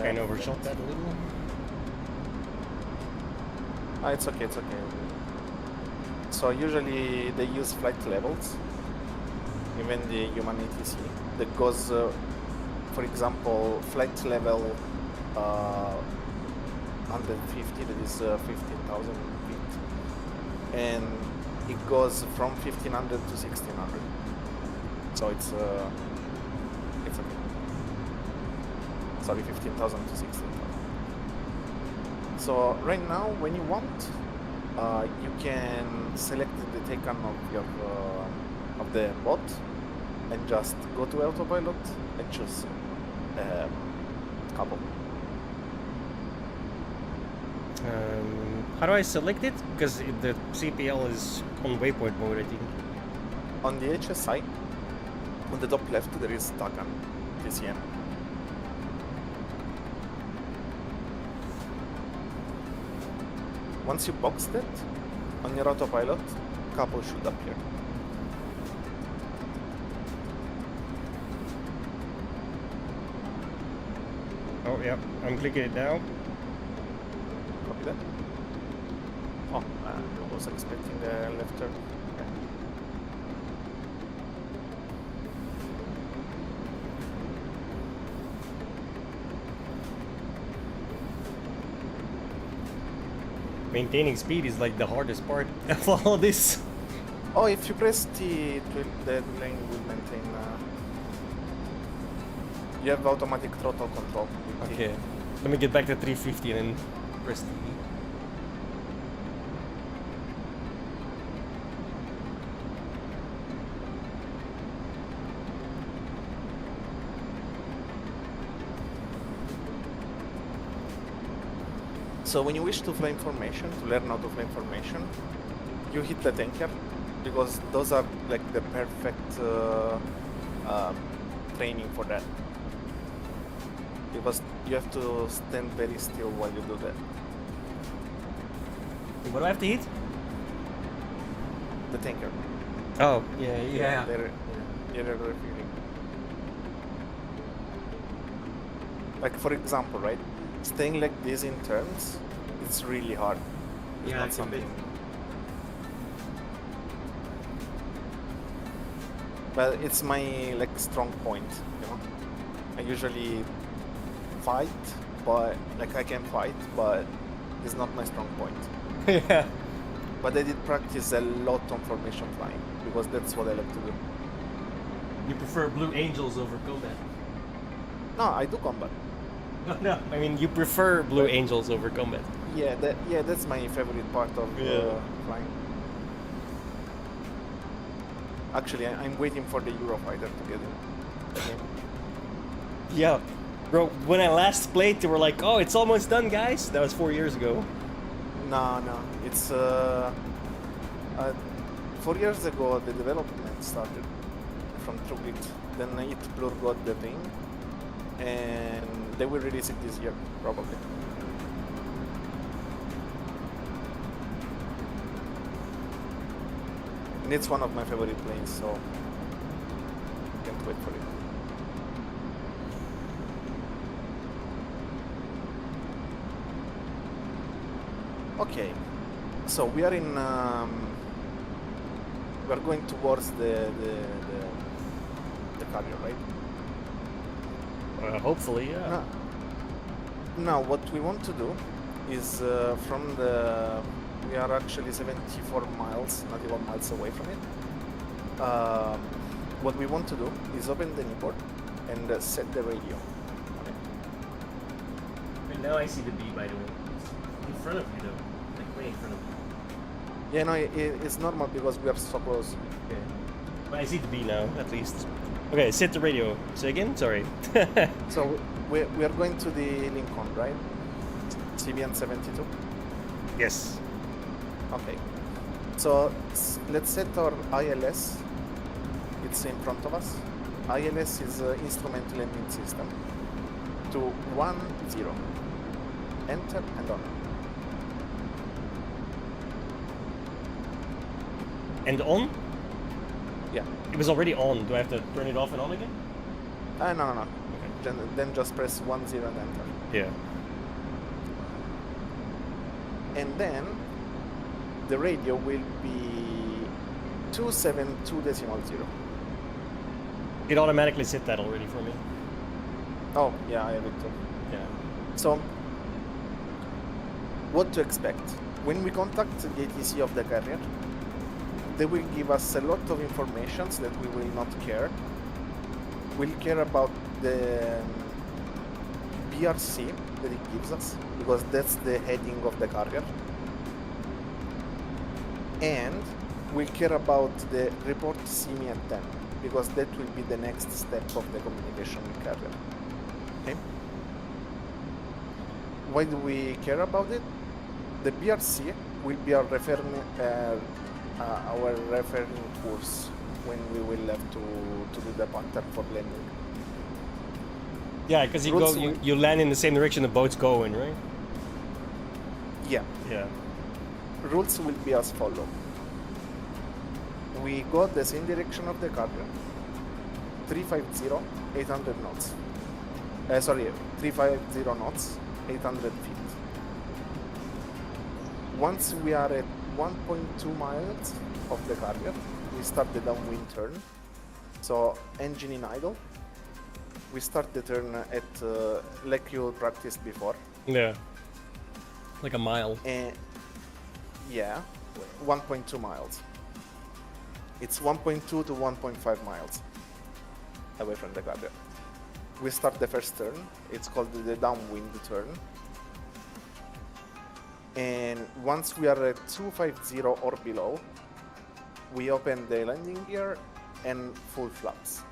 Kind of overshot that a little. It's okay, it's okay. So usually they use flight levels, even the human ATC, that goes, for example, flight level 150, that is 15,000 feet, and it goes from 1500 to 1600. So it's okay. Sorry, 15,000 to 16,000. So right now, when you want, you can select the takeon of the bot and just go to autopilot and choose couple. How do I select it? Because the CPL is on waypoint mode, I think. On the HSI, on the top left, there is takeon, TCM. Once you boxed it, on your autopilot, couple should appear. Oh, yeah. I'm clicking it now. that. Oh, I was expecting a left turn. Okay. Maintaining speed is like the hardest part of all this. Oh, if you press T, the lane will maintain. You have automatic throttle control. with T. Okay, let me get back to 350 and then press T. So when you wish to fly information, to learn how to fly information, you hit the tanker, because those are like the perfect training for that. Because you have to stand very still while you do that. What do I have to hit? The tanker. Oh, yeah. They're refueling. Like for example, right? Staying like this in turns, it's really hard. It's Yeah, not it's a bit. something. But it's my like strong point, you know. I usually fight, but like I can fight, but it's not my strong point. Yeah. But I did practice a lot on formation flying because that's what I like to do. You prefer Blue Angels over combat? No, I do combat. No, I mean you prefer Blue Angels over combat. Yeah, that's my favorite part of flying. Actually, I'm waiting for the Eurofighter to get in. Okay. Yeah, bro. When I last played, they were like, "Oh, it's almost done, guys." That was 4 years ago. No, it's 4 years ago the development started from TrueBit. Then Blur got the thing, and they will release it this year probably. And it's one of my favorite planes, so can't wait for it. Okay, so we are in. We are going towards the carrier, right? Hopefully, yeah. Now, what we want to do is from the. We are actually 74 miles, not even miles away from it. What we want to do is open the keyboard and set the radio. And now I see the B, by the way. It's in front of you, though. Like way in front of you. Yeah, no, it's normal because we are so close. Okay. But I see the B now, at least. Okay, set the radio. Say again? Sorry. So we are going to the Lincoln, right? CBN 72. Yes. Okay. So let's set our ILS. It's in front of us. ILS is instrument landing system. To 10. Enter and on. And on? Yeah. It was already on. Do I have to turn it off and on again? No. Okay. Then just press 10 and enter. Yeah. And then the radio will be 272.0. It automatically set that already for me. Oh, yeah, I have it too. Yeah. So, what to expect? When we contact the ATC of the carrier, they will give us a lot of information that we will not care. We'll care about the BRC that it gives us, because that's the heading of the carrier. And we'll care about the report see me at 10, because that will be the next step of the communication with carrier. Okay? Why do we care about it? The BRC will be our referring course when we will have to do the pattern for landing. Yeah, because you land in the same direction the boat's going, right? Yeah. Yeah. Rules will be as follow. We go the same direction of the carrier. 350, 800 knots. 350 knots, 800 feet. Once we are at 1.2 miles of the carrier, we start the downwind turn. So engine in idle. We start the turn at like you practiced before. Yeah. Like a mile. And yeah, 1.2 miles. It's 1.2 to 1.5 miles away from the carrier. We start the first turn. It's called the downwind turn. And once we are at 250 or below, we open the landing gear and full flaps.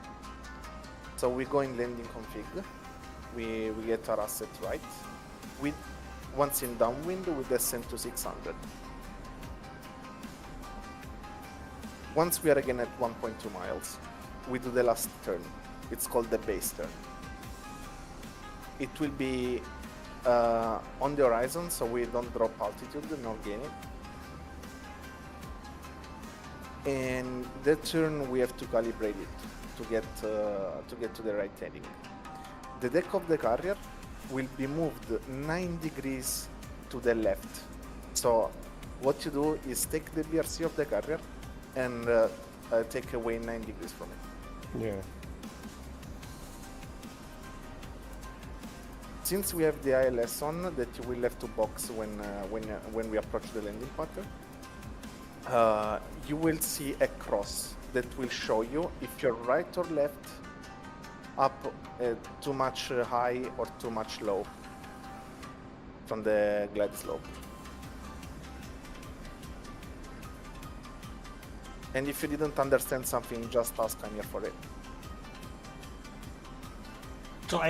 So we go in landing config. We get our asset right. Once in downwind, we descend to 600. Once we are again at 1.2 miles, we do the last turn. It's called the base turn. It will be on the horizon, so we don't drop altitude nor gain it. And that turn we have to calibrate it to get to the right heading. The deck of the carrier will be moved 9 degrees to the left. So what you do is take the BRC of the carrier and take away 9 degrees from it. Yeah. Since we have the ILS on, that you will have to box when we approach the landing pattern, you will see a cross that will show you if you're right or left, up too much high or too much low from the glide slope. And if you didn't understand something, just ask, I'm here for it. So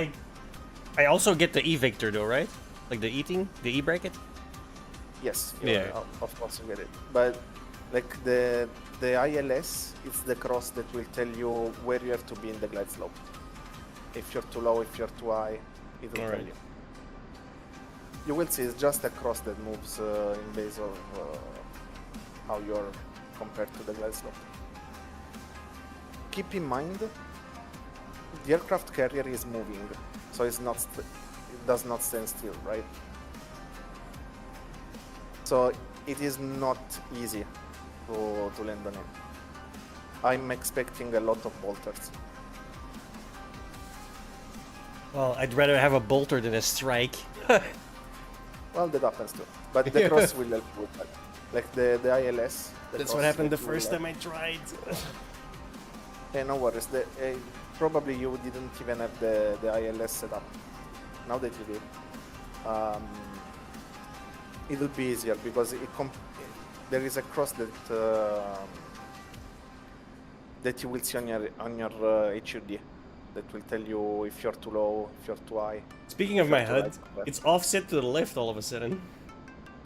I also get the E Victor though, right? Like the E bracket? Yes, Yeah. of course you get it. But like the ILS, it's the cross that will tell you where you have to be in the glide slope. If you're too low, if you're too high, it will tell you. You will see it's just a cross that moves in base of how you're compared to the glide slope. Keep in mind, the aircraft carrier is moving, so it does not stand still, right? So it is not easy to land on it. I'm expecting a lot of bolters. Well, I'd rather have a bolter than a strike. Well, that happens too. But the cross will help with that. Like the ILS. That's what happened the first time I tried. Yeah, no worries. Probably you didn't even have the ILS set up. Now that you do, it will be easier because there is a cross that you will see on your HUD that will tell you if you're too low, if you're too high. Speaking of my HUD, it's offset to the left all of a sudden.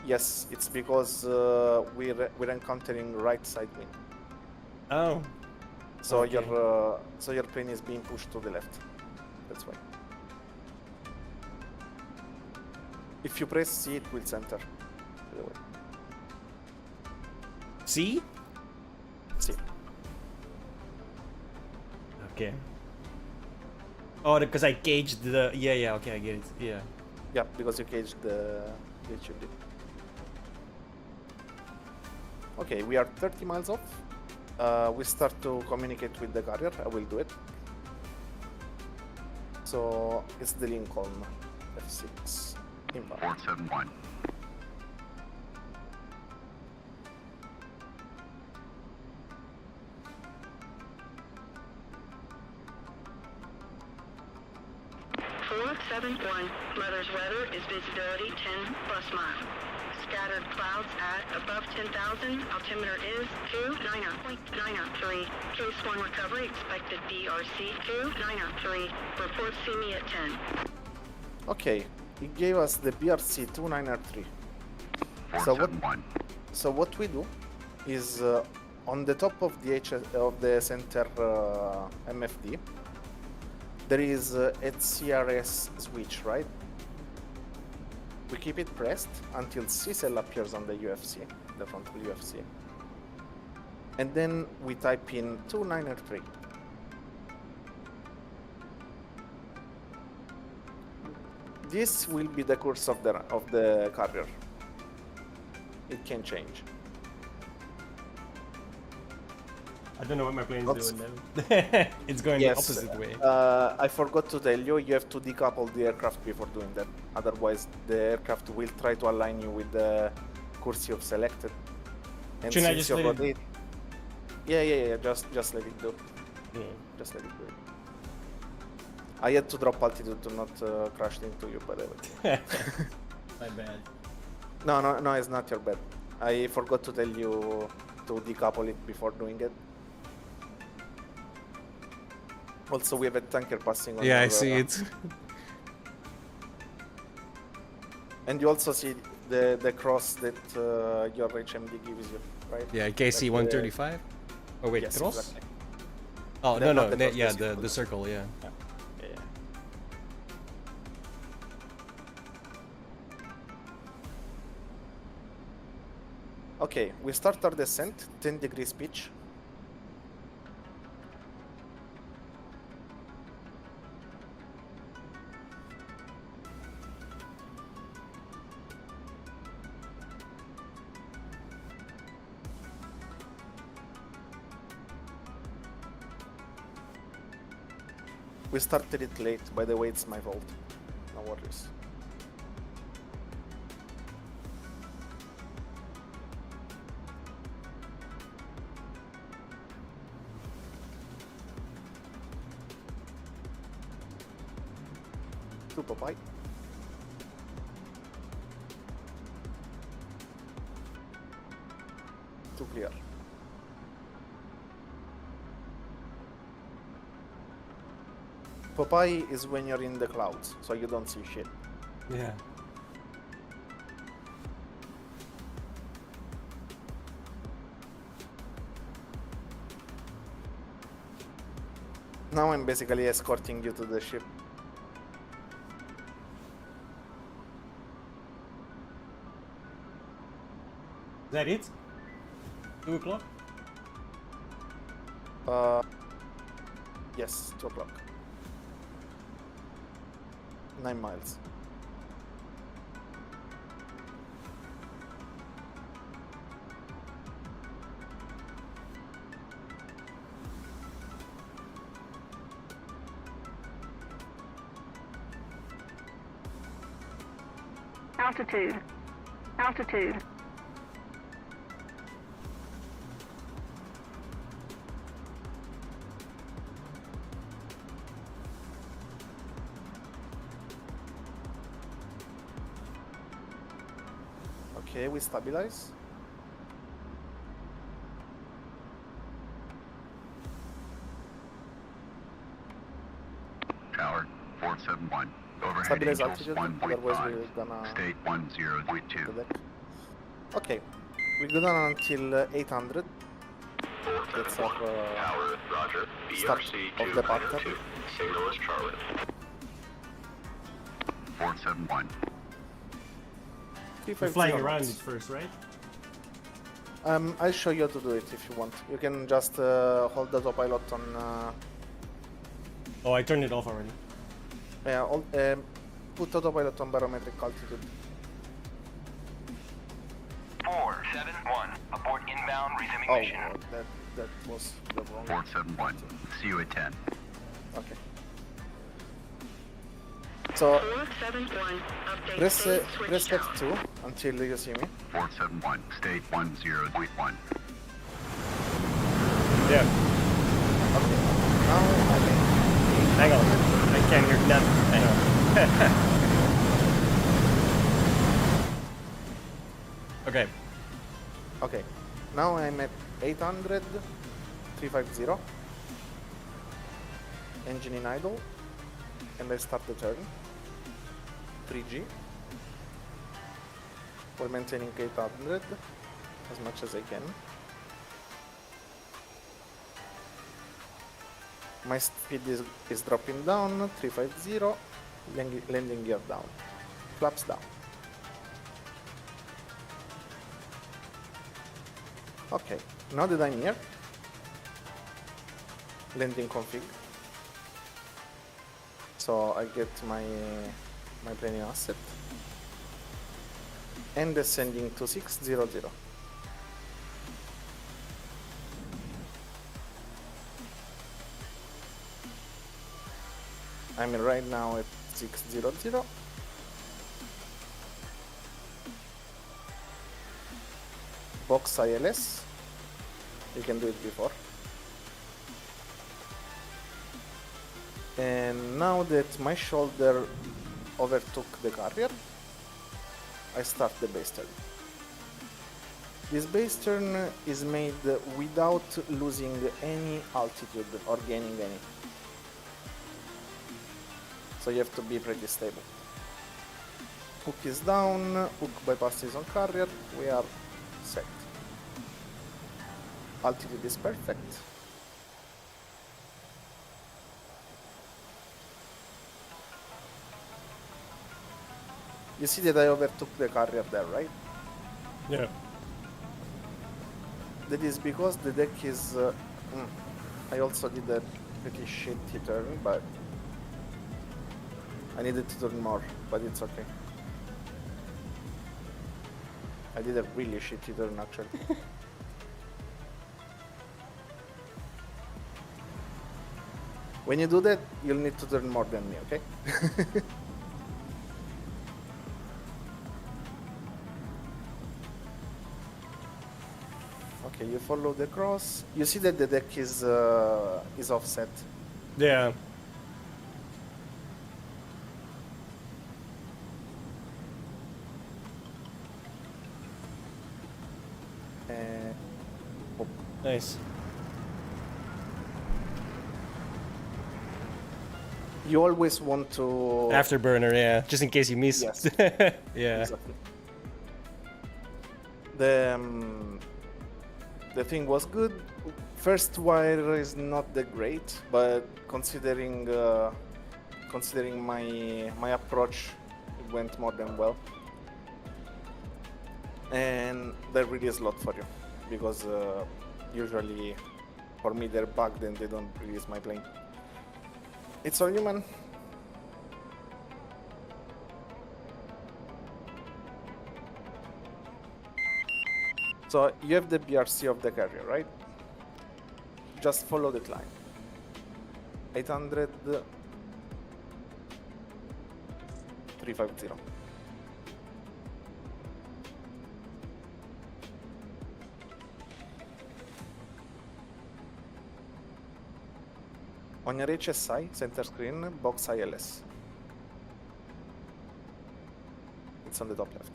Yes, it's because we're encountering right side wind. Oh. So Okay. your plane is being pushed to the left. That's why. If you press C, it will center. By the way. See? C. Okay. Oh, because I gauged the... Yeah, okay, I get it. Yeah. Yeah, because you caged the HUD. Okay, we are 30 miles off. We start to communicate with the carrier. I will do it. So it's the Lincoln F6 inbound. 471. Mother's weather is visibility 10 plus mile. Scattered clouds at above 10,000. Altimeter is 290.903. Case 1 recovery expected BRC 290.3. Report see me at 10. Okay, it gave us the BRC 2903. 471. So what we do is on the top of the center MFD, there is a CRS switch, right? We keep it pressed until CCL appears on the UFC, the frontal UFC. And then we type in 2903. This will be the course of the carrier. it can change. I don't know what my plane is Oops. doing now. It's going the opposite way. I forgot to tell you, you have to decouple the aircraft before doing that. Otherwise, the aircraft will try to align you with the course you've selected. And Shouldn't I since just you're let it- rotate... Yeah, just let it do. Yeah. Just let it do. I had to drop altitude to not crash into you, by the way. My bad. No, it's not your bad. I forgot to tell you to decouple it before doing it. Also, we have a tanker passing on Yeah, I your, see it. And you also see the cross that your HMD gives you, right? Yeah, KC 135. Oh wait, Yes, cross? exactly. Oh No, no, not the cross, yeah, basically. the circle, yeah. Yeah. Okay, we start our descent, 10 degrees pitch. We started it late, by the way, it's my fault. No worries. To Popeye. To clear. Popeye is when you're in the clouds, so you don't see shit. Yeah. Now I'm basically escorting you to the ship. Is that it? 2 o'clock? Yes, 2 o'clock. 9 miles. Altitude. Altitude. Okay, we stabilize. Tower 471. Overhead Stabilize Angels altitude, otherwise 1.5. we're gonna State to 10.2. the deck. Okay, we go down until 800. That's our Tower, Roger. start of the pattern. Signal is Charlie. 471. We're 350 flying around knots. it first, right? I'll show you how to do it if you want. You can just hold the autopilot on. Oh, I turned it off already. Put autopilot on barometric altitude. 471. Abort inbound, resuming Oh, mission. that was the wrong. 471. See you at 10. Okay. So 471. Update press state switch press down. F2 until you see me. 471. State 10.1. Yeah. Okay. Now I'm Hang on. I can't hear nothing. Hang on. Okay. okay. Now I'm at 800, 350. Engine in idle, and I start the turn. 3G. We're maintaining 800 as much as I can. My speed is dropping down, 350, landing gear down, flaps down. Okay, now that I'm here, landing config. So I get my plane in asset. and descending to 600. I'm right now at 600. Box ILS. You can do it before. And now that my shoulder overtook the carrier, I start the base turn. This base turn is made without losing any altitude or gaining any. So you have to be pretty stable. Hook is down, hook bypass is on carrier, we are set. Altitude is perfect. You see that I overtook the carrier there, right? Yeah. That is because the deck is... I also did a pretty shitty turn, but... I needed to turn more, but it's okay. I did a really shitty turn, actually. When you do that, you'll need to turn more than me, okay? Okay, you follow the cross. You see that the deck is offset. Yeah. Oh, Nice. you always want to... Afterburner, yeah. Just in case you miss. Yes. Yeah. Exactly. The thing was good. First wire is not that great, but considering my approach, it went more than well. And that really is a lot for you, because usually for me they're bugged and they don't release my plane. It's all human. So you have the BRC of the carrier, right? Just follow the climb. 800, 350. On your HSI, center screen, box ILS. It's on the top left.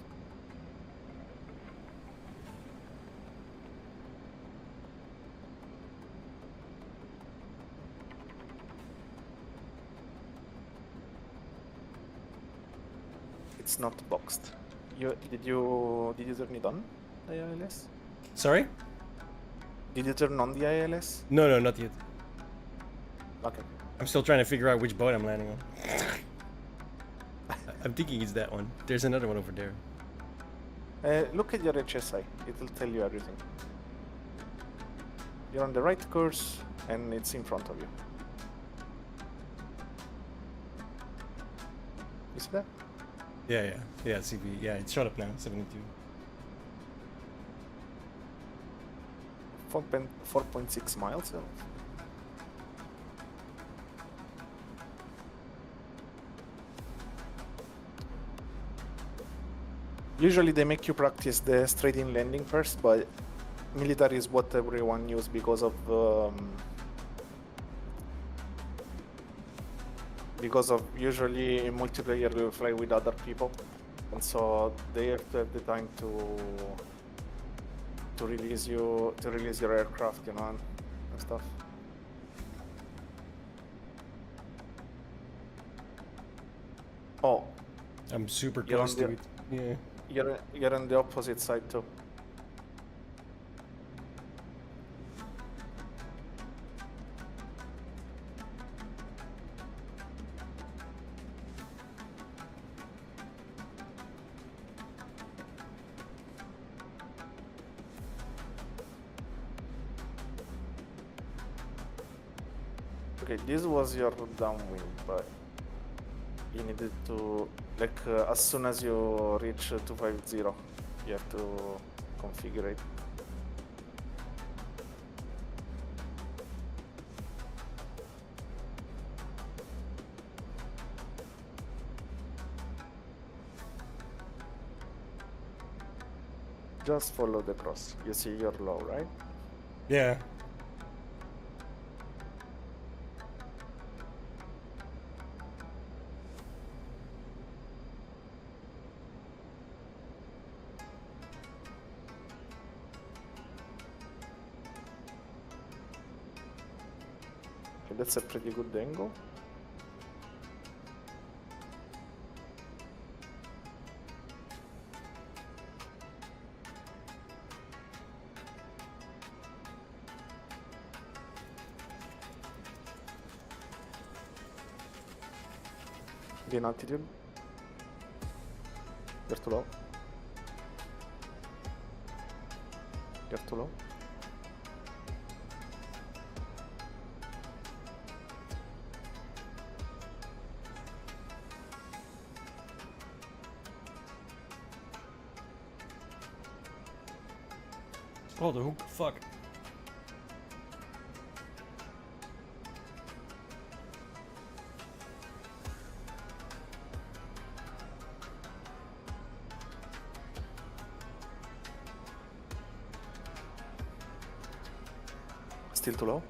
It's not boxed. Did you turn it on, the ILS? Sorry? Did you turn on the ILS? No, not yet. Okay. I'm still trying to figure out which boat I'm landing on. I'm thinking it's that one. There's another one over there. Look at your HSI. It will tell you everything. You're on the right course, and it's in front of you. You see that? Yeah, CB. Yeah, it's shut up now, 72. 4.6 miles. Usually they make you practice the straight-in landing first, but military is what everyone uses because of usually in multiplayer you fly with other people, and so they have to have the time to release your aircraft, you know, and stuff. Oh, I'm super You're close on to the- it. Yeah. you're on the opposite side too. Okay, this was your downwind, but you needed to, like, as soon as you reach 250, You have to configure it. Just follow the cross. You see you're low, right? Yeah. Okay, that's a pretty good angle. Gain altitude. You're too low. You're too low. Oh, the hook. Fuck. Still too low.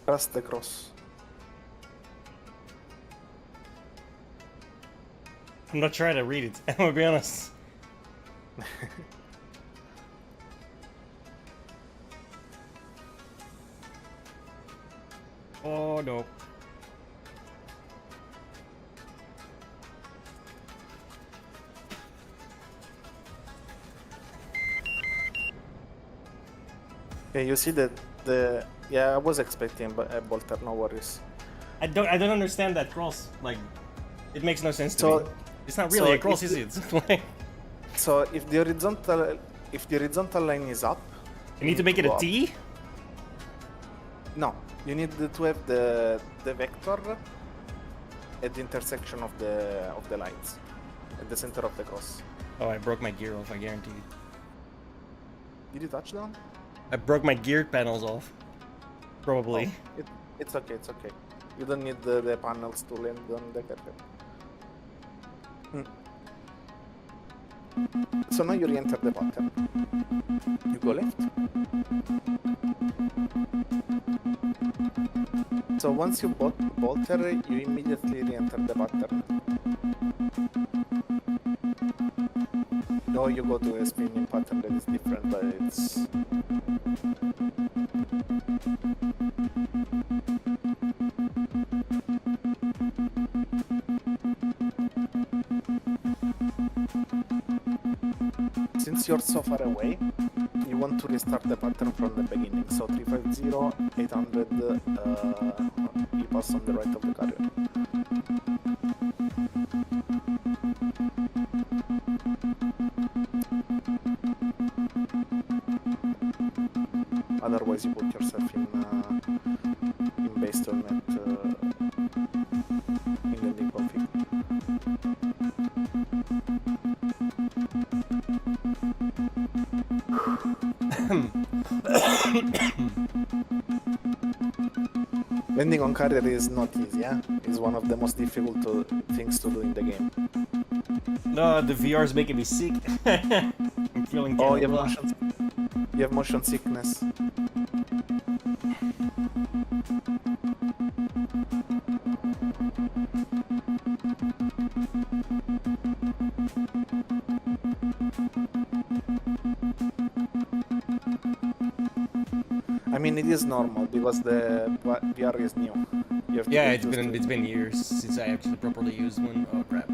Trust the cross. I'm not trying to read it. I'm gonna be honest. Oh no. Yeah, you see that the I was expecting a bolter, no worries. I don't understand that cross. Like, it makes no sense to So- me. It's not really so a cross, if is it? It's like, So if the horizontal line is up, you need to make it go a up. T? No, you need to have the vector at the intersection of the lines, at the center of the cross. Oh, I broke my gear off, I guarantee. Did you touch down? I broke my gear panels off. Probably. Oh, it's okay, it's okay. You don't need the panels to land on the carpet. So now you re-enter the pattern. You go left. So once you bolter, you immediately re-enter the pattern. No, you go to a spinning pattern that is different, but it's... Since you're so far away, you want to restart the pattern from the beginning. So 350, 800, you pass on the right of the carrier. Otherwise you put yourself in base turn at in landing config. Landing on carrier is not easy, yeah? It's one of the most difficult things to do in the game. No, the VR is making me sick. I'm feeling Oh, kinda blah. you have motion sickness. I mean, it is normal because the VR is new. You have to Yeah, get used to it. it's been years since I actually properly used one. Oh crap.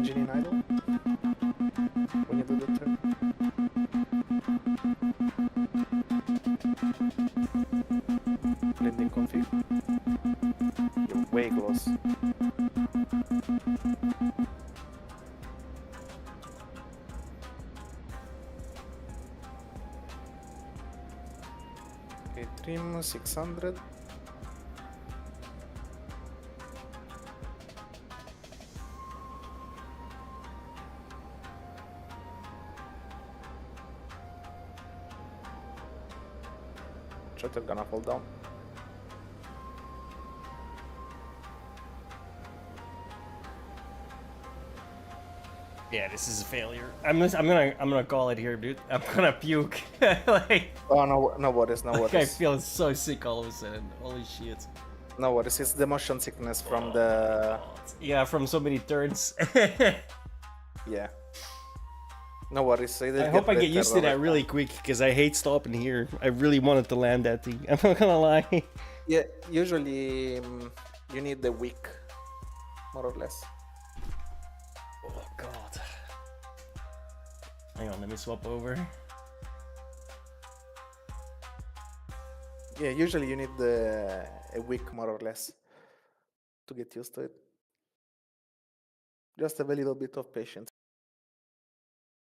engine in idle when you do the turn. Landing config. You're way close. Okay, trim 600. Shutter gonna fall down. Yeah, this is a failure. I'm gonna call it here, dude. I'm gonna puke. Like, Oh no, no worries, no worries. I feel so sick all of a sudden. Holy shit. No worries, it's the motion sickness from the... Yeah, from so many turns. Yeah. No worries. I hope I get used to that really quick, because I hate stopping here. I really wanted to land that thing. I'm not gonna lie. Yeah, usually you need the week, more or less. Oh god. Hang on, let me swap over. Yeah, usually you need a week, more or less, to get used to it. Just have a little bit of patience.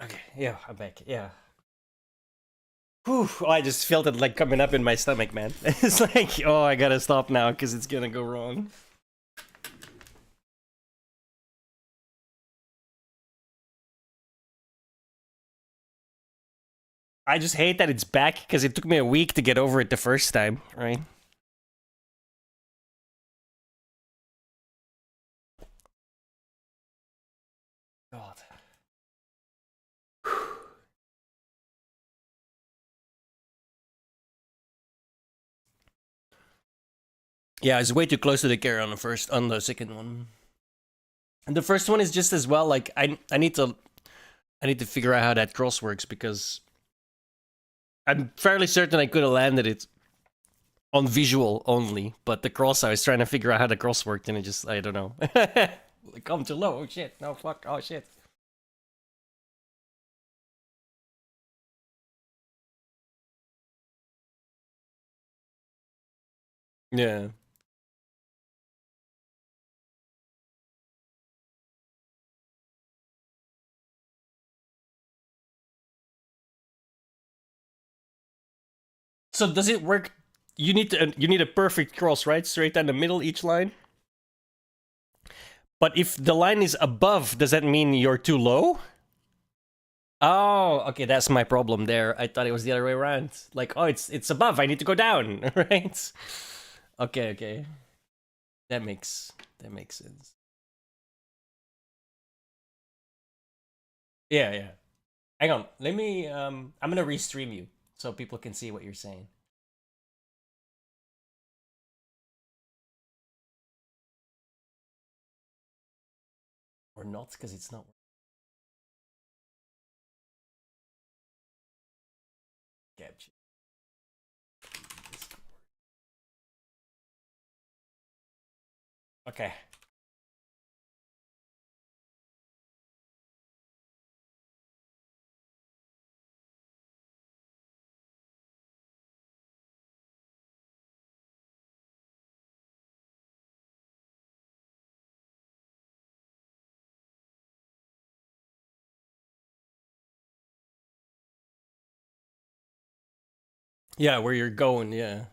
Okay, yeah, I'm back. Yeah. Whew, oh, I just felt it like coming up in my stomach, man. It's like, oh, I gotta stop now because it's gonna go wrong. I just hate that it's back because it took me a week to get over it the first time, right? God. Yeah, it's way too close to the carry on the second one. And the first one is just as well, like I need to figure out how that cross works, because I'm fairly certain I could have landed it on visual only, but the cross, I was trying to figure out how the cross worked, and it just, I don't know. Come too low, oh shit, no fuck, oh shit. Yeah. So does it work? You need a perfect cross, right? Straight down the middle each line. But if the line is above, does that mean you're too low? Oh, okay, that's my problem there. I thought it was the other way around. Like, oh, it's above. I need to go down, right? Okay, okay. That makes sense. Yeah, yeah. Hang on. Let me I'm gonna restream you so people can see what you're saying. Or not, because it's not. Capture. Okay. Yeah, where you're going, yeah.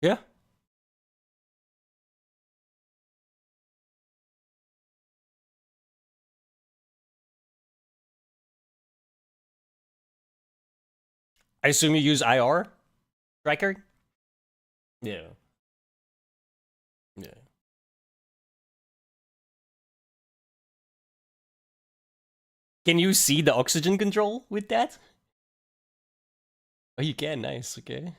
Yeah. I assume you use IR tracker? Yeah. Yeah. Can you see the oxygen control with that? Oh, you can. Nice. Okay.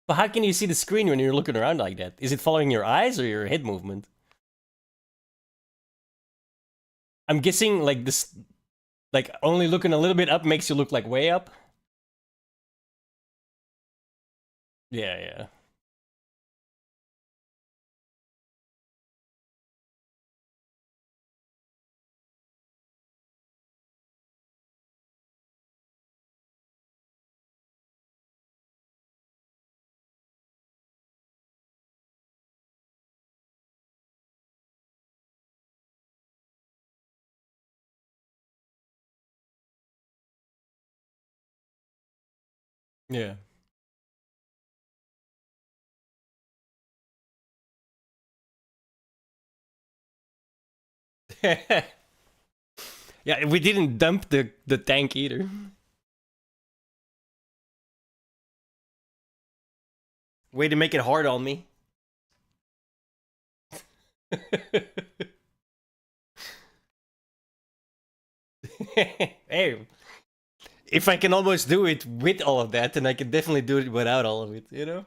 But how can you see the screen when you're looking around like that? Is it following your eyes or your head movement? I'm guessing like this, like only looking a little bit up makes you look like way up. Yeah, yeah. Yeah. Yeah, we didn't dump the tank either. Way to make it hard on me. Hey, if I can almost do it with all of that, then I can definitely do it without all of it, you know?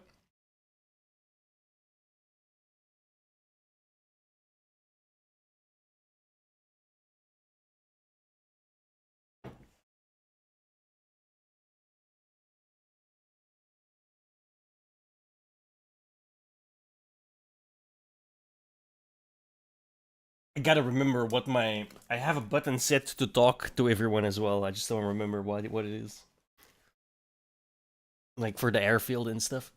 I gotta remember what my... I have a button set to talk to everyone as well. I just don't remember what it is. Like for the airfield and stuff.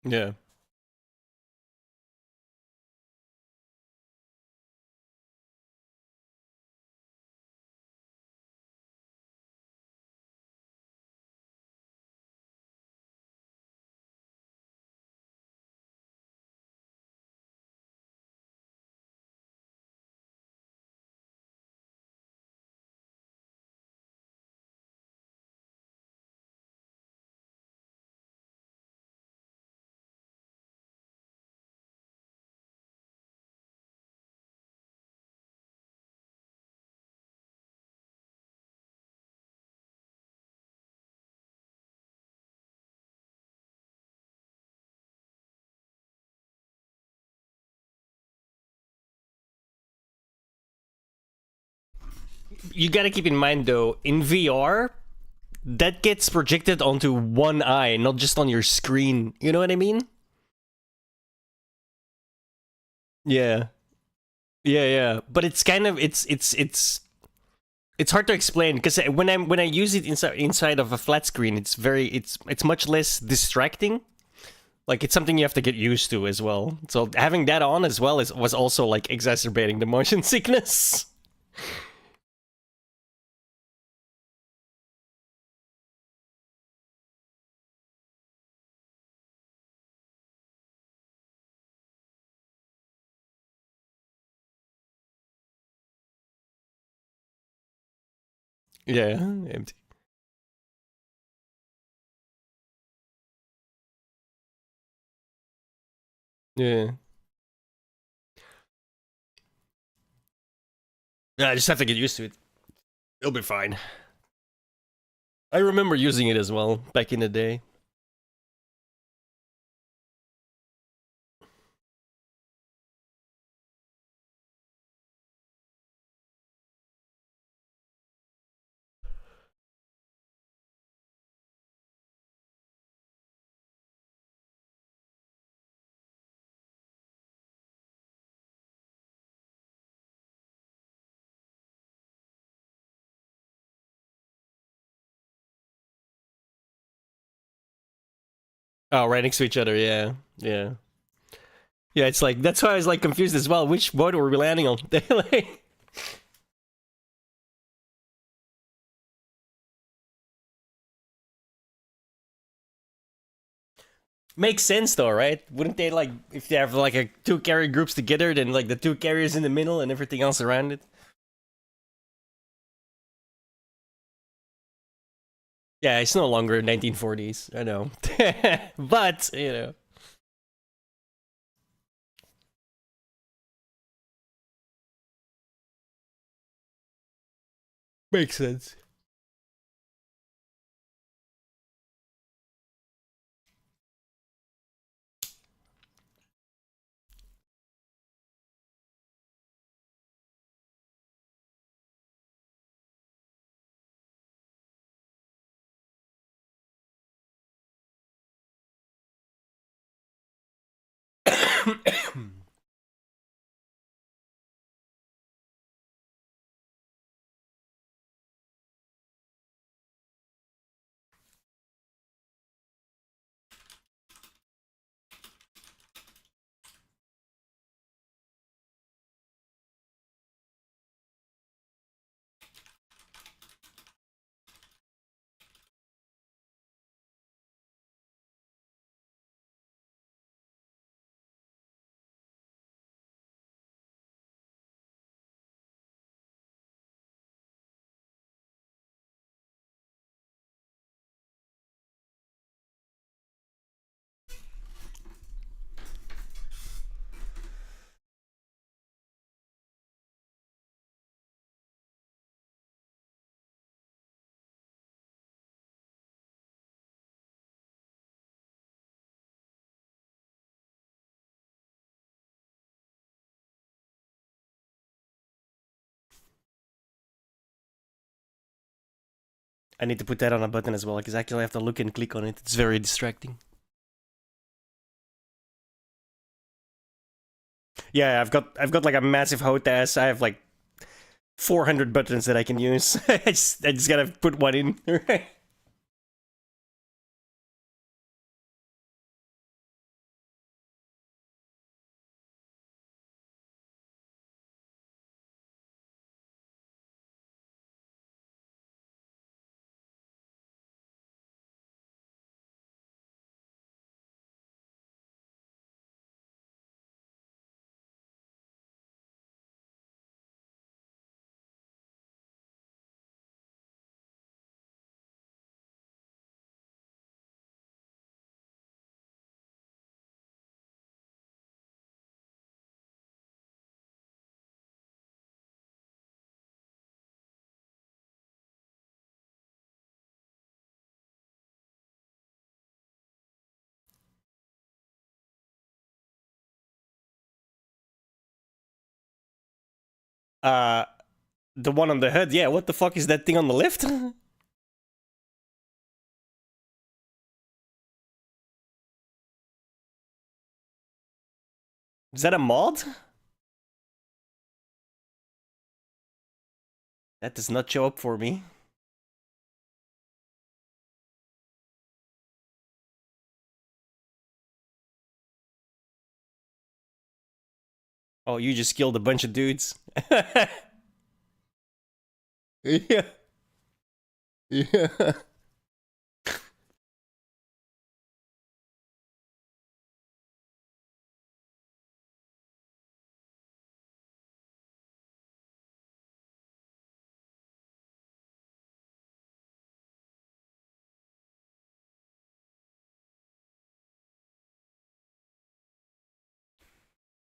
Yeah. You gotta keep in mind though, in VR, that gets projected onto one eye, not just on your screen. You know what I mean? Yeah. Yeah, yeah. But it's kind of it's hard to explain because when I use it inside of a flat screen, it's much less distracting. Like it's something you have to get used to as well. So having that on as well was also like exacerbating the motion sickness. Yeah, empty. Yeah. Yeah, I just have to get used to it. It'll be fine. I remember using it as well back in the day. Oh, right next to each other, yeah. Yeah. Yeah, it's like, that's why I was like confused as well. Which boat were we landing on? Like, makes sense though, right? Wouldn't they like, if they have like a two carrier groups together, then like the two carriers in the middle and everything else around it? Yeah, it's no longer 1940s, I know. But, you know. Makes sense. I need to put that on a button as well, because actually I have to look and click on it. It's very distracting. Yeah, I've got like a massive HOTAS. I have like 400 buttons that I can use. I just gotta put one in. uh, the one on the hood. Yeah, what the fuck is that thing on the left? Is that a mod? That does not show up for me. Oh, you just killed a bunch of dudes. Yeah. Yeah.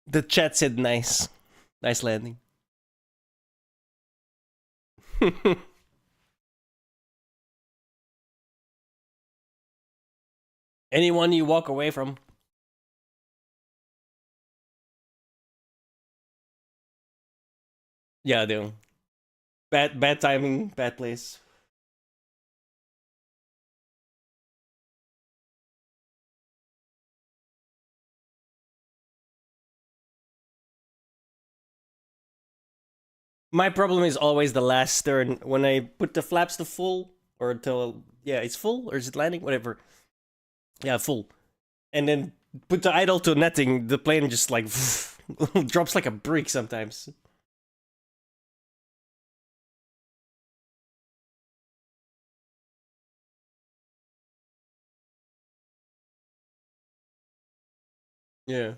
The chat said nice. Nice landing. Anyone you walk away from. Yeah, I do. Bad timing, bad place. My problem is always the last turn. When I put the flaps to full, or to, yeah, it's full, or is it landing? Whatever. Yeah, full. And then put the idle to netting, the plane just like drops like a brick sometimes. Yeah.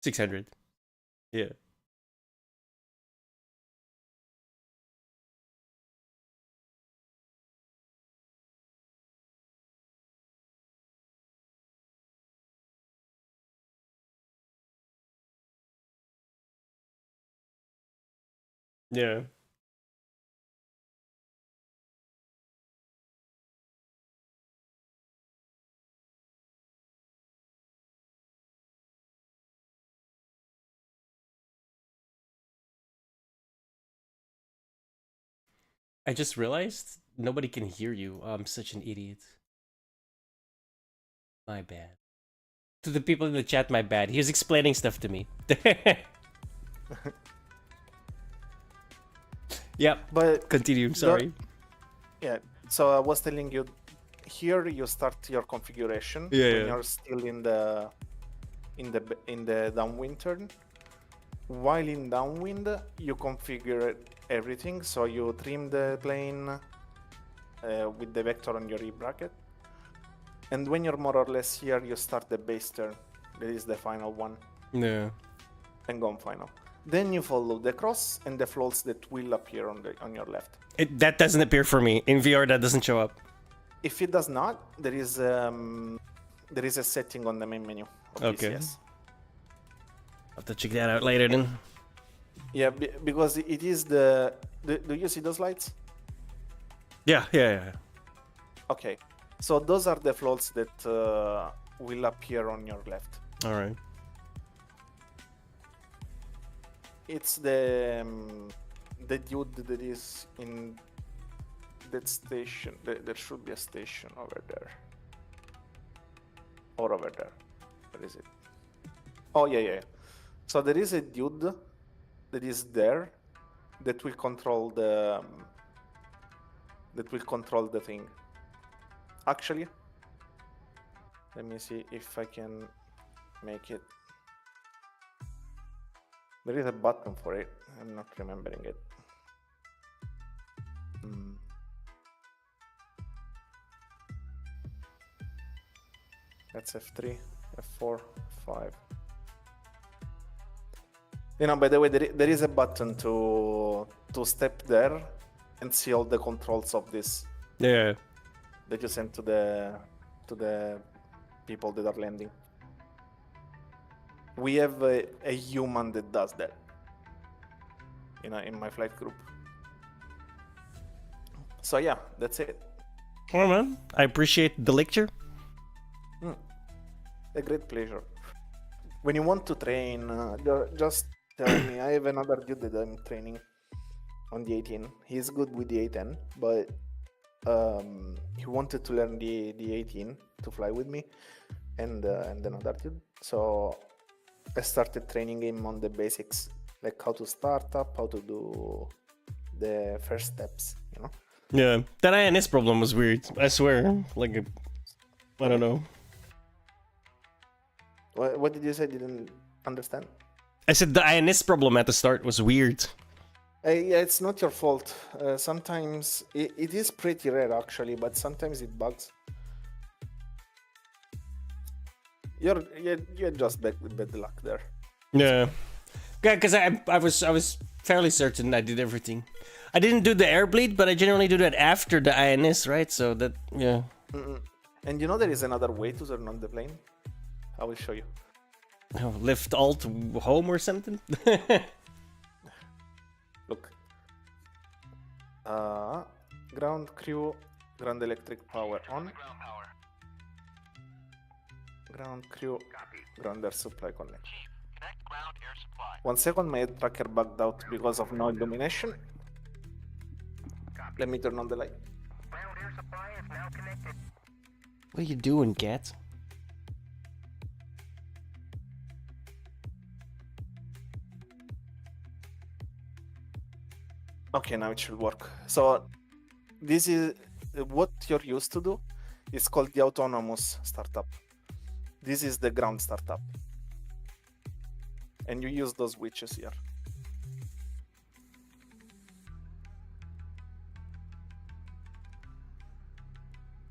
$600. Yeah. Yeah. I just realized nobody can hear you. I'm such an idiot. My bad. To the people in the chat, my bad. He was explaining stuff to me. Yep. But Continue. Sorry. yeah, so I was telling you, here you start your configuration Yeah, when yeah. you're still in the downwind turn. While in downwind, you configure everything. So you trim the plane with the vector on your E bracket. And when you're more or less here, you start the base turn. That is the final one. Yeah. And go on final. Then you follow the cross and the floats that will appear on your left. That doesn't appear for me in VR. That doesn't show up. If it does not, there is a setting on the main menu of Okay. DCS. I'll have to check that out later then. Yeah, because it is do you see those lights? Yeah. Okay, so those are the floats that will appear on your left. All right. It's the dude that is in that station. There should be a station over there. Or over there. Where is it? Oh, yeah. So there is a dude that is there that will control the thing. Actually, let me see if I can make it. There is a button for it. I'm not remembering it. That's F3, F4, F5. You know, by the way, there is a button to step there and see all the controls of this Yeah. that you send to the people that are landing. We have a human that does that. You know, in my flight group. So yeah, that's it. Well, man, I appreciate the lecture. A great pleasure. When you want to train, just tell me. I have another dude that I'm training on the 18. He's good with the A10, but he wanted to learn the 18 to fly with me, and another dude. So I started training him on the basics, like how to start up, how to do the first steps. You know. Yeah, that INS problem was weird. I swear. Like, I don't know. What did you say? Didn't understand. I said the INS problem at the start was weird. Yeah, it's not your fault. Sometimes it is pretty rare actually, but sometimes it bugs. You're just bad with bad luck there. Yeah, because I was fairly certain I did everything. I didn't do the air bleed, but I generally do that after the INS, right? So that yeah. And you know there is another way to turn on the plane. I will show you. Oh, lift alt home or something. Look. Ground crew, ground electric power on. Ground power. Ground crew, ground air supply connect. Connect ground air supply. 1 second, my head tracker bugged out because of no illumination. Let me turn on the light. Ground air supply is now connected. What are you doing, cat? Okay, now it should work. So this is what you're used to do. It's called the autonomous startup. This is the ground startup. And you use those switches here.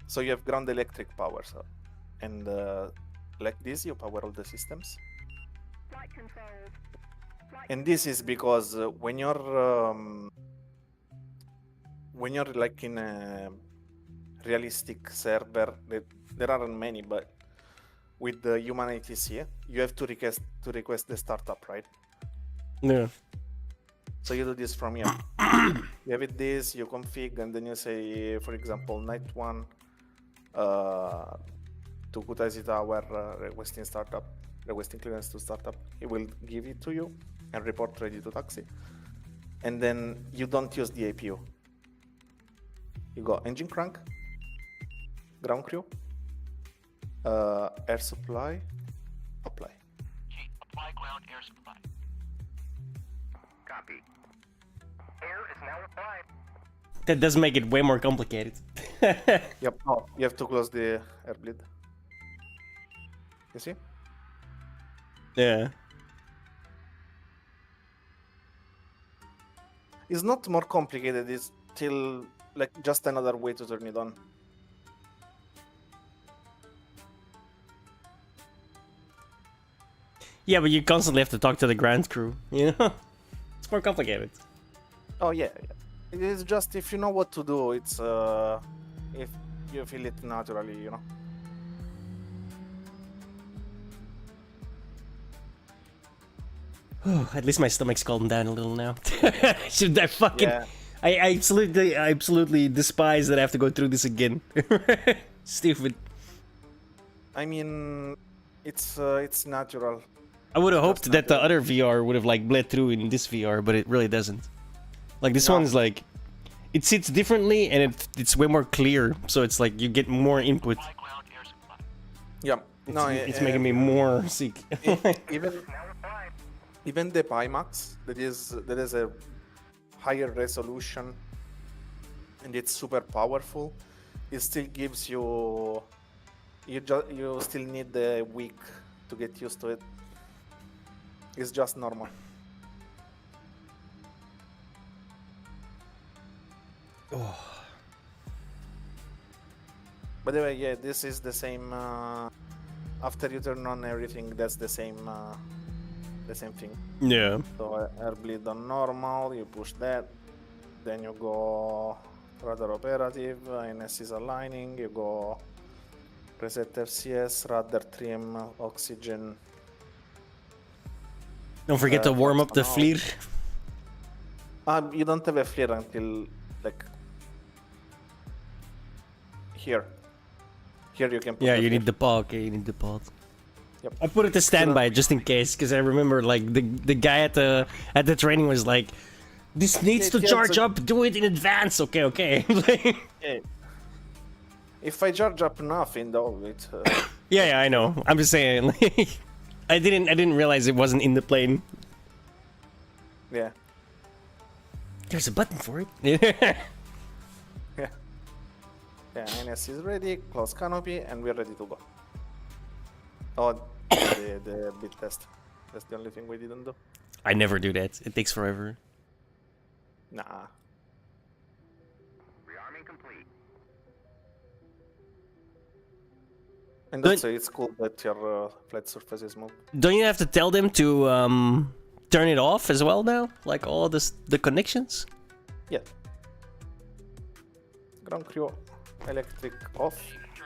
So you have ground electric power, and like this you power all the systems. And this is because when you're like in a realistic server, there aren't many, but with the human ATC, you have to request the startup, right? Yeah. So you do this from here. You have it this, you config, and then you say, for example, night 1 to Kutaisi Tower, requesting clearance to startup. It will give it to you and report ready to taxi. And then you don't use the APU. You go engine crank, ground crew, air supply, apply. G. Apply ground air supply. Copy. Air is now applied. That does make it way more complicated. Yep. Oh, you have to close the air bleed. You see? Yeah. It's not more complicated. It's still like just another way to turn it on. Yeah, but you constantly have to talk to the ground crew, you know? It's more complicated. Oh yeah, yeah. It is just if you know what to do. It's if you feel it naturally, you know. At least my stomach's calmed down a little now. Should I fucking... Yeah. I absolutely despise that I have to go through this again. Stupid. I mean, it's natural. I would have hoped Just that the not other VR would have like bled through in this VR, but it really doesn't. Like this No. one's like, it sits differently and it's way more clear, so it's like you get more input. Apply ground air supply. Yeah. No, It's making me more sick. even Now applied. even the Pimax that is a higher resolution and it's super powerful. It still gives you you still need a week to get used to it. It's just normal. By the way, yeah, this is the same. After you turn on everything, that's the same thing. Yeah. So air bleed on normal, you push that, then you go radar operative, INS is aligning, you go reset FCS, radar trim, oxygen. Don't forget to warm up the no. fleer. You don't have a flare until like here. Here you can put Yeah, the you flare. need the pod. Okay, you need the pod. Yep. I put it to standby just in case, because I remember like the guy at the training was like, "This needs to Yeah, charge so- up. Do it in advance." Okay, okay. Yeah. If I charge up nothing though, it yeah, I know. I'm just saying. Like, I didn't realize it wasn't in the plane. yeah. There's a button for it. Yeah. Yeah, INS is ready, close canopy, and we're ready to go. Oh, the bit test. That's the only thing we didn't do. I never do that. It takes forever. Nah. Rearming complete. And Don't- also, it's cool that your flat surface is moved. Don't you have to tell them to turn it off as well now? Like all the connections? Yeah. Ground crew, electric off.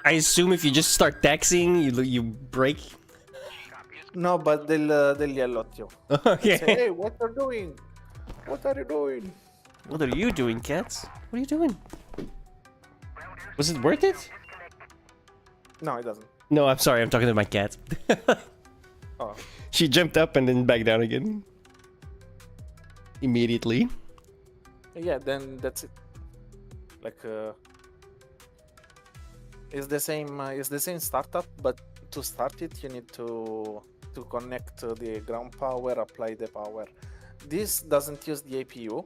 I assume if you just start taxiing, you break. No, but they'll yell at you. Say, Okay. hey, what are you doing? What are you doing? What are you doing, cats? What are you doing? Was it worth it? No, it doesn't. No, I'm sorry. I'm talking to my cat. Oh, She jumped up and then back down again. Immediately. yeah. Then that's it. Like, it's the same. It's the same startup, but to start it, you need to connect the ground power, apply the power. This doesn't use the APU,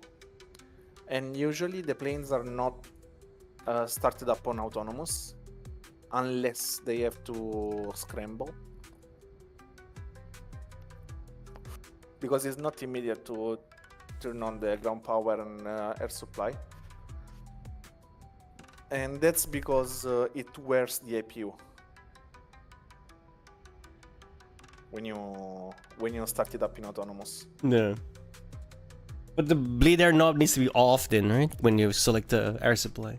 and usually the planes are not started up on autonomous unless they have to scramble, because it's not immediate to turn on the ground power and air supply. And that's because it wears the APU when you start it up in autonomous. Yeah. But the bleed air knob needs to be off then, right? When you select the air supply.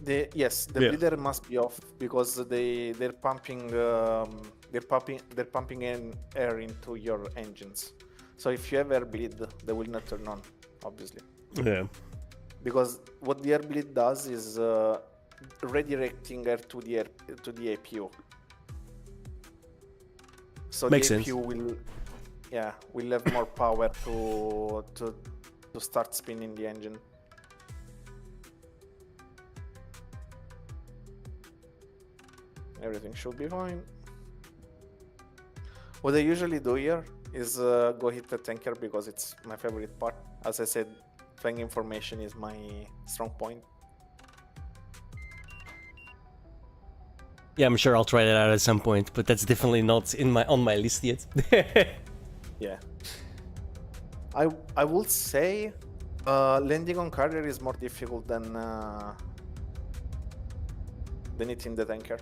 The Yeah. bleeder must be off because they're pumping in air into your engines. So if you have air bleed, they will not turn on, obviously. Yeah. Because what the air bleed does is redirecting air to the APU. So Makes the sense. APU will have more power to start spinning the engine. Everything should be fine. What I usually do here is go hit the tanker because it's my favorite part. As I said, flanking information is my strong point. Yeah, I'm sure I'll try that out at some point, but that's definitely not on my list yet. Yeah. I would say landing on carrier is more difficult than hitting the tanker.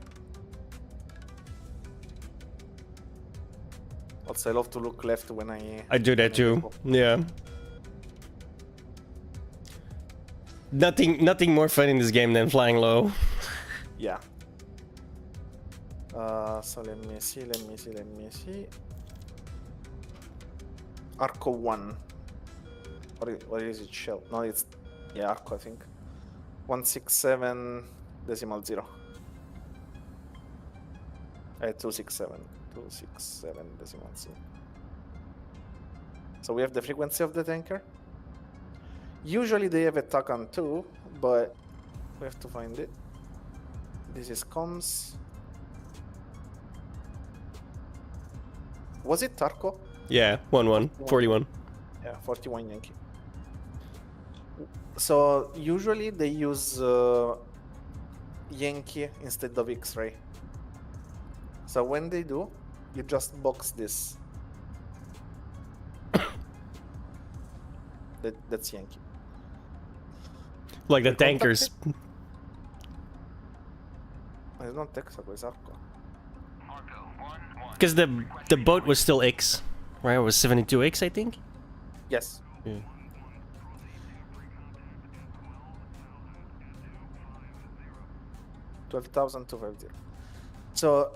Also, I love to look left when I do that too. Yeah. Nothing more fun in this game than flying low. Yeah. So let me see. Arco 1. What is it? Shell? No, it's... Yeah, Arco, I think. 167 decimal 0. 267. 267 decimal 0. So we have the frequency of the tanker. Usually they have a TACAN too, but we have to find it. This is comms. Was it Tarko? Yeah, 1-1, 41. Yeah, 41 Yankee. So usually they use Yankee instead of X-ray. So when they do, you just box this. That's Yankee. Like the tankers. It's not Texaco, it's Arco. Because the boat was still X, right? It was 72X, I think. Yes. Yeah. $12,250. So,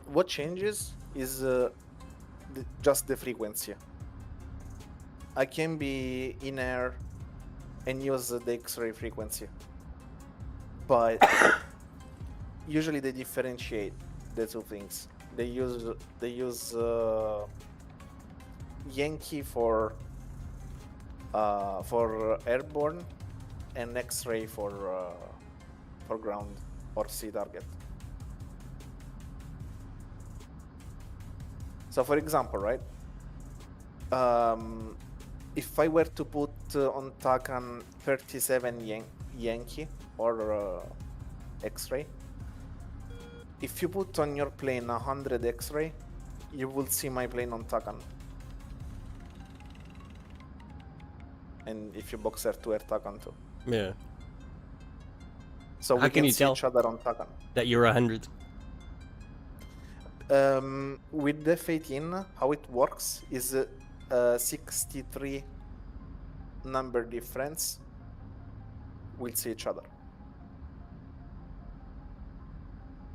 what changes is just the frequency. I can be in air and use the X-ray frequency, but usually they differentiate the two things. They use Yankee for airborne and X-ray for ground or sea target. So for example, right, if I were to put on TACAN 37 Yankee or X-ray, if you put on your plane 100 X-ray, you will see my plane on TACAN. And if you box air-to-air TACAN too. Yeah. So How we can you see tell each other on TACAN. that you're 100? With the F-18, how it works is 63 number difference. We'll see each other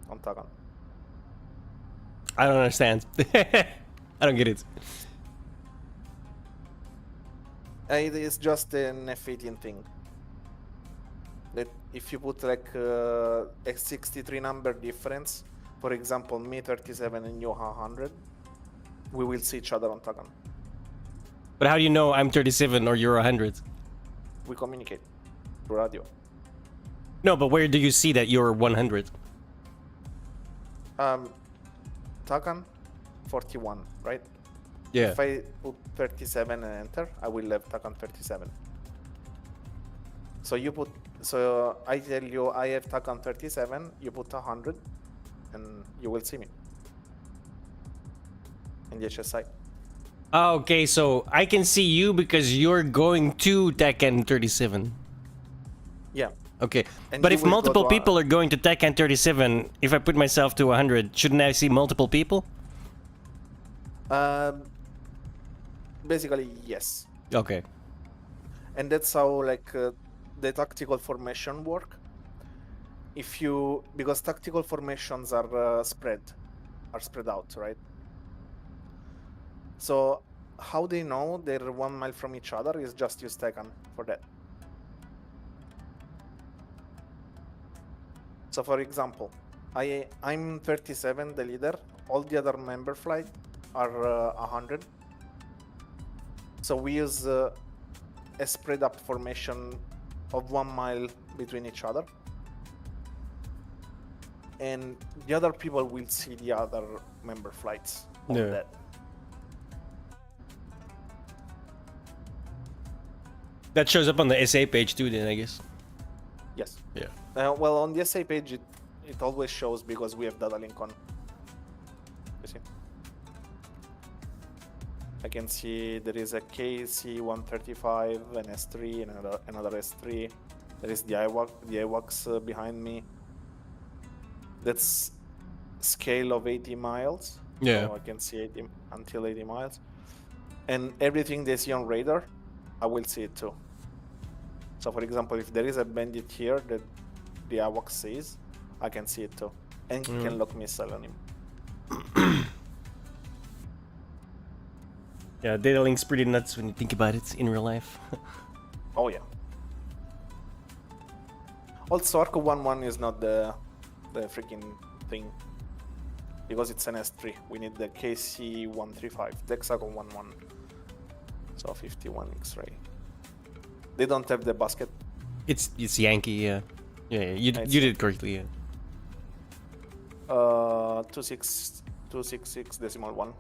on TACAN. I don't understand. I don't get it. It is just an F-18 thing. That if you put like a 63 number difference, for example, me 37 and you 100, we will see each other on TACAN. But how do you know I'm 37 or you're 100? We communicate through radio. No, but where do you see that you're 100? TACAN 41, right? Yeah. If I put 37 and enter, I will have TACAN 37. So I tell you I have TACAN 37, you put 100, and you will see me in the HSI. Okay, so I can see you because you're going to TACAN 37. Yeah. Okay, And but you if will go multiple to people are going to TACAN 37, if I put myself to 100, shouldn't I see multiple people? Basically, yes. Okay. And that's how like the tactical formation work. Because tactical formations are spread out, right? So how they know they're 1 mile from each other is just use TACAN for that. So for example, I'm 37, the leader. All the other member flight are 100. So we use a spread up formation of 1 mile between each other. and the other people will see the other member flights on Yeah. that. That shows up on the SA page too, then I guess. Yes. Yeah. Well, on the SA page, it always shows because we have data link on. You see? I can see there is a KC-135, an S3, another S3. There is the AWACS behind me. That's scale of 80 miles. Yeah. So I can see until 80 miles. And everything they see on radar, I will see it too. So for example, if there is a bandit here that the AWACS sees, I can see it too. And can lock missile on him. Yeah, data link's pretty nuts when you think about it in real life. Oh yeah. Also, Arco 1-1 is not the freaking thing. Because it's an S3. We need the KC-135, the Hexagon 1-1. So 51 X-ray. They don't have the basket. It's Yankee, yeah. Yeah, you It's- did it correctly, yeah. 266.1.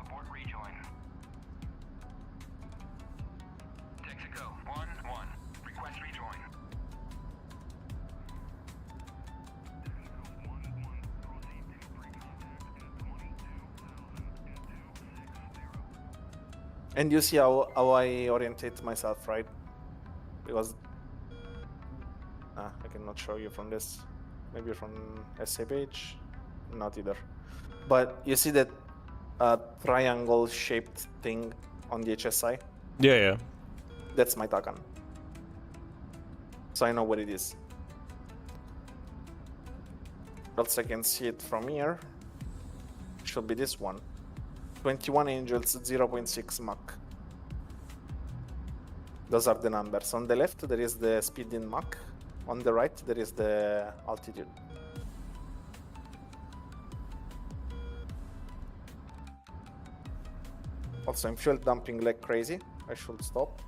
Abort rejoin. Texaco 1-1. Request rejoin. And you see how I orientate myself, right? Because I cannot show you from this. Maybe from SA page, not either. But you see that triangle-shaped thing on the HSI? Yeah, yeah. That's my Takan. So I know what it is. Also, I can see it from here. Should be this one. 21 Angels, 0.6 Mach. Those are the numbers. On the left, there is the speed in Mach. On the right, there is the altitude. Also, I'm fuel dumping like crazy. I should stop.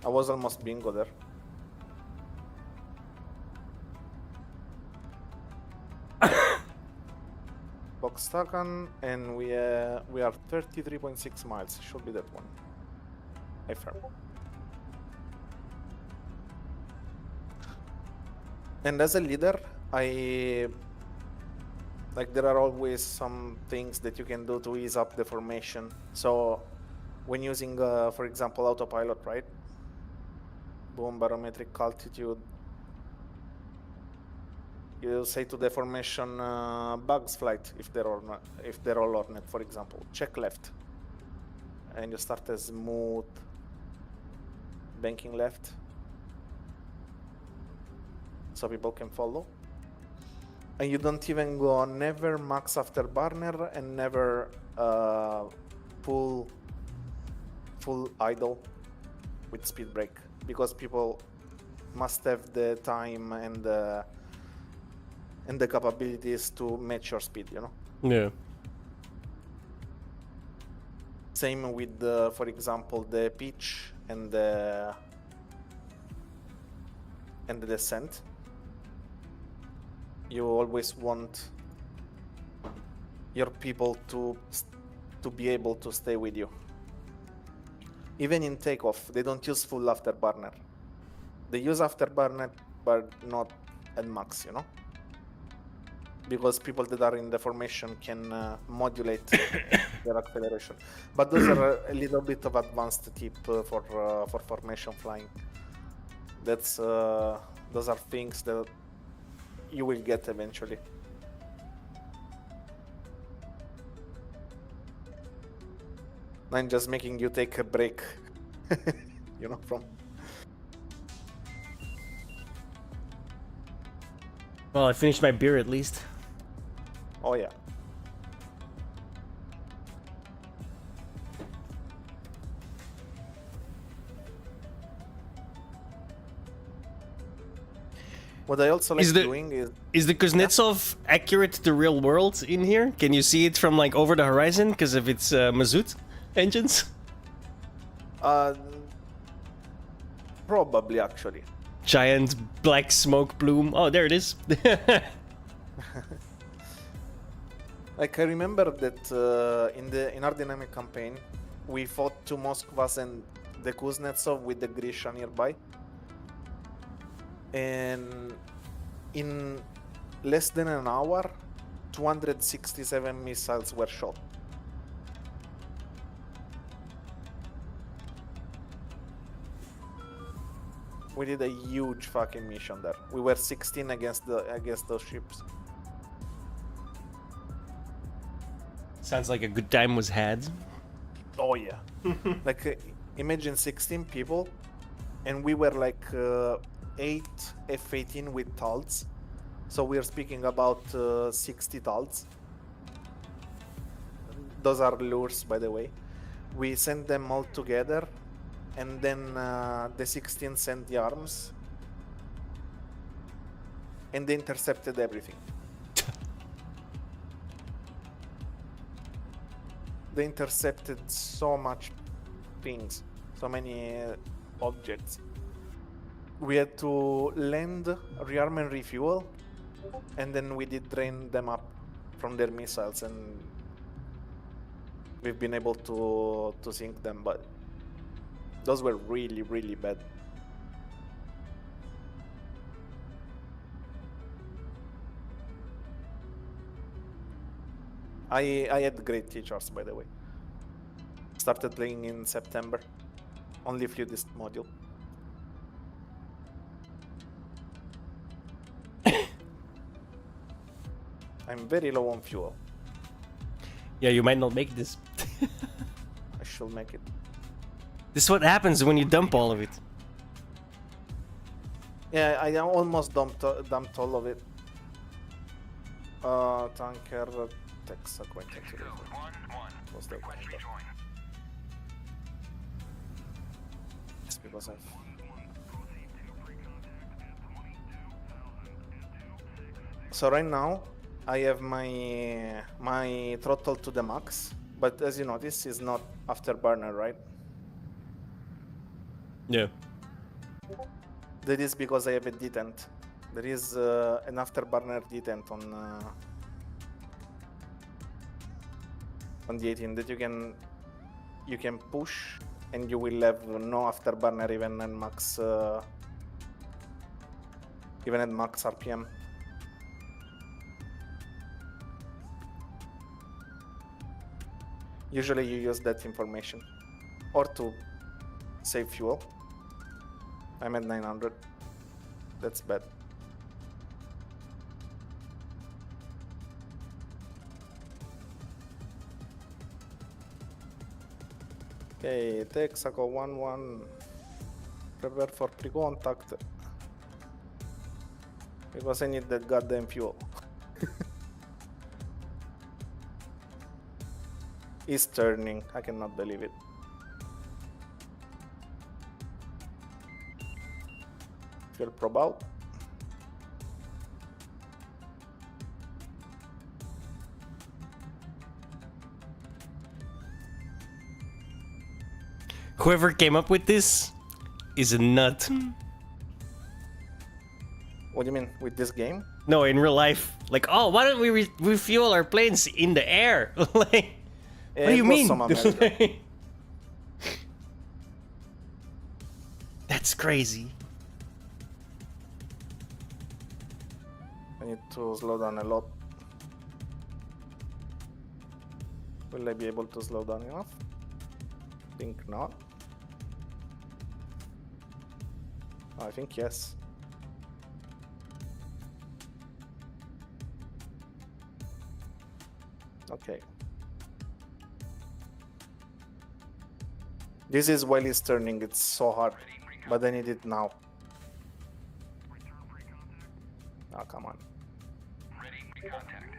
I was almost bingo there. Box Takan, and we are 33.6 miles. Should be that one. I firm. And as a leader, I like there are always some things that you can do to ease up the formation. So when using, for example, autopilot, right? Boom, barometric altitude. You say to the formation bugs flight if they're all or not, for example, check left, and you start a smooth banking left, so people can follow. And you don't even go never max afterburner and never full idle with speed brake, because people must have the time and the capabilities to match your speed, you know. Yeah. Same with, for example, the pitch and the descent. You always want your people to be able to stay with you. Even in takeoff, they don't use full afterburner. They use afterburner, but not at max, you know? Because people that are in the formation can modulate their acceleration. But those are a little bit of advanced tip for formation flying. That's those are things that you will get eventually. I'm just making you take a break, you know, from. Well, I finished my beer at least. Oh yeah. What I also like doing Is the Kuznetsov accurate to real world in here? Can you see it from like over the horizon because of its Mazout engines? Uh, Probably, actually. Giant black smoke plume. Oh, there it is. Like, I remember that in our dynamic campaign, we fought two Moskvas and the Kuznetsov with the Grisha nearby. And in less than an hour, 267 missiles were shot. We did a huge fucking mission there. We were 16 against those ships. Sounds like a good time was had. Oh yeah. Like imagine 16 people, and we were like 8 F-18 with TALs. So we're speaking about 60 TALs. Those are lures, by the way. We sent them all together, and then the 16 sent the arms, and they intercepted everything. They intercepted so much things, so many objects. We had to land, rearm and refuel, and then we did drain them up from their missiles, and we've been able to sink them, but those were really, really bad. I had great teachers, by the way. Started playing in September. Only flew this module. I'm very low on fuel. Yeah, you might not make this. I should make it. This is what happens when you dump all of it. Yeah, I almost dumped all of it. Tanker, Texaco, Texaco 1-1. What's that? Request rejoin. It's because I've... So right now, I have my throttle to the max, but as you notice, it's not afterburner, right? Yeah. That is because I have a detent. There is an afterburner detent on the 18 that you can push, and you will have no afterburner even at max RPM. Usually you use that information or to save fuel. I'm at 900. That's bad. Okay, Texaco 1-1. Prepare for pre-contact. Because I need that goddamn fuel. He's turning. I cannot believe it. Fuel probe out. Whoever came up with this is a nut. What do you mean with this game? No, in real life. Like, oh, why don't we refuel our planes in the air? Like, what do you mean? That's crazy. I need to slow down a lot. Will I be able to slow down enough? Think not. I think yes. Okay. This is while it's turning, it's so hard, but I need it now. Oh, come on. Ready for contact.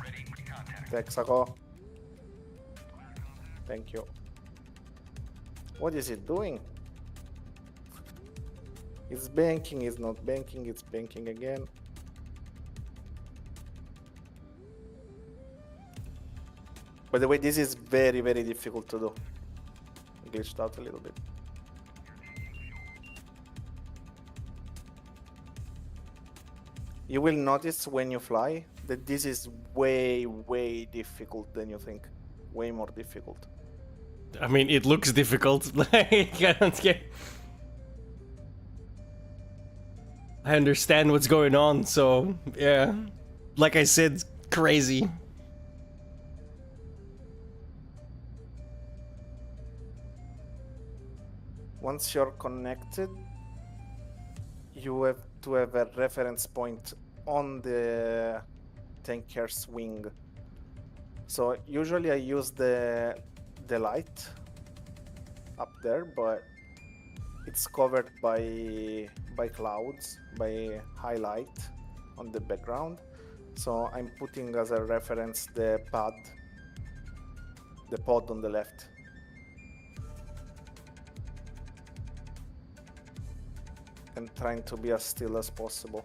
Ready for contact. Texaco. Thank you. What is it doing? It's banking, it's not banking, it's banking again. By the way, this is very, very difficult to do. Glitched out a little bit. You will notice when you fly that this is way, way difficult than you think. Way more difficult. I mean, it looks difficult. Like, I don't get. I understand what's going on, so yeah. Like I said, crazy. Once you're connected, you have to have a reference point on the tanker's wing. So usually I use the light up there, but it's covered by clouds, by highlight on the background. So I'm putting as a reference the pod on the left. And trying to be as still as possible.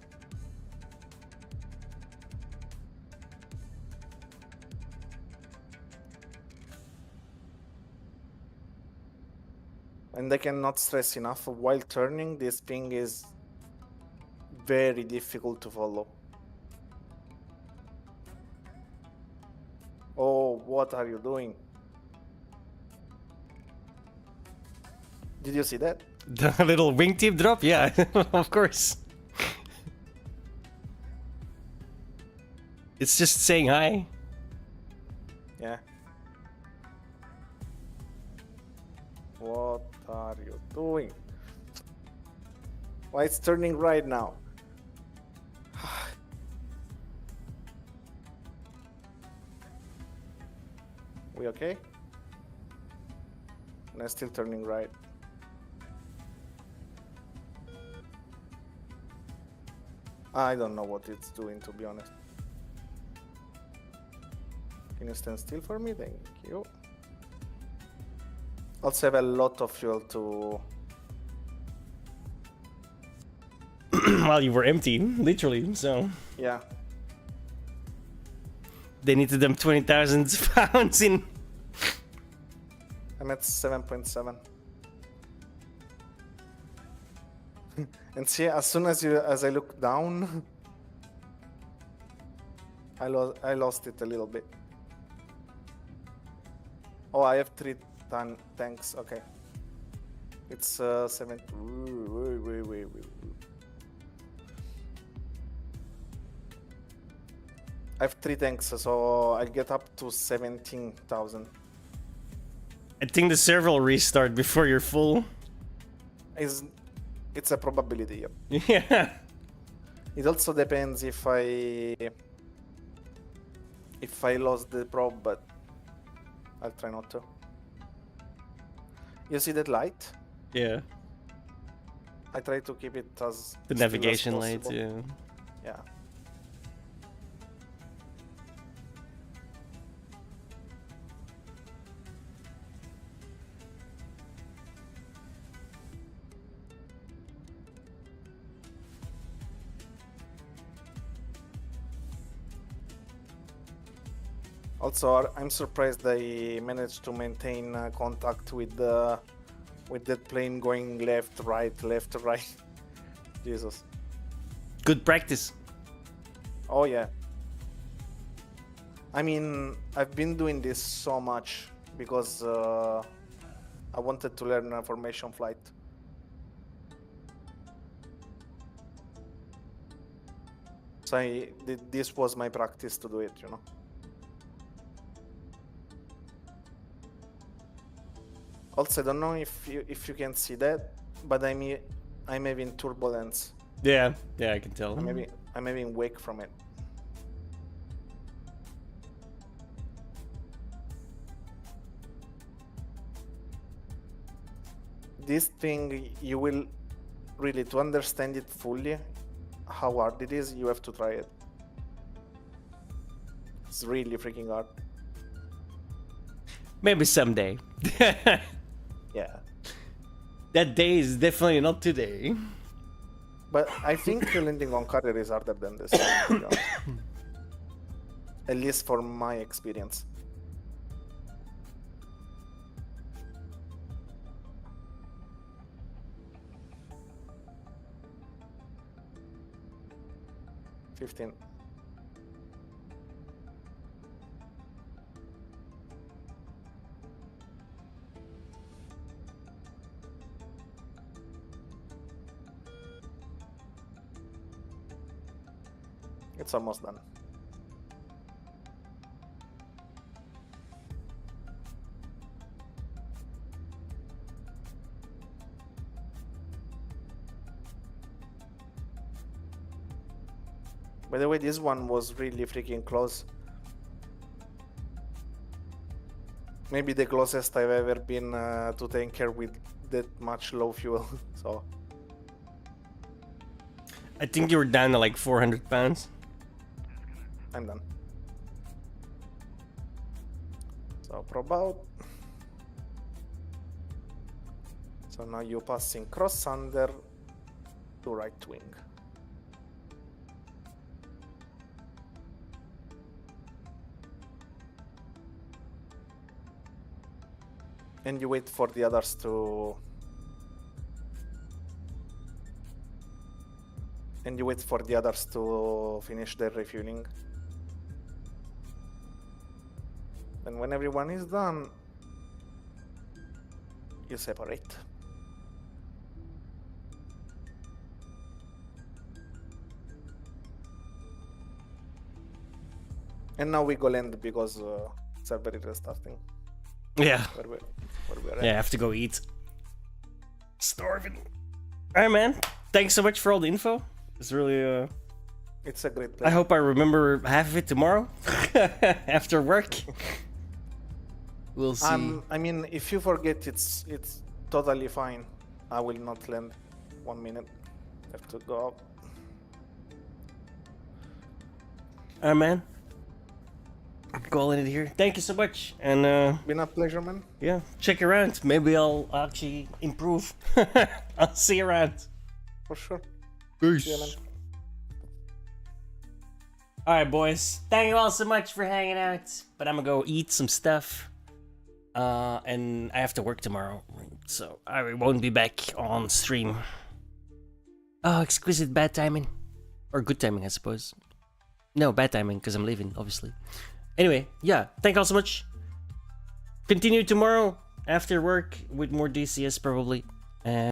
And I cannot stress enough, while turning, this thing is very difficult to follow. Oh, what are you doing? Did you see that? The little wingtip drop? Yeah, of course. It's just saying hi. Yeah. What are you doing? Why it's turning right now? We okay? And it's still turning right. I don't know what it's doing, to be honest. Can you stand still for me? Thank you. Also have a lot of fuel to... Well, you were empty, literally, so... Yeah. They needed them 20,000 pounds in... I'm at 7.7. And see, as soon as I look down, I lost it a little bit. Oh, I have 3 tanks. Okay, it's 7. Wait. I have 3 tanks, so I'll get up to 17,000. I think the server will restart before you're full. It's a probability, yep. Yeah. It also depends if I lost the probe, but I'll try not to. You see that light? Yeah. I try to keep it as The still as navigation lights, possible. yeah. Yeah. Also, I'm surprised they managed to maintain contact with that plane going left, right. Jesus. Good practice. Oh yeah. I mean, I've been doing this so much because I wanted to learn formation flight. So this was my practice to do it, you know. Also, I don't know if you can see that, but I'm having turbulence. Yeah, I can tell. I'm having wake from it. This thing, you will really, to understand it fully, how hard it is, you have to try it. It's really freaking hard. Maybe someday. Yeah. That day is definitely not today. But I think landing on carrier is harder than this. To be honest. At least for my experience. 15. It's almost done. By the way, this one was really freaking close. Maybe the closest I've ever been to tanker with that much low fuel. So I think you were down to like 400 pounds. I'm done. So probe out. So now you're passing cross under to right wing. And you wait for the others to... And you wait for the others to finish their refueling. And when everyone is done, you separate. And now we go land because server is restarting. Yeah. Where we're at. Yeah, I have to go eat. Starving. Alright, man. Thanks so much for all the info. It's really, It's a great I place. hope I remember half of it tomorrow. After work. We'll see. I mean, if you forget, it's totally fine. I will not land. 1 minute. Have to go up. Alright, man. I'm calling it here. Thank you so much. And, Been a pleasure, man. yeah, check around. Maybe I'll actually improve. I'll see you around. For sure. Peace. See you, man. Alright, boys. Thank you all so much for hanging out. But I'm gonna go eat some stuff. And I have to work tomorrow. So I won't be back on stream. Oh, exquisite bad timing. Or good timing, I suppose. No, bad timing, because I'm leaving, obviously. Anyway, yeah, thank you all so much. Continue tomorrow after work with more DCS, probably. And